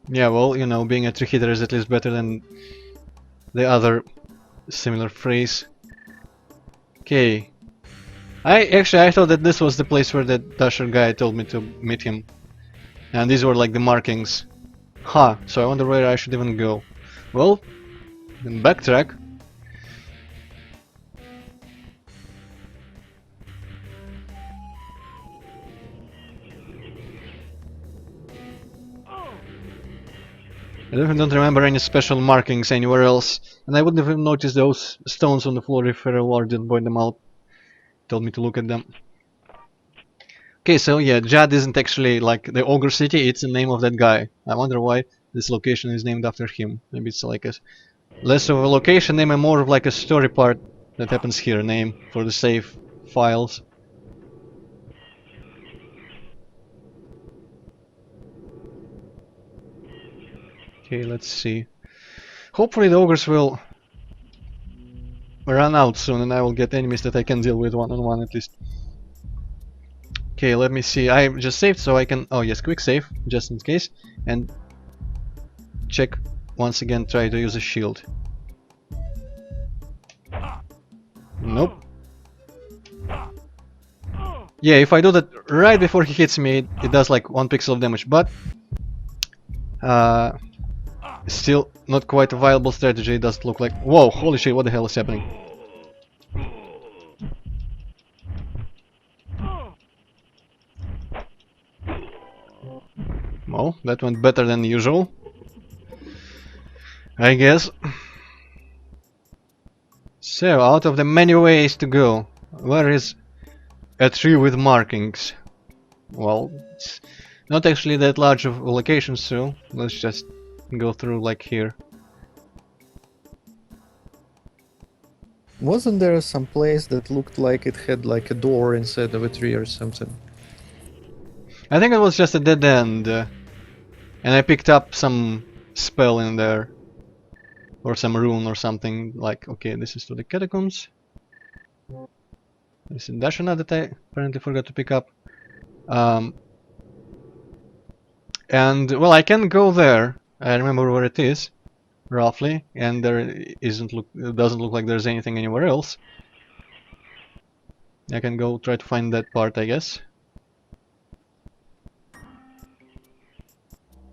Yeah, well, you know, being a three-hitter is at least better than the other similar phrase. Okay. I thought that this was the place where that Dasher guy told me to meet him. And these were like the markings. So I wonder where I should even go. Well, then backtrack. I don't remember any special markings anywhere else, and I wouldn't have noticed those stones on the floor if Feral Lord didn't point them out. Told me to look at them. Okay, so yeah, Jad isn't actually like the ogre city, it's the name of that guy. I wonder why this location is named after him. Maybe it's like a less of a location name and more of like a story part that happens here, name for the save files. Okay, let's see. Hopefully the ogres will run out soon and I will get enemies that I can deal with one-on-one at least. Okay, let me see. I just saved so I can... Oh yes, quick save, just in case. And check once again, try to use a shield. Nope. Yeah, if I do that right before he hits me, it does like 1 pixel of damage, but still not quite a viable strategy. It does look like... Whoa, holy shit, what the hell is happening? Well, that went better than usual, I guess. So, out of the many ways to go, where is a tree with markings? Well, it's not actually that large of a location, so let's just go through like here. Wasn't there some place that looked like it had like a door inside of a tree or something? I think it was just a dead end, and I picked up some spell in there. Or some rune or something, like, okay, this is to the catacombs. This is Dashana that I apparently forgot to pick up. And, well, I can go there. I remember where it is, roughly, and it doesn't look like there's anything anywhere else. I can go try to find that part, I guess.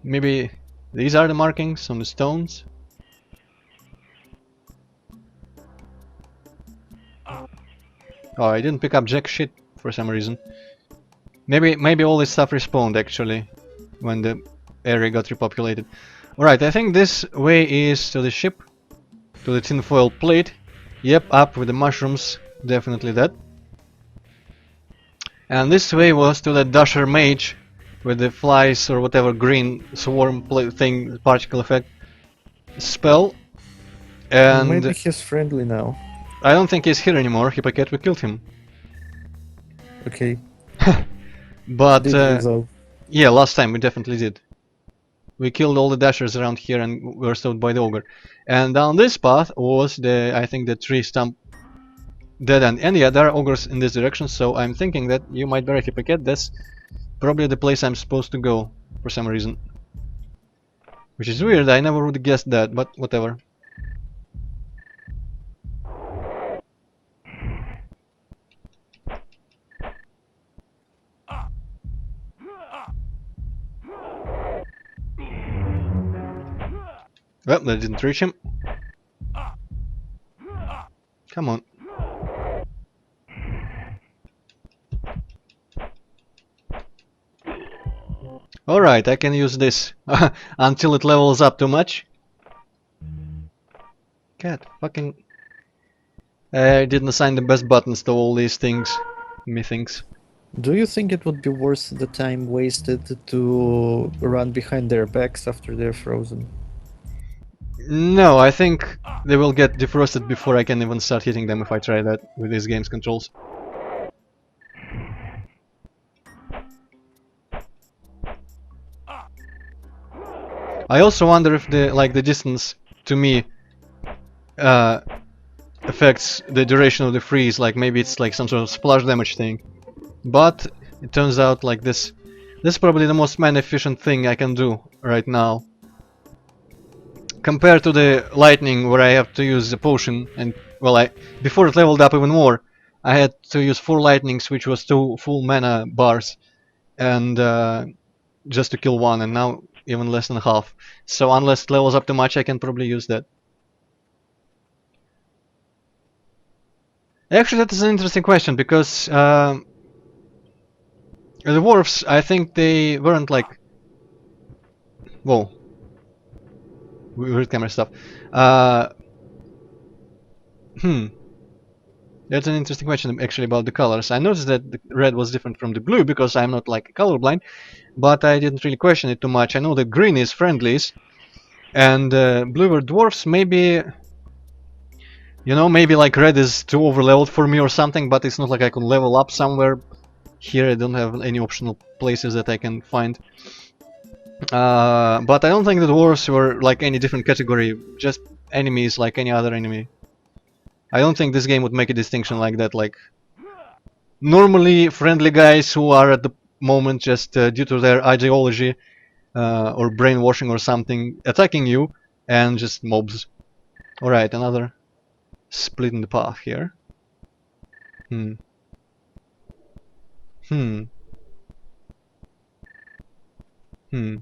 Maybe these are the markings on the stones. Oh, I didn't pick up jack shit for some reason. Maybe all this stuff respawned actually when the area got repopulated. Alright, I think this way is to the ship, to the tinfoil plate. Yep, up with the mushrooms, definitely that. And this way was to the Dasher Mage with the flies or whatever green swarm thing, particle effect spell. And maybe he's friendly now. I don't think he's here anymore. Hippocat, we killed him. Okay. But Did we though? yeah, last time we definitely did. We killed all the dashers around here and were stopped by the ogre. And down this path was I think the tree stump dead end. And yeah, there are ogres in this direction, so I'm thinking that you might be Hippocat. That's probably the place I'm supposed to go for some reason. Which is weird, I never would have guessed that, but whatever. Well, that didn't reach him. Come on. Alright, I can use this until it levels up too much. God, fucking... I didn't assign the best buttons to all these things. Methinks. Do you think it would be worth the time wasted to run behind their backs after they're frozen? No, I think they will get defrosted before I can even start hitting them if I try that with this game's controls. I also wonder if the distance to me affects the duration of the freeze, like maybe it's like some sort of splash damage thing. But it turns out like this is probably the most mana efficient thing I can do right now. Compared to the lightning where I have to use the potion and well before it leveled up even more I had to use 4 lightnings which was 2 full mana bars and just to kill one, and now even less than half. So unless it levels up too much I can probably use that. Actually that is an interesting question because the dwarves, I think they weren't like... Whoa. Weird camera stuff. That's an interesting question actually about the colors. I noticed that the red was different from the blue because I'm not like colorblind, but I didn't really question it too much. I know that green is friendlies and blue were dwarfs. Maybe, you know, maybe like red is too overleveled for me or something, but it's not like I can level up somewhere. Here I don't have any optional places that I can find. But I don't think the dwarves were like any different category, just enemies like any other enemy. I don't think this game would make a distinction like that. Like normally friendly guys who are at the moment just due to their ideology or brainwashing or something attacking you, and just mobs. Alright, another split in the path here. Hmm. Hmm. Hmm.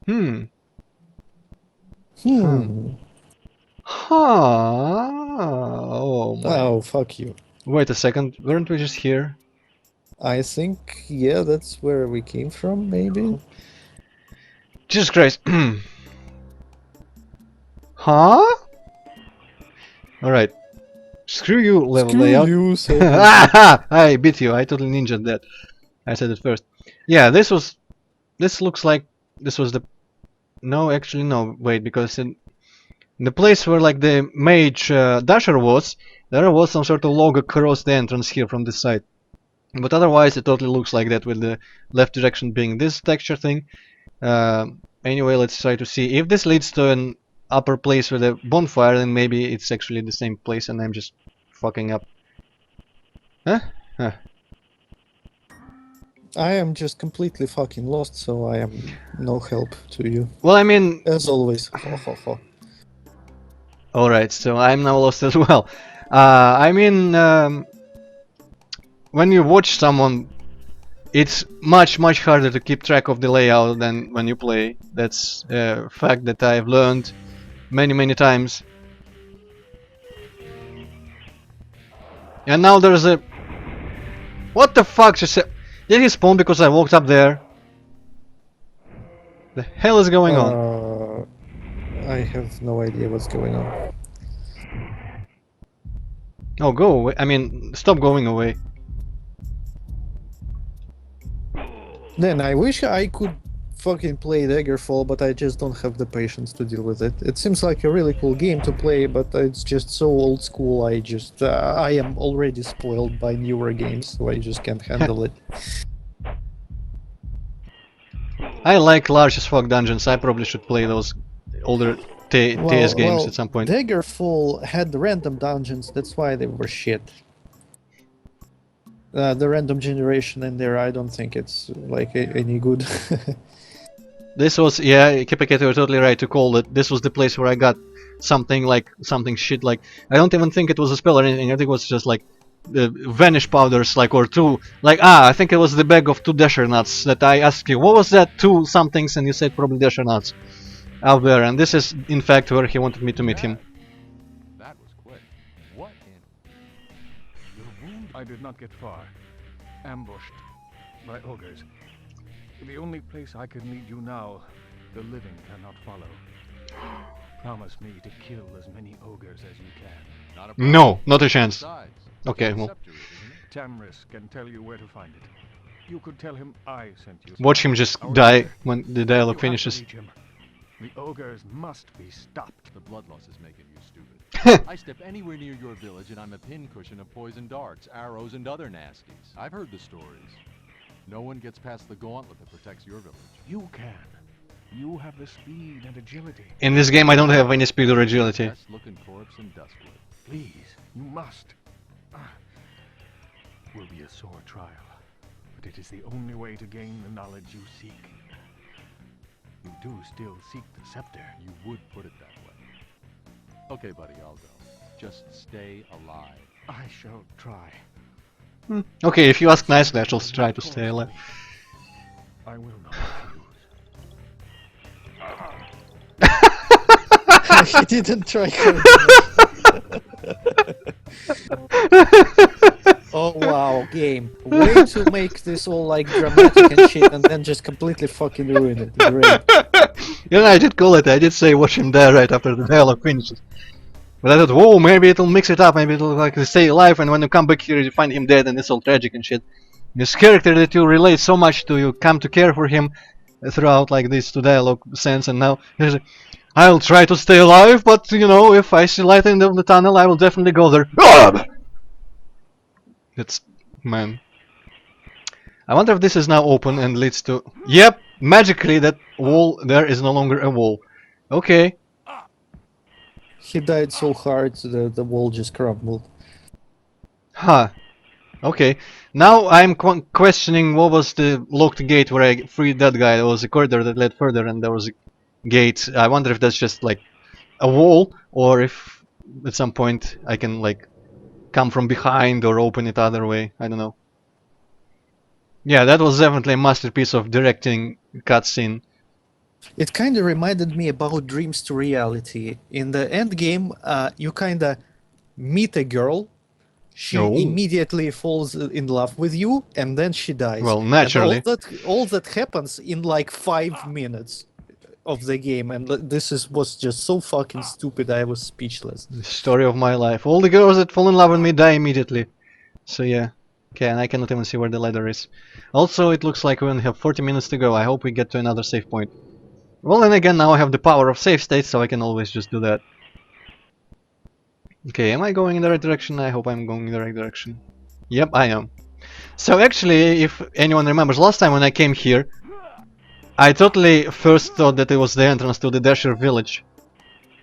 Hmm. Hmm. Huh. Oh my. Oh, fuck you. Wait a second, weren't we just here? I think, yeah, that's where we came from, maybe? Jesus Christ. Huh? Alright. Screw you, level Screw layout. you, so I beat you. I totally ninja'd that. I said it first. Yeah, this was. This looks like this was the. No, actually, no. Wait, because in the place where like the mage dasher was, there was some sort of log across the entrance here from this side. But otherwise, it totally looks like that with the left direction being this texture thing. Anyway, let's try to see if this leads to an upper place with a bonfire. Then maybe it's actually the same place, and I'm just fucking up. Huh? Huh. I am just completely fucking lost, so I am no help to you. Well, I mean, As always. Ho, ho, ho. alright, so I'm now lost as well. I mean, when you watch someone, it's much harder to keep track of the layout than when you play. That's a fact that I've learned many times. And now there's a... What the fuck just... Did he spawn because I walked up there? The hell is going on? I have no idea what's going on. Oh, go away. I mean, stop going away. Then I wish I could fucking play Daggerfall, but I just don't have the patience to deal with it. It seems like a really cool game to play, but it's just so old school. I am already spoiled by newer games, so I just can't handle it. I like large as fuck dungeons. I probably should play those older TS games at some point. Daggerfall had the random dungeons, that's why they were shit. The random generation in there, I don't think it's like any good. This was, yeah, Kippaket, you were totally right to call it. This was the place where I got something like, something shit like, I don't even think it was a spell or anything, I think it was just like vanish powders, like, or two, like, I think it was the bag of 2 dasher nuts that I asked you, what was that, 2 somethings, and you said probably dasher nuts out there, and this is in fact where he wanted me to meet him. That was quick. What in... Your wound? I did not get far. Ambushed by ogres. The only place I can lead you now, the living cannot follow. Promise me to kill as many ogres as you can. Not a No, not a chance. Besides, Okay, well, scepter, isn't it? Tamris can tell you where to find it. You could tell him I sent you. watch him just die when the dialogue finishes. You have to reach him. The ogres must be stopped. The blood loss is making you stupid. I step anywhere near your village and I'm a pincushion of poison darts, arrows, and other nasties. I've heard the stories. No one gets past the gauntlet that protects your village. You can. You have the speed and agility. In this game I don't have any speed or agility. Best looking corpse in Duskwood. Please, you must. Will be a sore trial, but it is the only way to gain the knowledge you seek. You do still seek the scepter. You would put it that way. Okay, buddy, I'll go. Just stay alive. I shall try. Okay, if you ask nicely, I shall try to stay alive. I will not refuse. He didn't try hard enough. Oh wow, game. Way to make this all like dramatic and shit, and then just completely fucking ruin it. Great. You know, I did call it. I did say watch him die right after the dialogue finishes. But I thought, whoa, maybe it'll mix it up. Maybe it'll like stay alive, and when you come back here, you find him dead, and it's all tragic and shit. This character that you relate so much to, you come to care for him throughout like these two dialogue scenes, and now he's like, I'll try to stay alive, but you know, if I see light at the end of the tunnel, I will definitely go there. It's man. I wonder if this is now open and leads to. Yep, magically that wall there is no longer a wall. Okay. He died so hard, the wall just crumbled. Huh. Okay. Now I'm questioning what was the locked gate where I freed that guy. There was a corridor that led further, and there was a gate. I wonder if that's just like a wall, or if at some point I can like come from behind or open it other way. I don't know. Yeah, that was definitely a masterpiece of directing cutscene. It kind of reminded me about Dreams to Reality. In the end game, you kind of meet a girl, she Oh. immediately falls in love with you, and then she dies. Well, naturally. And all that happens in like 5 minutes of the game, and was just so fucking stupid. I was speechless. The story of my life. All the girls that fall in love with me die immediately. So yeah. Okay, and I cannot even see where the ladder is. Also, it looks like we only have 40 minutes to go. I hope we get to another save point. Well, and again, now I have the power of save states, so I can always just do that. Okay, am I going in the right direction? I hope I'm going in the right direction. Yep, I am. So actually, if anyone remembers, last time when I came here, I totally first thought that it was the entrance to the Dasher village.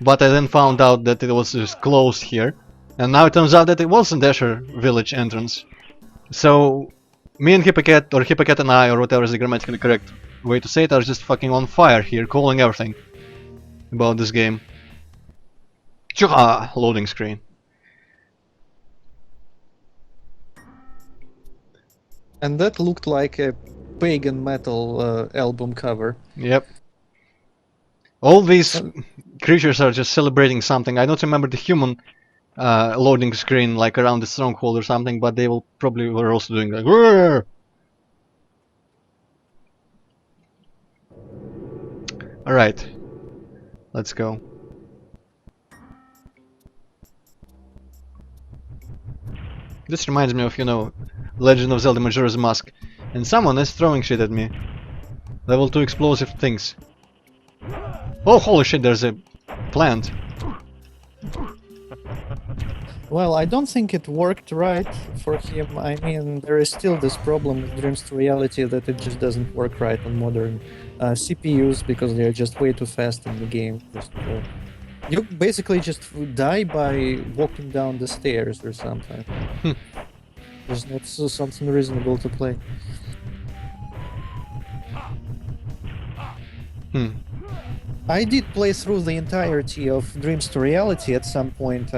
But I then found out that it was just closed here. And now it turns out that it was the Dasher village entrance. So, me and Hippocat, or Hippocat and I, or whatever is the grammatically correct way to say it, are just fucking on fire here, calling everything about this game. Chua! Loading screen. And that looked like a pagan metal album cover. Yep. All these creatures are just celebrating something. I don't remember the human loading screen like around the stronghold or something, but they will probably were also doing like Rrr! Alright. Let's go. This reminds me of, you know, Legend of Zelda Majora's Mask. And someone is throwing shit at me. Level 2 explosive things. Oh, holy shit, there's a plant. Well, I don't think it worked right for him. I mean, there is still this problem with Dreams to Reality that it just doesn't work right on modern CPUs because they're just way too fast in the game. You basically just die by walking down the stairs or something. There's not something reasonable to play. I did play through the entirety of Dreams to Reality at some point,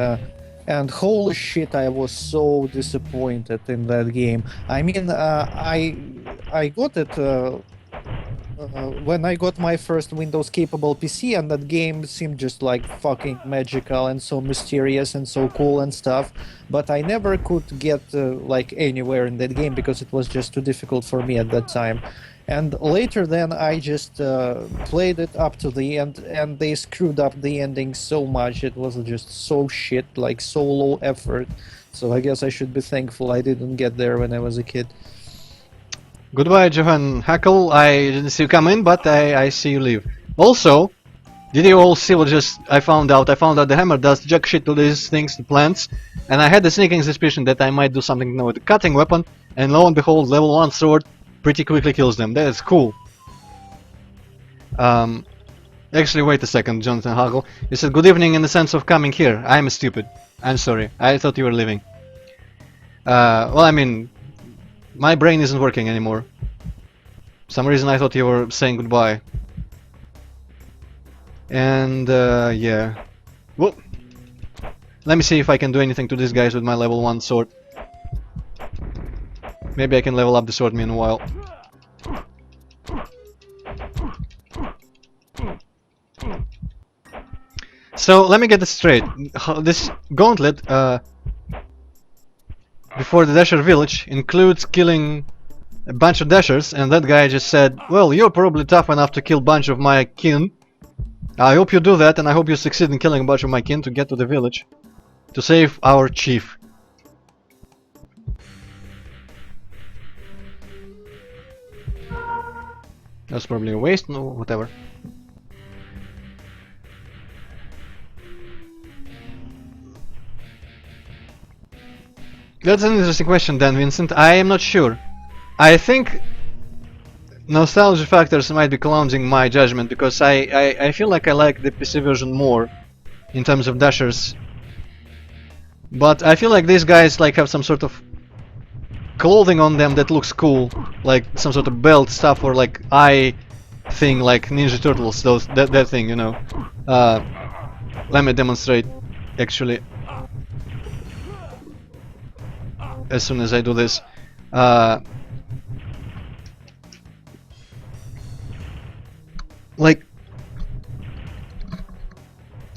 and holy shit, I was so disappointed in that game. I mean, I got it when I got my first Windows-capable PC, and that game seemed just like fucking magical and so mysterious and so cool and stuff. But I never could get like anywhere in that game because it was just too difficult for me at that time. And later then I just played it up to the end, and they screwed up the ending so much. It was just so shit, like so low effort. So I guess I should be thankful I didn't get there when I was a kid. Goodbye, Johan Hackle. I didn't see you come in, but I see you leave. Also, did you all see what just I found out? I found out the hammer does jack shit to these things, the plants, and I had the sneaking suspicion that I might do something with the cutting weapon, and lo and behold, level 1 sword pretty quickly kills them. That is cool. Actually, wait a second, Jonathan Hagel. You said good evening in the sense of coming here. I'm stupid. I'm sorry. I thought you were leaving. Well, I mean, my brain isn't working anymore. For some reason I thought you were saying goodbye. And, yeah. Well, let me see if I can do anything to these guys with my level 1 sword. Maybe I can level up the sword meanwhile. So, let me get this straight. This gauntlet, before the Dasher village includes killing a bunch of Dashers, and that guy just said, well, you're probably tough enough to kill a bunch of my kin. I hope you do that, and I hope you succeed in killing a bunch of my kin to get to the village. To save our chief. That's probably a waste, no, whatever. That's an interesting question then, Vincent. I am not sure. I think nostalgia factors might be clouding my judgment, because I feel like I like the PC version more in terms of dashers. But I feel like these guys like have some sort of clothing on them that looks cool, like some sort of belt stuff or like eye thing, like Ninja Turtles, that thing, you know. Let me demonstrate, actually, as soon as I do this.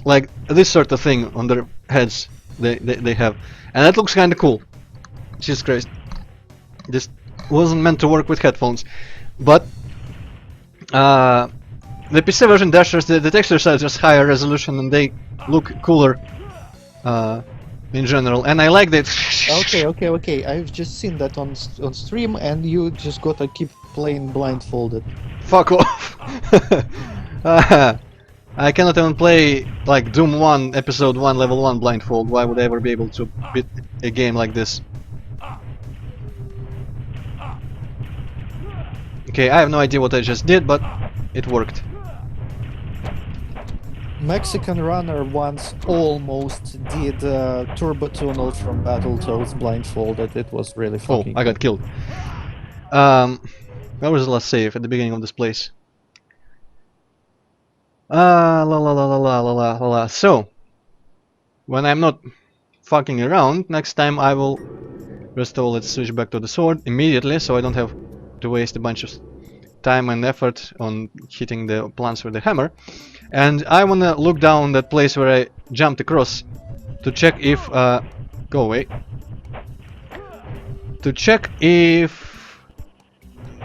Like this sort of thing on their heads they have, and that looks kind of cool. Jesus Christ, this wasn't meant to work with headphones, but the PC version dashers, the textures are just higher resolution and they look cooler in general, and I like that. Okay. I've just seen that on stream, and you just gotta keep playing blindfolded. Fuck off. I cannot even play like Doom 1 Episode 1 Level 1 blindfold. Why would I ever be able to beat a game like this? Okay, I have no idea what I just did, but it worked. Mexican runner once almost did Turbo Tunnel from Battletoads blindfolded. It was really Oh, fucking I got killed. Where was the last save? At the beginning of this place. La. So, when I'm not fucking around, next time I will... First of all, let's switch back to the sword immediately, so I don't have to waste a bunch of time and effort on hitting the plants with the hammer. And I wanna look down that place where I jumped across to check if... go away. To check if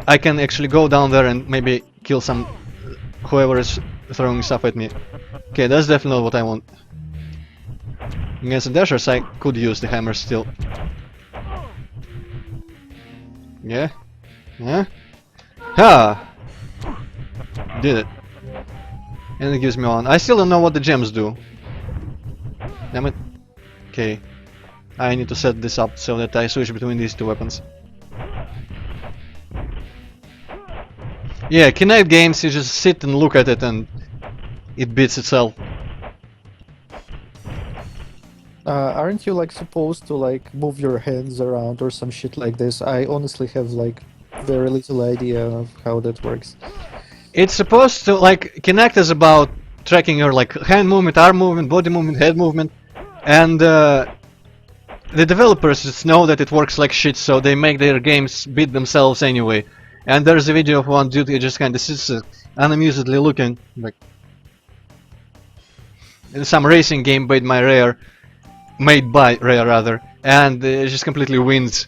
I can actually go down there and maybe kill some... whoever is throwing stuff at me. Okay, that's definitely not what I want. Against the dashers I could use the hammer still. Yeah? Yeah? Ha! Did it. And it gives me one. I still don't know what the gems do. Damn it. Okay. I need to set this up so that I switch between these two weapons. Yeah, Kinect games, you just sit and look at it and it beats itself. Aren't you like supposed to like move your hands around or some shit like this? I honestly have like very little idea of how that works. It's supposed to, like, Kinect is about tracking your like hand movement, arm movement, body movement, head movement, and the developers just know that it works like shit, so they make their games beat themselves anyway. And there's a video of one dude who just kind of sits unamusedly looking, like in some racing game made by Rare, rather, and it just completely wins.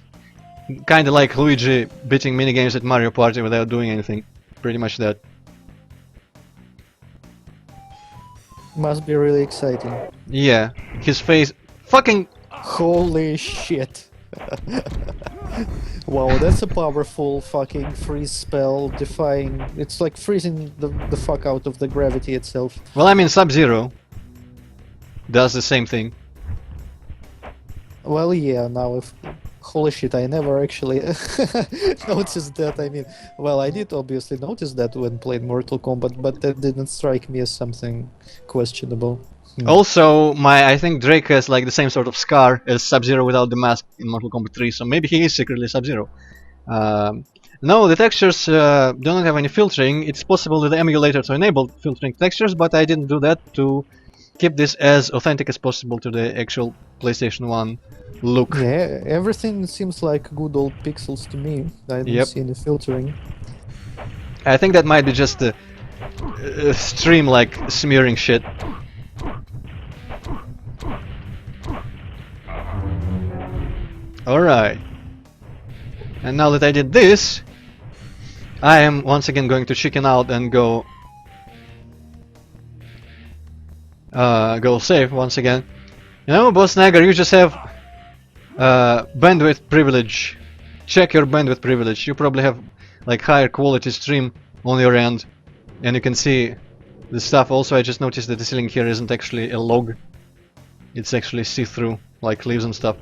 Kind of like Luigi beating minigames at Mario Party without doing anything. Pretty much that. Must be really exciting. Yeah, his face fucking... Holy shit. Wow, that's a powerful fucking freeze spell, defying... It's like freezing the fuck out of the gravity itself. Well, I mean, Sub-Zero does the same thing. Well, yeah, now if... Holy shit, I never actually noticed that. I mean, well, I did obviously notice that when playing Mortal Kombat, but that didn't strike me as something questionable. Also, I think Drake has like the same sort of scar as Sub-Zero without the mask in Mortal Kombat 3, so maybe he is secretly Sub-Zero. No, the textures do not have any filtering. It's possible with the emulator to enable filtering textures, but I didn't do that to keep this as authentic as possible to the actual PlayStation 1 look. Yeah, everything seems like good old pixels to me. I don't see any filtering. I think that might be just a stream like smearing shit. Alright. And now that I did this, I am once again going to chicken out and go save once again. You know, Boss Nagger, you just have bandwidth privilege. Check your bandwidth privilege. You probably have like higher quality stream on your end, and you can see the stuff. Also, I just noticed that the ceiling here isn't actually a log. It's actually see-through, like leaves and stuff.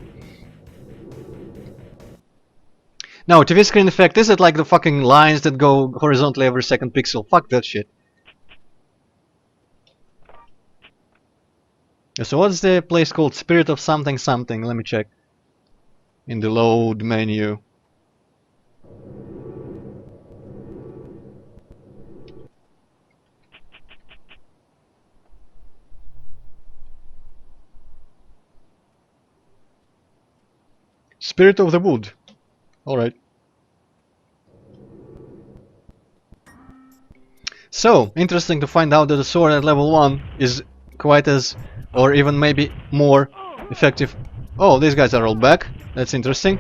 No, TV screen effect, is it like the fucking lines that go horizontally every second pixel? Fuck that shit. So what's the place called? Spirit of something something, let me check. In the load menu. Spirit of the wood. Alright. So, interesting to find out that the sword at level 1 is quite as, or even maybe more effective. Oh, these guys are all back. That's interesting.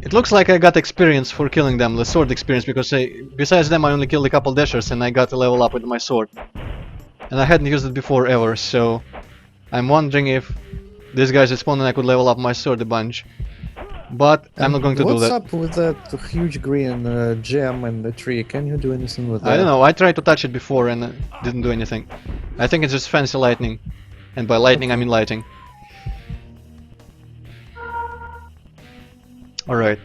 It looks like I got experience for killing them, the sword experience, because besides them I only killed a couple dashers and I got a level up with my sword. And I hadn't used it before ever, so I'm wondering if these guys respawn and I could level up my sword a bunch. But I'm not going to do that. What's up with that huge green gem in the tree? Can you do anything with that? I don't know, I tried to touch it before and didn't do anything. I think it's just fancy lightning. And by lightning I mean lighting. Alright.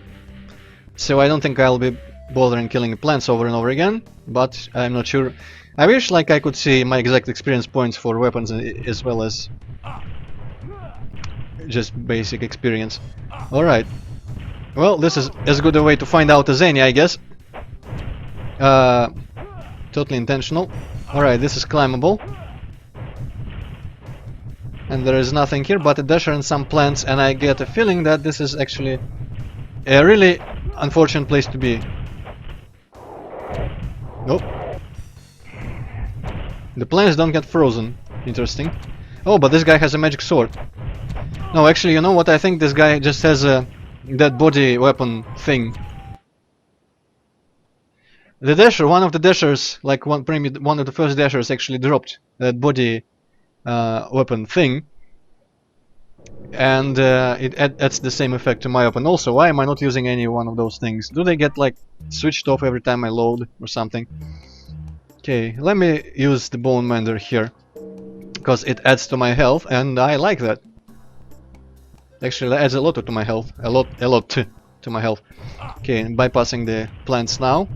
So I don't think I'll be bothering killing plants over and over again, but I'm not sure. I wish like I could see my exact experience points for weapons as well as just basic experience. Alright. Well, this is as good a way to find out as any, I guess. Totally intentional. Alright, this is climbable. And there is nothing here but a dasher and some plants, and I get a feeling that this is actually a really unfortunate place to be. Nope. The plants don't get frozen. Interesting. Oh, but this guy has a magic sword. No, actually, you know what? I think this guy just has a dead body weapon thing. The dasher, one of the dashers, like one of the first dashers actually dropped that body weapon thing. And it adds the same effect to my weapon. Also, why am I not using any one of those things? Do they get like switched off every time I load or something? Okay, let me use the bone mender here, because it adds to my health and I like that. Actually, that adds a lot to my health. A lot to my health. Okay, bypassing the plants now.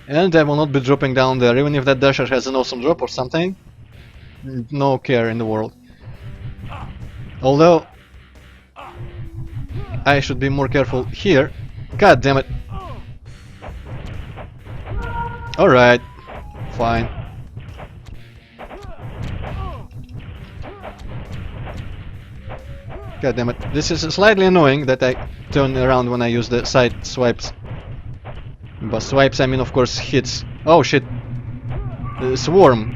And I will not be dropping down there, even if that dasher has an awesome drop or something. No care in the world. Although I should be more careful here. God damn it. Alright. Fine. God damn it. This is slightly annoying that I turn around when I use the side swipes. By swipes I mean of course hits. Oh shit. Swarm.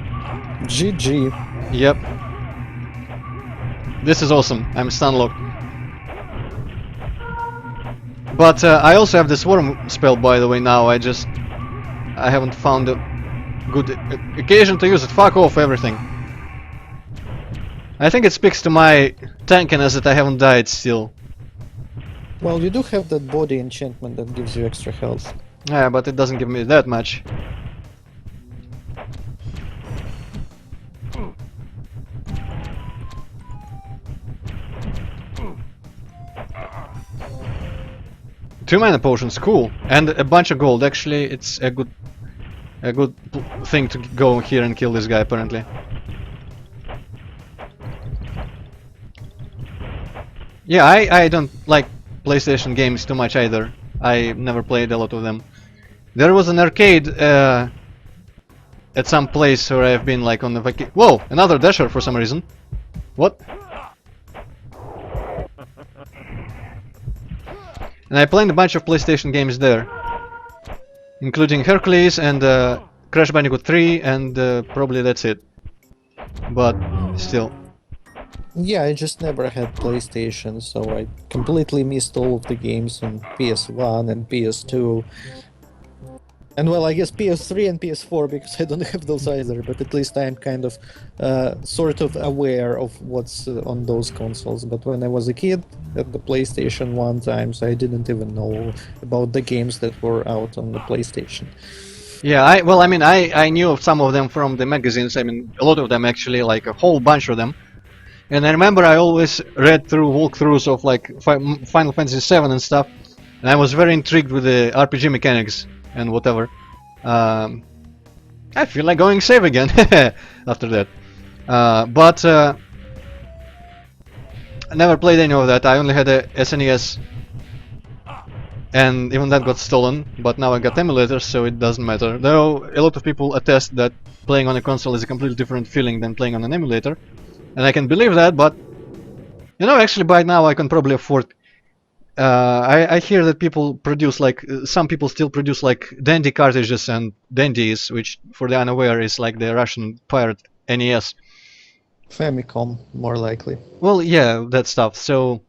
GG. Yep. This is awesome. I'm stunlocked. But I also have the swarm spell, by the way, now. I haven't found a good occasion to use it. Fuck off everything. I think it speaks to my tankiness that I haven't died still. Well, you do have that body enchantment that gives you extra health. Yeah, but it doesn't give me that much. Two mana potions, cool, and a bunch of gold. Actually, it's a good thing to go here and kill this guy. Apparently. Yeah, I don't like PlayStation games too much either. I never played a lot of them. There was an arcade at some place where I've been like on the vacation. Whoa, another dasher for some reason. What? And I played a bunch of PlayStation games there, including Hercules and Crash Bandicoot 3, and probably that's it. But still. Yeah, I just never had PlayStation, so I completely missed all of the games on PS1 and PS2. And well, I guess PS3 and PS4 because I don't have those either, but at least I'm kind of sort of aware of what's on those consoles. But when I was a kid at the PlayStation 1 times, I didn't even know about the games that were out on the PlayStation. Yeah, I knew of some of them from the magazines. I mean, a lot of them actually, like a whole bunch of them. And I remember I always read through walkthroughs of like Final Fantasy VII and stuff, and I was very intrigued with the RPG mechanics and whatever. Um, I feel like going save again after that. But I never played any of that. I only had a SNES, and even that got stolen. But now I got emulators, so it doesn't matter. Though a lot of people attest that playing on a console is a completely different feeling than playing on an emulator, and I can believe that. But you know, actually, by now I can probably afford. I hear that people produce like some people still produce like Dandy cartridges and Dandies, which for the unaware is like the Russian pirate NES. Famicom, more likely. Well, yeah, that stuff. So,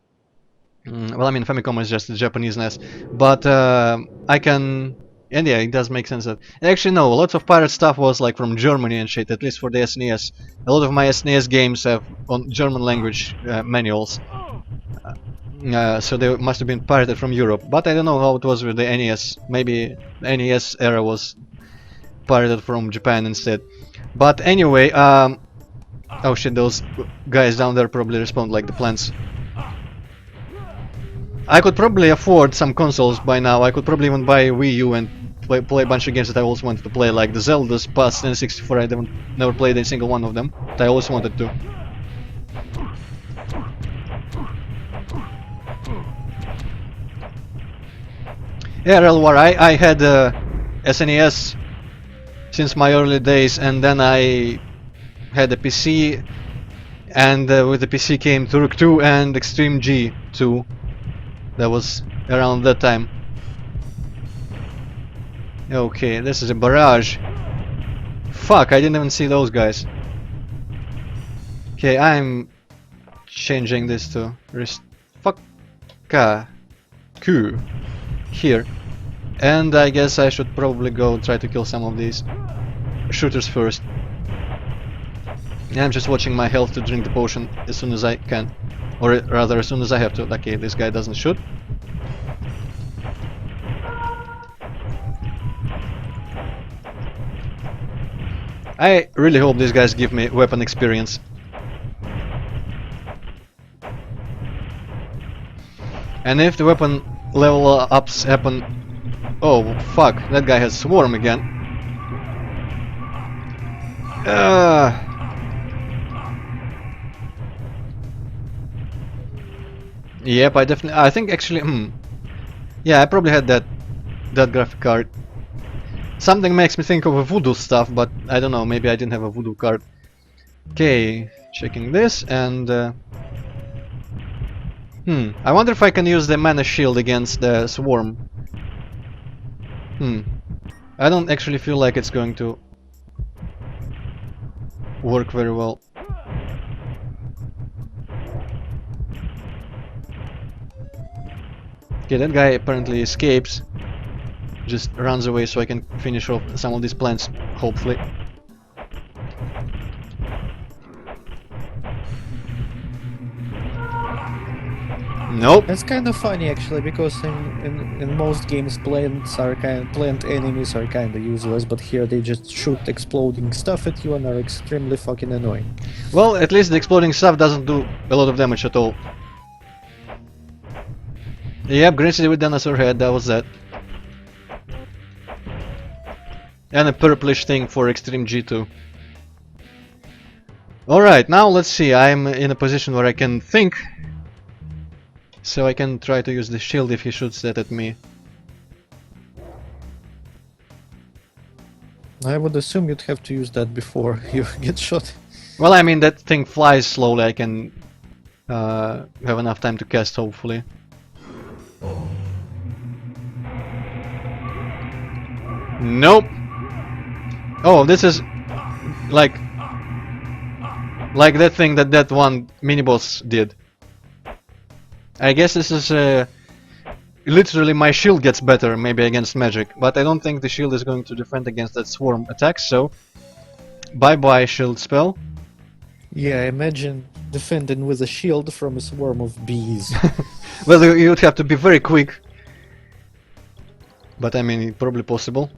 well, I mean, Famicom is just a Japanese NES, but I can, and yeah, it does make sense that actually no, lots of pirate stuff was like from Germany and shit. At least for the SNES, a lot of my SNES games have on German language manuals. So they must have been pirated from Europe, but I don't know how it was with the NES. Maybe the NES era was pirated from Japan instead. But anyway, oh shit, those guys down there probably respond like the plants. I could probably afford some consoles by now. I could probably even buy a Wii U and play a bunch of games that I always wanted to play, like the Zeldas past N64. I never played a single one of them, but I always wanted to. Yeah, Real War. I had SNES since my early days, and then I had a PC, and with the PC came Turok 2 and Extreme G 2. That was around that time. Okay, this is a barrage. Fuck, I didn't even see those guys. Okay, I'm changing this to fucka Q here. And I guess I should probably go try to kill some of these shooters first. Yeah, I'm just watching my health to drink the potion as soon as I can. Or rather, as soon as I have to. Okay, this guy doesn't shoot. I really hope these guys give me weapon experience. And if the weapon level ups happen... Oh, fuck, that guy has swarm again. Yep, I think actually, yeah, I probably had that graphic card. Something makes me think of a voodoo stuff, but I don't know, maybe I didn't have a voodoo card. Okay, checking this, and I wonder if I can use the mana shield against the swarm. I don't actually feel like it's going to work very well. Okay, that guy apparently escapes. Just runs away so I can finish off some of these plants, hopefully. Nope. It's kind of funny actually, because in most games plant enemies are kind of useless, but here they just shoot exploding stuff at you and are extremely fucking annoying. Well, at least the exploding stuff doesn't do a lot of damage at all. Yep, Green City with Dinosaur Head, that was that. And a purplish thing for Extreme G2. Alright, now let's see, I'm in a position where I can think. So I can try to use the shield if he shoots that at me. I would assume you'd have to use that before you get shot. Well, I mean, that thing flies slowly, I can have enough time to cast, hopefully. Nope. Oh, this is like Like that thing that one mini-boss did. I guess this is literally my shield gets better maybe against magic, but I don't think the shield is going to defend against that swarm attack, so bye-bye shield spell. Yeah, imagine defending with a shield from a swarm of bees. Well, you would have to be very quick. But I mean, probably possible.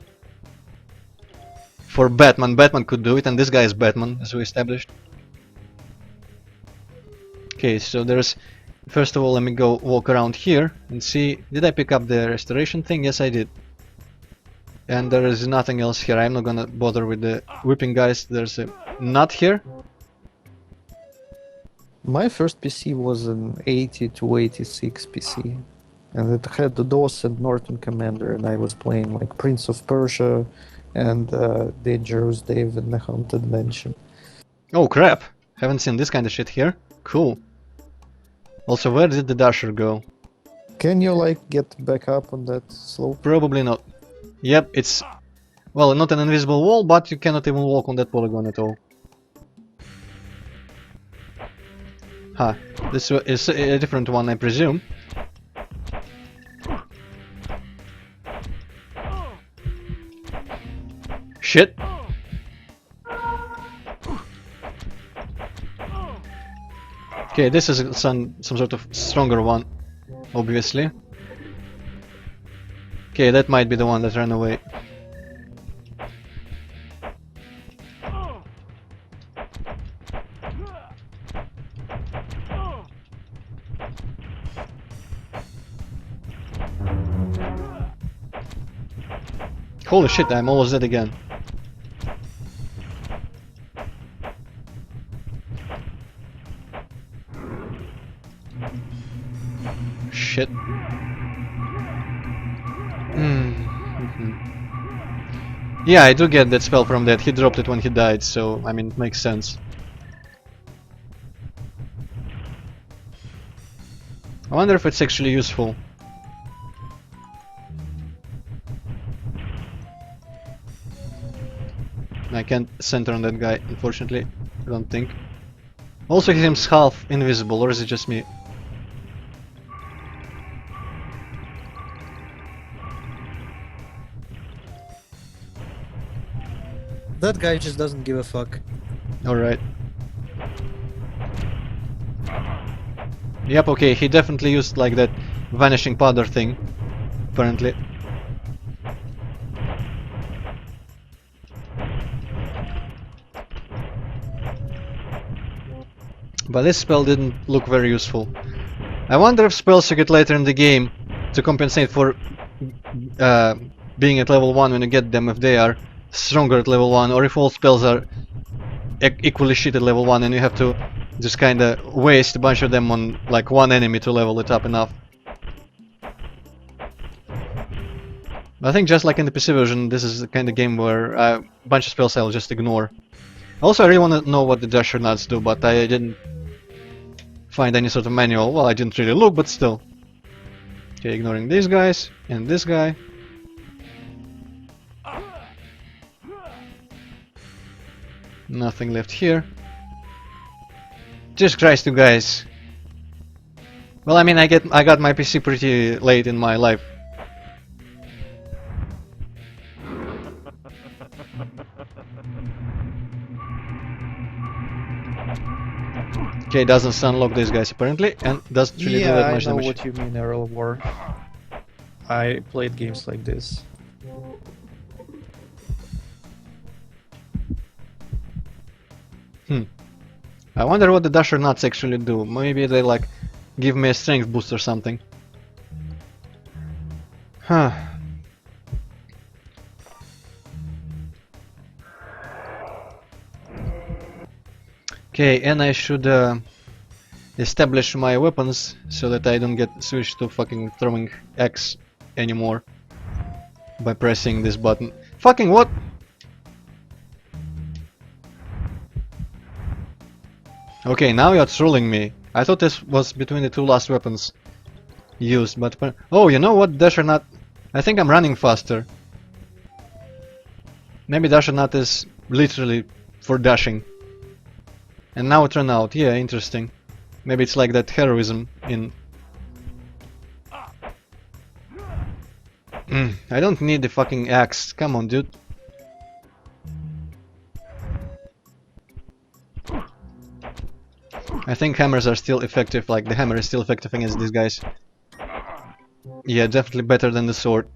For Batman, Batman could do it, and this guy is Batman, as we established. Okay, so there's... First of all, let me go walk around here and see... Did I pick up the restoration thing? Yes, I did. And there is nothing else here. I'm not gonna bother with the whipping guys. There's a nut here. My first PC was an 80 to 86 PC. And it had the DOS and Norton Commander, and I was playing like Prince of Persia and Dangerous Dave in the Haunted Mansion. Oh crap! Haven't seen this kind of shit here. Cool. Also, where did the dasher go? Can you like get back up on that slope? Probably not. Yep, it's... Well, not an invisible wall, but you cannot even walk on that polygon at all. Huh. This is a different one, I presume. Shit! Okay, this is some sort of stronger one, obviously. Okay, that might be the one that ran away. Holy shit, I'm almost dead again. Shit. Yeah, I do get that spell from that. He dropped it when he died, so I mean, it makes sense. I wonder if it's actually useful. I can't center on that guy, unfortunately. I don't think. Also, he seems half invisible, or is it just me? That guy just doesn't give a fuck. Alright. Yep, okay, he definitely used like that vanishing powder thing, apparently. But this spell didn't look very useful. I wonder if spells you get later in the game to compensate for being at level 1 when you get them, if they are stronger at level 1, or if all spells are equally shit at level 1 and you have to just kinda waste a bunch of them on like one enemy to level it up enough. I think just like in the PC version, this is the kind of game where a bunch of spells I'll just ignore. Also, I really want to know what the Dasher Nuts do, but I didn't find any sort of manual. Well, I didn't really look, but still. Okay, ignoring these guys and this guy. Nothing left here. Jesus Christ, you guys. Well, I mean, I got my PC pretty late in my life. Okay, doesn't unlock these guys apparently, and doesn't really do that much I know damage. what you mean, Arrow War. I played games like this. I wonder what the Dasher Nuts actually do. Maybe they like give me a strength boost or something. Huh. Okay, and I should establish my weapons so that I don't get switched to fucking throwing X anymore by pressing this button. Fucking what? Okay, now you're trolling me. I thought this was between the two last weapons used, but... Oh, you know what? Dasher Nut... I think I'm running faster. Maybe Dasher Nut is literally for dashing. And now it ran out. Yeah, interesting. Maybe it's like that heroism in... I don't need the fucking axe. Come on, dude. I think hammers are still effective, like the hammer is still effective against these guys. Yeah, definitely better than the sword.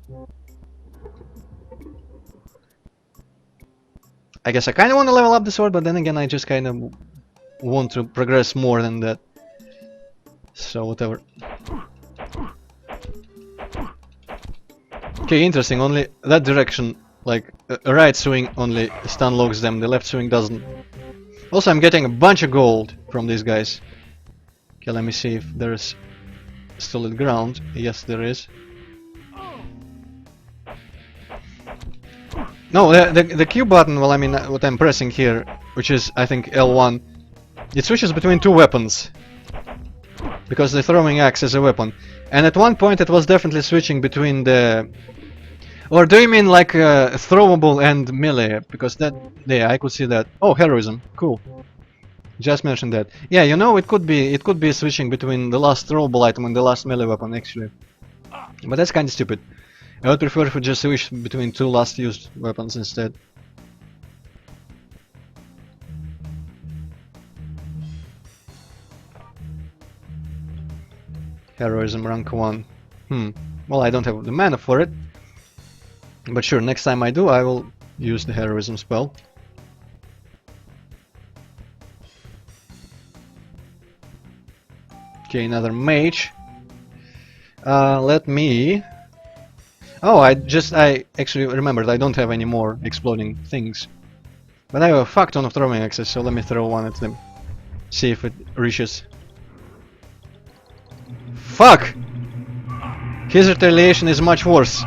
I guess I kinda wanna level up the sword, but then again I just kinda want to progress more than that. So whatever. Okay, interesting, only that direction, like a right swing only stun locks them, the left swing doesn't. Also, I'm getting a bunch of gold from these guys. Okay, let me see if there's solid ground. Yes, there is. No, the Q button, well, I mean, what I'm pressing here, which is, I think, L1, it switches between two weapons. Because the throwing axe is a weapon. And at one point it was definitely switching between the... Or do you mean like throwable and melee? Because that... Yeah, I could see that. Oh, heroism. Cool. Just mentioned that. Yeah, you know, it could be switching between the last throwable item and the last melee weapon, actually. But that's kinda stupid. I would prefer if we just switch between two last used weapons instead. Heroism rank 1. Well, I don't have the mana for it. But sure, next time I do, I will use the heroism spell. Okay, another mage. Let me... Oh, I actually remembered I don't have any more exploding things. But I have a fuck ton of throwing axes, so let me throw one at them. See if it reaches. Fuck! His retaliation is much worse.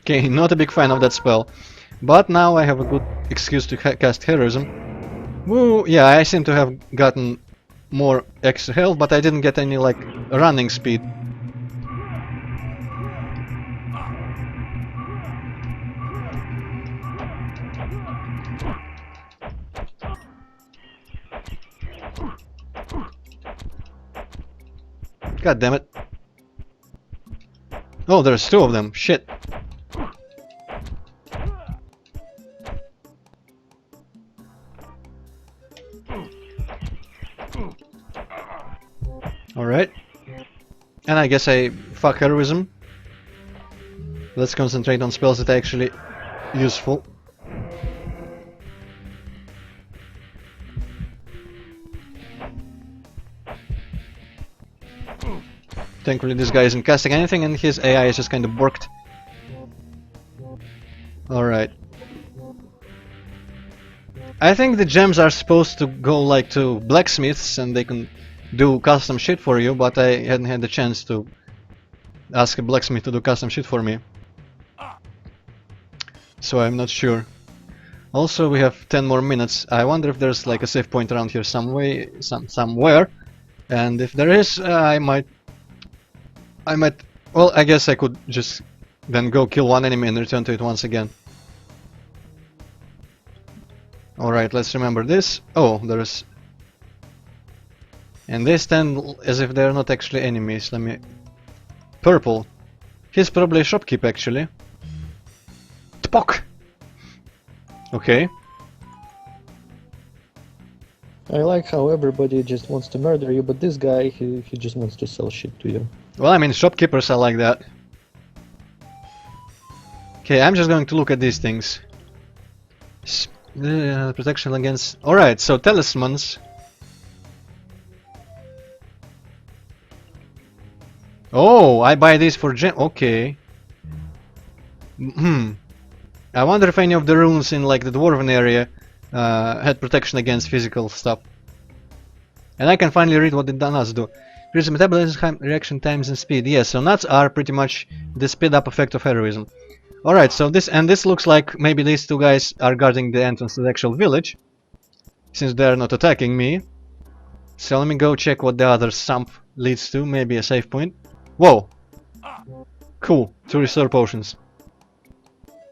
Okay, not a big fan of that spell. But now I have a good excuse to cast heroism. Woo! Yeah, I seem to have gotten more extra health, but I didn't get any, like, running speed. God damn it. Oh, there's two of them. Shit. Alright. And I guess I fuck heroism. Let's concentrate on spells that are actually useful. Thankfully this guy isn't casting anything and his AI is just kind of borked. Alright. I think the gems are supposed to go like to blacksmiths and they can do custom shit for you, but I hadn't had the chance to ask a blacksmith to do custom shit for me. So I'm not sure. Also, we have 10 more minutes. I wonder if there's like a save point around here somewhere. And if there is, I might... Well, I guess I could just then go kill one enemy and return to it once again. Alright, let's remember this. Oh, there's... And they stand as if they're not actually enemies. Let me... Purple. He's probably a shopkeep, actually. Tpok! Okay. I like how everybody just wants to murder you, but this guy, he just wants to sell shit to you. Well, I mean, shopkeepers are like that. Okay, I'm just going to look at these things. Protection against... Alright, so talismans. Oh, I buy these for gem... Okay. I wonder if any of the runes in like the dwarven area had protection against physical stuff. And I can finally read what the nuts do. Increase metabolism, reaction times and speed. Yes, so nuts are pretty much the speed up effect of heroism. Alright, so this looks like maybe these two guys are guarding the entrance to the actual village. Since they are not attacking me. So let me go check what the other sump leads to. Maybe a save point. Whoa! Cool, 2 restore potions.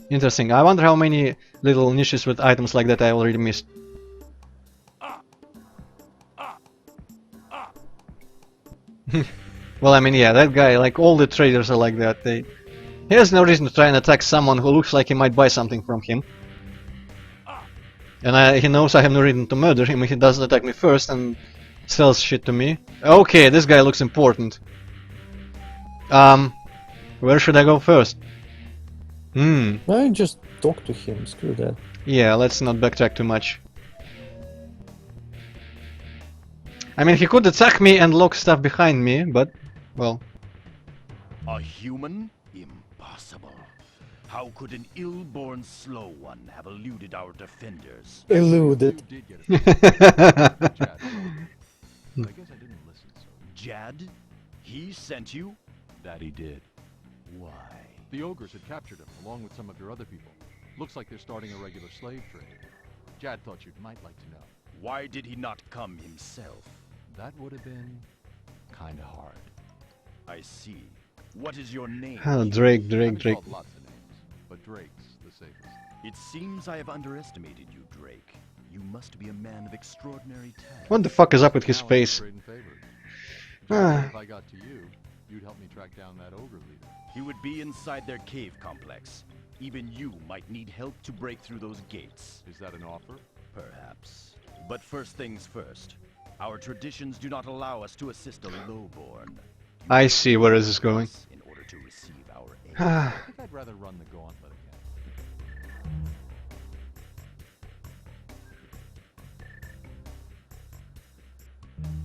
Interesting. I wonder how many little niches with items like that I already missed. Well, I mean, yeah, that guy, like all the traders are like that. He has no reason to try and attack someone who looks like he might buy something from him. And he knows I have no reason to murder him if he doesn't attack me first and sells shit to me. Okay, this guy looks important. Where should I go first? I just talk to him, screw that. Yeah, let's not backtrack too much. I mean, he could attack me and lock stuff behind me, but, well... A human? Impossible. How could an ill-born slow one have eluded our defenders? Eluded. You did get a Chad. I guess I didn't listen, so... Jad? He sent you? That he did. Why? The ogres had captured him, along with some of your other people. Looks like they're starting a regular slave trade. Jad thought you might like to know. Why did he not come himself? That would have been... kinda hard. I see. What is your name? Oh, Drake. I've been called lots of names, but Drake's the safest. It seems I have underestimated you, Drake. You must be a man of extraordinary talent. What the fuck is up with his Now I'm face? trading favors. Jad said if I got to you, you'd help me track down that ogre leader. He would be inside their cave complex. Even you might need help to break through those gates. Is that an offer? Perhaps. But first things first. Our traditions do not allow us to assist a lowborn. I see where this is going. In order to receive our aid. I think I'd rather run the gauntlet again.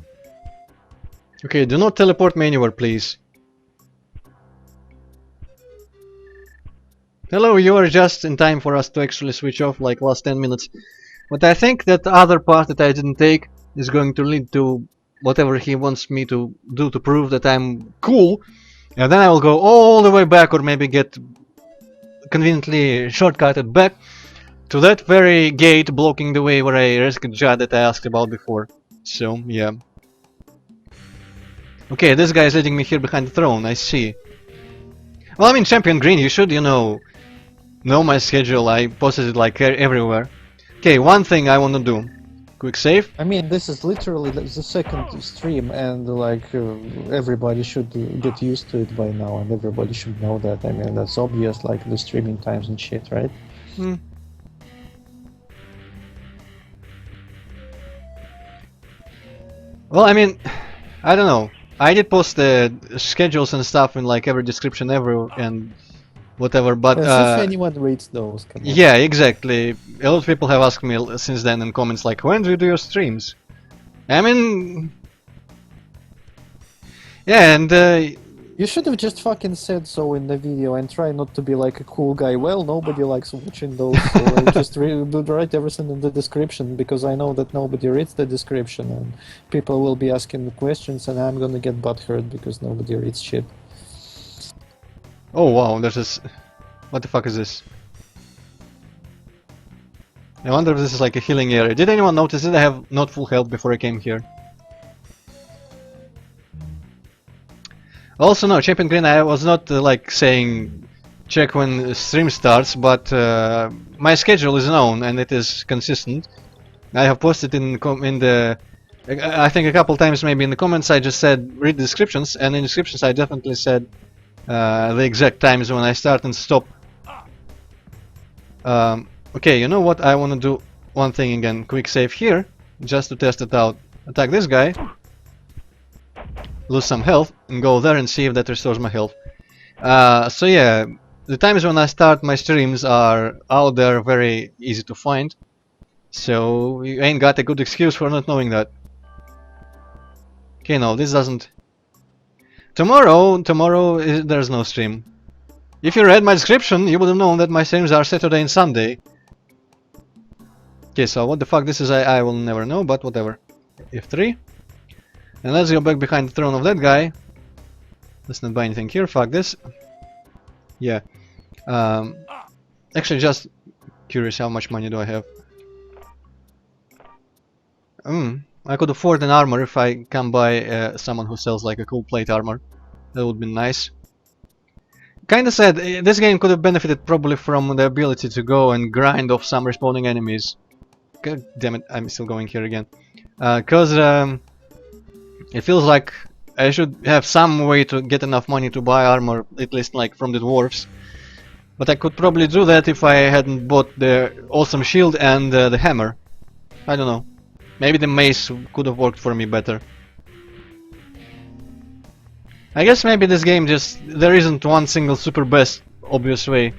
Okay, do not teleport me anywhere, please. Hello, you are just in time for us to actually switch off, like last 10 minutes. But I think that the other part that I didn't take is going to lead to whatever he wants me to do to prove that I'm cool. And then I will go all the way back, or maybe get conveniently shortcutted back to that very gate blocking the way where I rescued Jad that I asked about before. So, yeah. Okay, this guy is leading me here behind the throne, I see. Well, I mean, Champion Green, you should, you know my schedule. I posted it like everywhere. Okay, one thing I want to do. Quick save. I mean, this is literally the second stream, and like everybody should get used to it by now, and everybody should know that. I mean, that's obvious, like the streaming times and shit, right? Well, I mean, I don't know. I did post the schedules and stuff in like every description ever and whatever, but As if anyone reads those. Come on. yeah, exactly. A lot of people have asked me since then in comments like, when do you do your streams? I mean, yeah, and You should have just fucking said so in the video and try not to be like a cool guy. Well, nobody likes watching those, so just write everything in the description, because I know that nobody reads the description and people will be asking questions and I'm gonna get butthurt because nobody reads shit. oh wow, there's this. What the fuck is this? I wonder if this is like a healing area. Did anyone notice that I have not full health before I came here? Also, no, Champion Green, I was not like saying check when the stream starts, but my schedule is known and it is consistent. I have posted in the I think a couple times maybe in the comments. I just said read the descriptions, and in the descriptions I definitely said the exact times when I start and stop. Okay, you know what? I want to do one thing again. Quick save here, just to test it out. Attack this guy, lose some health, and go there and see if that restores my health. So yeah, the times when I start my streams are out there, very easy to find. So you ain't got a good excuse for not knowing that. Okay, no, this doesn't. Tomorrow there's no stream. If you read my description, you would have known that my streams are Saturday and Sunday. Okay, so what the fuck this is, I will never know, but whatever. F3. And let's go back behind the throne of that guy. Let's not buy anything here, fuck this. Yeah. Actually, just curious, how much money do I have? I could afford an armor if I can buy someone who sells like a cool plate armor. That would be nice. kinda sad. This game could have benefited probably from the ability to go and grind off some respawning enemies. God damn it, I'm still going here again. Cause it feels like I should have some way to get enough money to buy armor, at least like from the dwarves. But I could probably do that if I hadn't bought the awesome shield and the hammer. I don't know. Maybe the mace could have worked for me better. I guess maybe this game just... there isn't one single super best obvious way.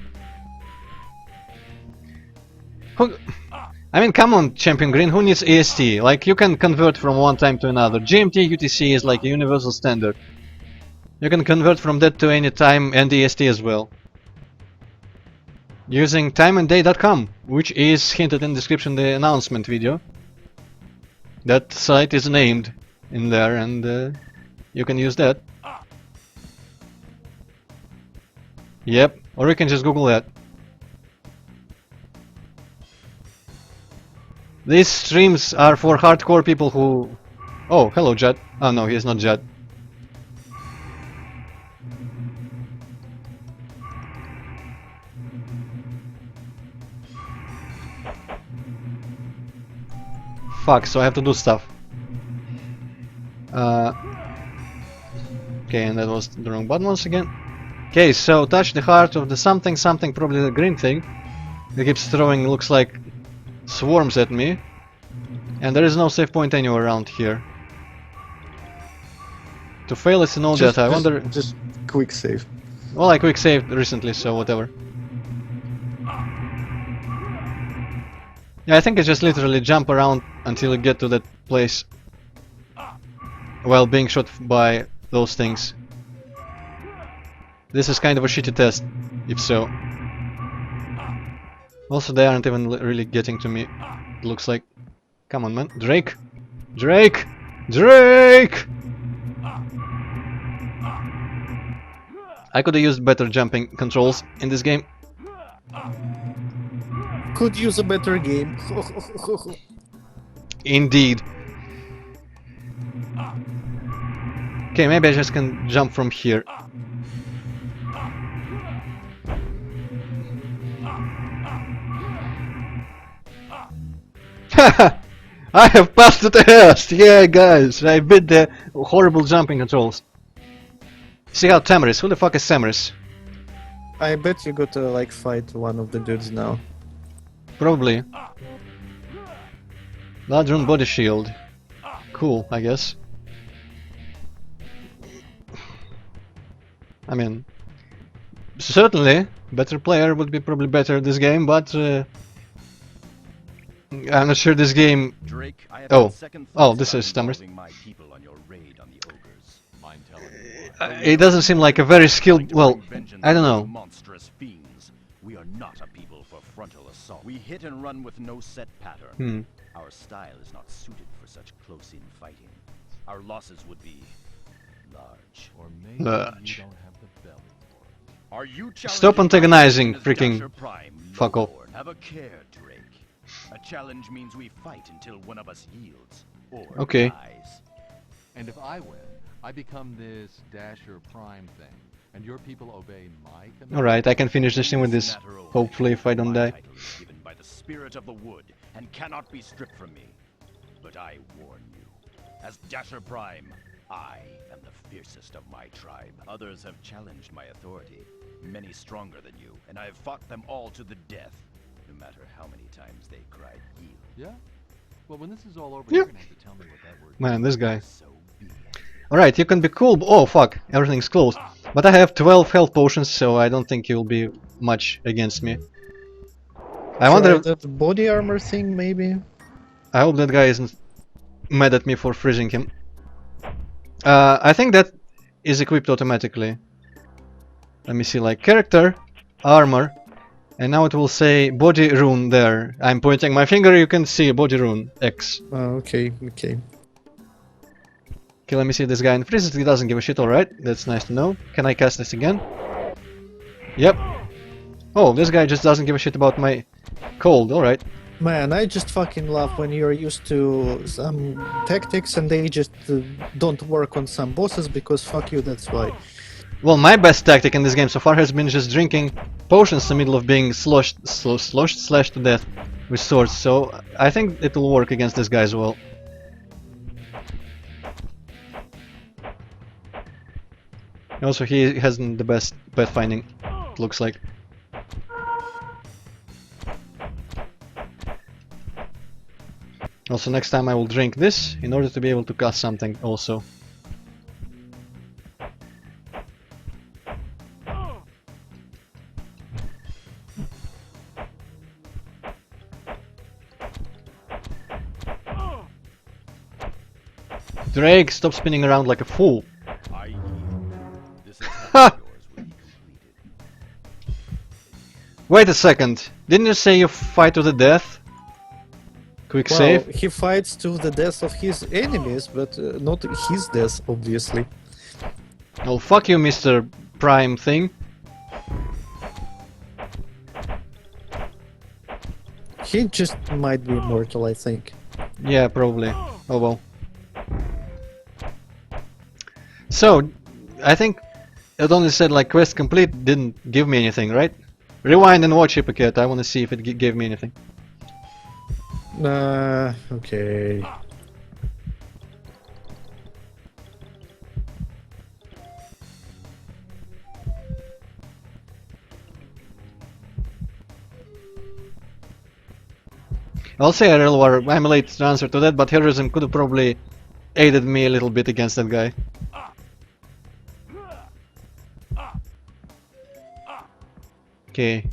I mean, come on, Champion Green, who needs EST? Like, you can convert from one time to another. GMT UTC is like a universal standard. You can convert from that to any time and EST as well. Using timeandday.com, which is hinted in the description of the announcement video. That site is named in there, and you can use that. Yep, or you can just Google that. These streams are for hardcore people who... Oh, hello Jet. Oh no, he's not Jet. Fuck, so I have to do stuff. Okay, and that was the wrong button once again. Okay, so touch the heart of the something, probably the green thing. It keeps throwing, looks like, swarms at me. And there is no save point anywhere around here. To fail is to know that, I wonder... Just quick save. Well, I quick saved recently, so whatever. Yeah, I think I just literally jump around until you get to that place while being shot by those things. This is kind of a shitty test, if so. Also, they aren't even really getting to me, it looks like. Come on, man. Drake! Drake! Drake! I could have used better jumping controls in this game. Could use a better game. Indeed. Okay, maybe I just can jump from here. Haha! I have passed the test! Yeah, guys, I beat the horrible jumping controls. See out Tamaris. Who the fuck is Tamaris? I bet you gotta like fight one of the dudes now. Probably. Ladron body shield. Cool, I guess. I mean, certainly, better player would be probably better at this game, but I'm not sure this game. Drake, I have Oh. had second Oh, thoughts this about is Stammers. involving my people on your raid on the ogres. Mind telling you. It doesn't seem like a very skilled. Well, I don't know. Monstrous fiends. We are not a people for frontal assault. We hit and run with no set pattern. Hmm. Our style is not suited for such close-in fighting. Our losses would be large. Or maybe Large. you don't have the belly for it. Are you Stop challenging my antagonizing, position as freaking Dasher Prime, fuck off. Lord? Have a care, Drake. A challenge means we fight until one of us yields or Okay. dies. And if I win, I become this Dasher Prime thing, and your people obey my command. Alright, I can finish this thing with this. Matter only. Hopefully, if I don't My die. title is given by the spirit of the wood and cannot be stripped from me. But I warn you, as Dasher Prime, I am the fiercest of my tribe. Others have challenged my authority, many stronger than you, and I have fought them all to the death, no matter how many times they cried yield. Yeah? Well, when this is all over, Yeah. you're gonna have to tell me what that word Man, this guy. So be it. Alright, you can be cool. Oh fuck, everything's closed. But I have 12 health potions, so I don't think you'll be much against me. I wonder. Try that body armor thing, maybe. I hope that guy isn't mad at me for freezing him. I think that is equipped automatically. Let me see, like character, armor, and now it will say body rune there. I'm pointing my finger, you can see body rune X. Oh, okay, okay. Okay, let me see this guy in freezes. He doesn't give a shit, alright. That's nice to know. Can I cast this again? Yep. Oh, this guy just doesn't give a shit about my cold, alright. Man, I just fucking love when you're used to some tactics and they just don't work on some bosses because fuck you, that's why. Well, my best tactic in this game so far has been just drinking potions in the middle of being slashed to death with swords, so I think it will work against this guy as well. Also, he hasn't the best pathfinding, it looks like. Also, next time I will drink this in order to be able to cast something also. Drake, stop spinning around like a fool. I yield. This Ha! attack of yours will be completed. Wait a second, didn't you say you fight to the death? Quick Well, save? he fights to the death of his enemies, but not his death, obviously. Oh, fuck you, Mr. Prime thing. He just might be immortal, I think. Yeah, probably. Oh well. So, I think it only said like quest complete, didn't give me anything, right? Rewind and watch Hypocat, I wanna see if it gave me anything. Okay. I'll say a real war. I'm late to answer to that, but heroism could have probably aided me a little bit against that guy. Okay.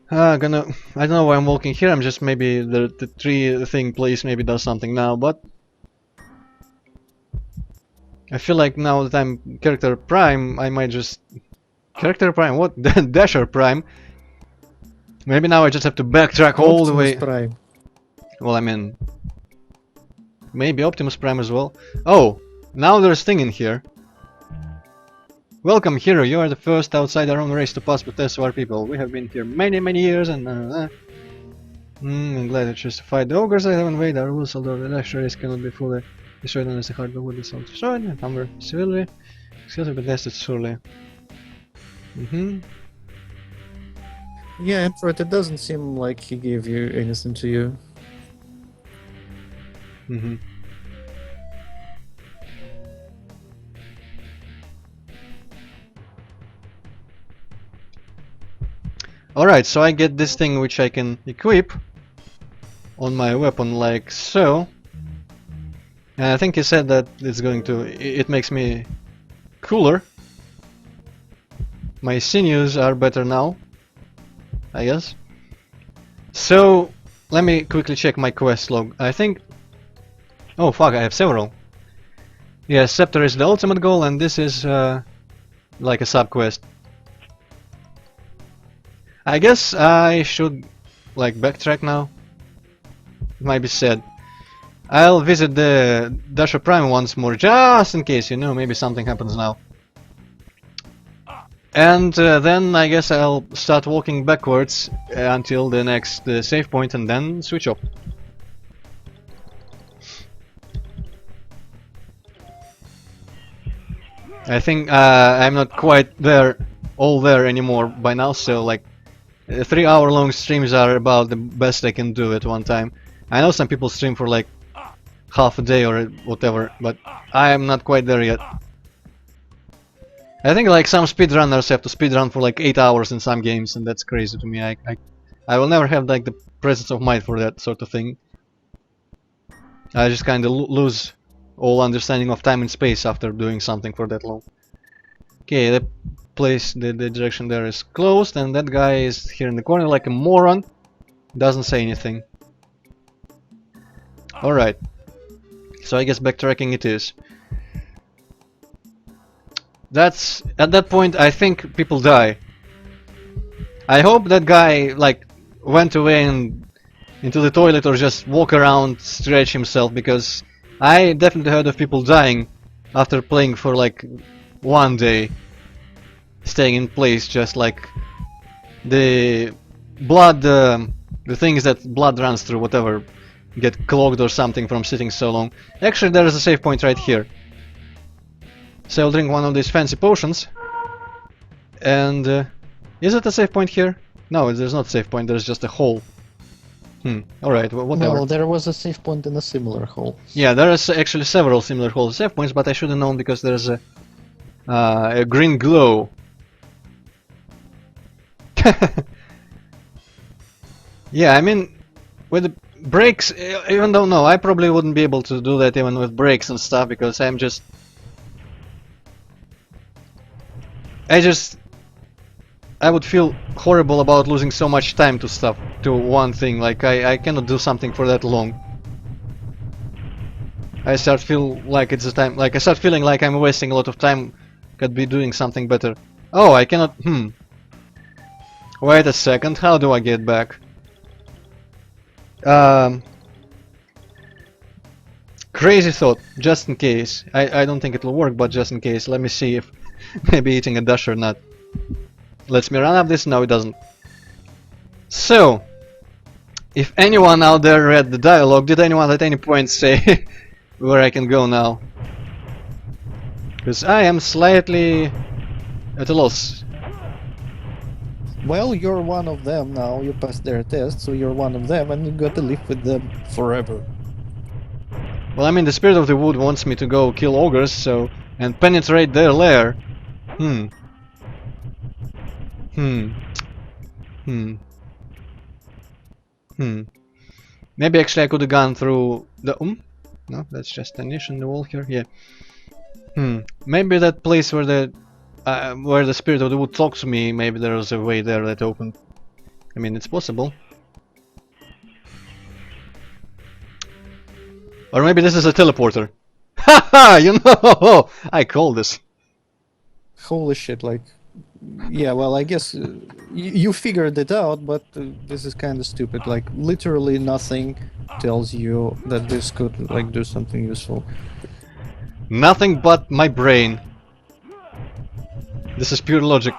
I don't know why I'm walking here. I'm just maybe the tree thing place maybe does something now, but I feel like now that I'm character prime, I might just character prime. What? Dasher prime. Maybe now I just have to backtrack all the way. Optimus Prime. Well, I mean, maybe Optimus Prime as well. Oh, now there's thing in here. Welcome, hero. You are the first outside our own race to pass the test of our people. We have been here many years, and I'm glad you chose to fight the ogres that have invaded our rules, although the last race cannot be fully destroyed unless the heart of wood is also destroyed, and number civilly. Skills have been tested surely. Yeah, Emperor, it doesn't seem like he gave you anything to you. Alright, so I get this thing which I can equip on my weapon like so. And I think he said that it's going to... it makes me cooler. My sinews are better now, I guess. So, let me quickly check my quest log. I think... oh fuck, I have several. Yeah, Scepter is the ultimate goal, and this is like a sub-quest. I guess I should like backtrack now. It might be said. I'll visit the Dasher Prime once more, just in case, you know, maybe something happens now. And then I guess I'll start walking backwards until the next save point and then switch up. I think I'm not quite there, all there anymore by now, so like 3 hour long streams are about the best I can do at one time. I know some people stream for like half a day or whatever, but I am not quite there yet. I think like some speedrunners have to speedrun for like 8 hours in some games, and that's crazy to me. I will never have like the presence of mind for that sort of thing. I just kinda lose all understanding of time and space after doing something for that long. Okay, the place, the direction there is closed, and that guy is here in the corner like a moron. Doesn't say anything. Alright. So I guess backtracking it is. That's... at that point I think people die. I hope that guy like went away and into the toilet or just walk around, stretch himself, because I definitely heard of people dying after playing for like one day, staying in place, just like the blood, the things that blood runs through, whatever, get clogged or something from sitting so long. Actually, there is a save point right here. So I'll drink one of these fancy potions. And is it a save point here? No, there's not a save point, there's just a hole. Alright, well, whatever. No, there was a save point in a similar hole. Yeah, there is actually several similar hole save points, but I should have known because there's a green glow. Yeah, I mean, with the brakes, even though no, I probably wouldn't be able to do that even with brakes and stuff because I would feel horrible about losing so much time to stuff, to one thing. Like I cannot do something for that long. I start feeling like I'm wasting a lot of time. Could be doing something better. Oh, I cannot. Wait a second. How do I get back? Crazy thought. Just in case. I don't think it will work, but just in case. Let me see if maybe eating a dash or not. Lets me run up this? No, it doesn't. So, if anyone out there read the dialogue, did anyone at any point say where I can go now? Because I am slightly at a loss. Well, you're one of them now. You passed their test, so you're one of them, and you got to live with them forever. Well, I mean, the Spirit of the Wood wants me to go kill ogres, so... and penetrate their lair. Maybe actually I could have gone through the... No, that's just a niche in the wall here, yeah. Maybe that place where the Spirit of the Wood talks to me, maybe there was a way there that opened. I mean, it's possible. Or maybe this is a teleporter. Haha, you know! I call this. Holy shit, like... Yeah, well, I guess you figured it out, but this is kind of stupid. Like, literally nothing tells you that this could, like, do something useful. Nothing but my brain. This is pure logic.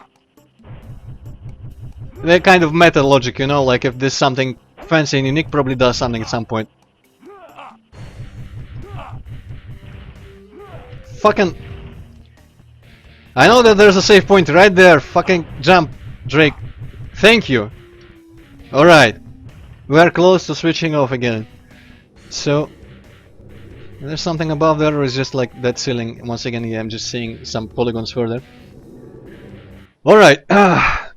They're kind of meta logic, you know, like if this something fancy and unique probably does something at some point. Fucking... I know that there's a save point right there. Fucking jump, Drake. Thank you. Alright. We are close to switching off again. So... there's something above there, or is just like that ceiling? Once again, yeah, I'm just seeing some polygons further. Alright. That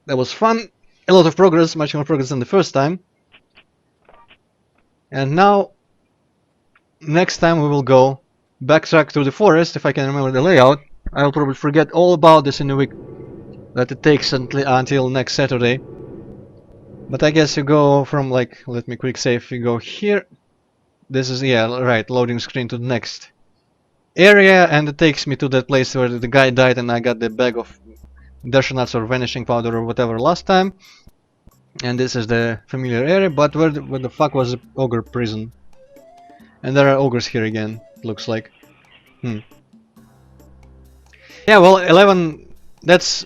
was fun. A lot of progress, much more progress than the first time. And now... next time we will go backtrack through the forest, if I can remember the layout. I'll probably forget all about this in a week that it takes until next Saturday. But I guess you go from, like, let me quick save, you go here. This is, yeah, right, loading screen to the next area, and it takes me to that place where the guy died and I got the bag of dash nuts or vanishing powder or whatever last time. And this is the familiar area, but where the fuck was the ogre prison? And there are ogres here again, looks like. Yeah, well, 11, that's...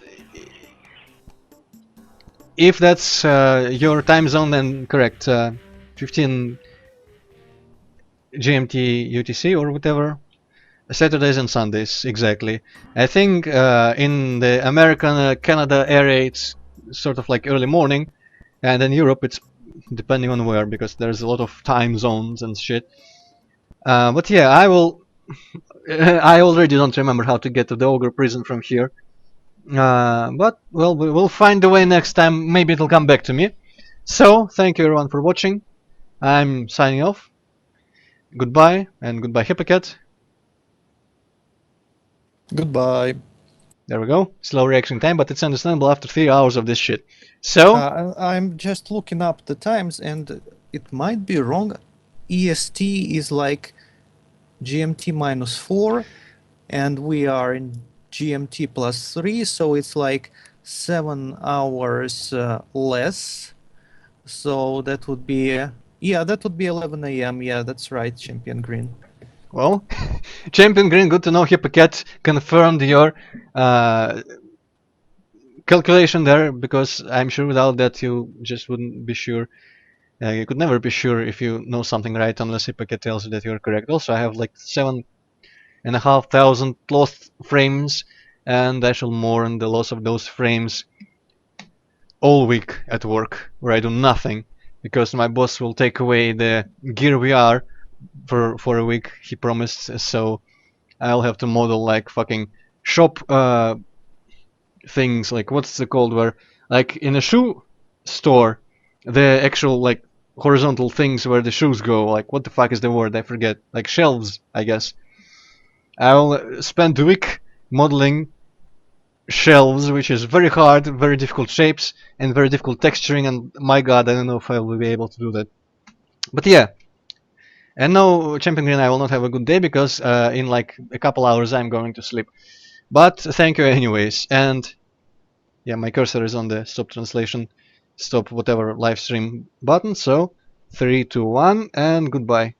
if that's your time zone, then correct. 15 GMT UTC or whatever. Saturdays and Sundays, exactly. I think in the American Canada area it's sort of like early morning, and in Europe it's depending on where, because there's a lot of time zones and shit. But yeah, I will... I already don't remember how to get to the ogre prison from here. But, well, we'll find a way next time. Maybe it'll come back to me. So, thank you everyone for watching. I'm signing off. Goodbye, and goodbye Hippocat. Goodbye. There we go. Slow reaction time, but it's understandable after 3 hours of this shit. So... I'm just looking up the times, and it might be wrong. EST is like GMT minus 4, and we are in GMT plus 3, so it's like 7 hours less. So that would be... yeah, that would be 11 AM. Yeah, that's right, Champion Green. Well, Champion Green, good to know. Hippocat confirmed your calculation there, because I'm sure without that you just wouldn't be sure. You could never be sure if you know something right unless Hippocat tells you that you're correct. Also, I have like 7 2,500 lost frames, and I shall mourn the loss of those frames all week at work, where I do nothing, because my boss will take away the Gear VR for a week, he promised, so I'll have to model like fucking shop things, like what's it called, where like in a shoe store, the actual like horizontal things where the shoes go, like what the fuck is the word, I forget, like shelves, I guess. I'll spend a week modeling shelves, which is very hard, very difficult shapes, and very difficult texturing, and my god, I don't know if I will be able to do that. But yeah. And no, Champion Green, I will not have a good day because in like a couple hours I'm going to sleep. But thank you anyways. And yeah, my cursor is on the stop translation, stop whatever live stream button. So 3, 2, 1, and goodbye.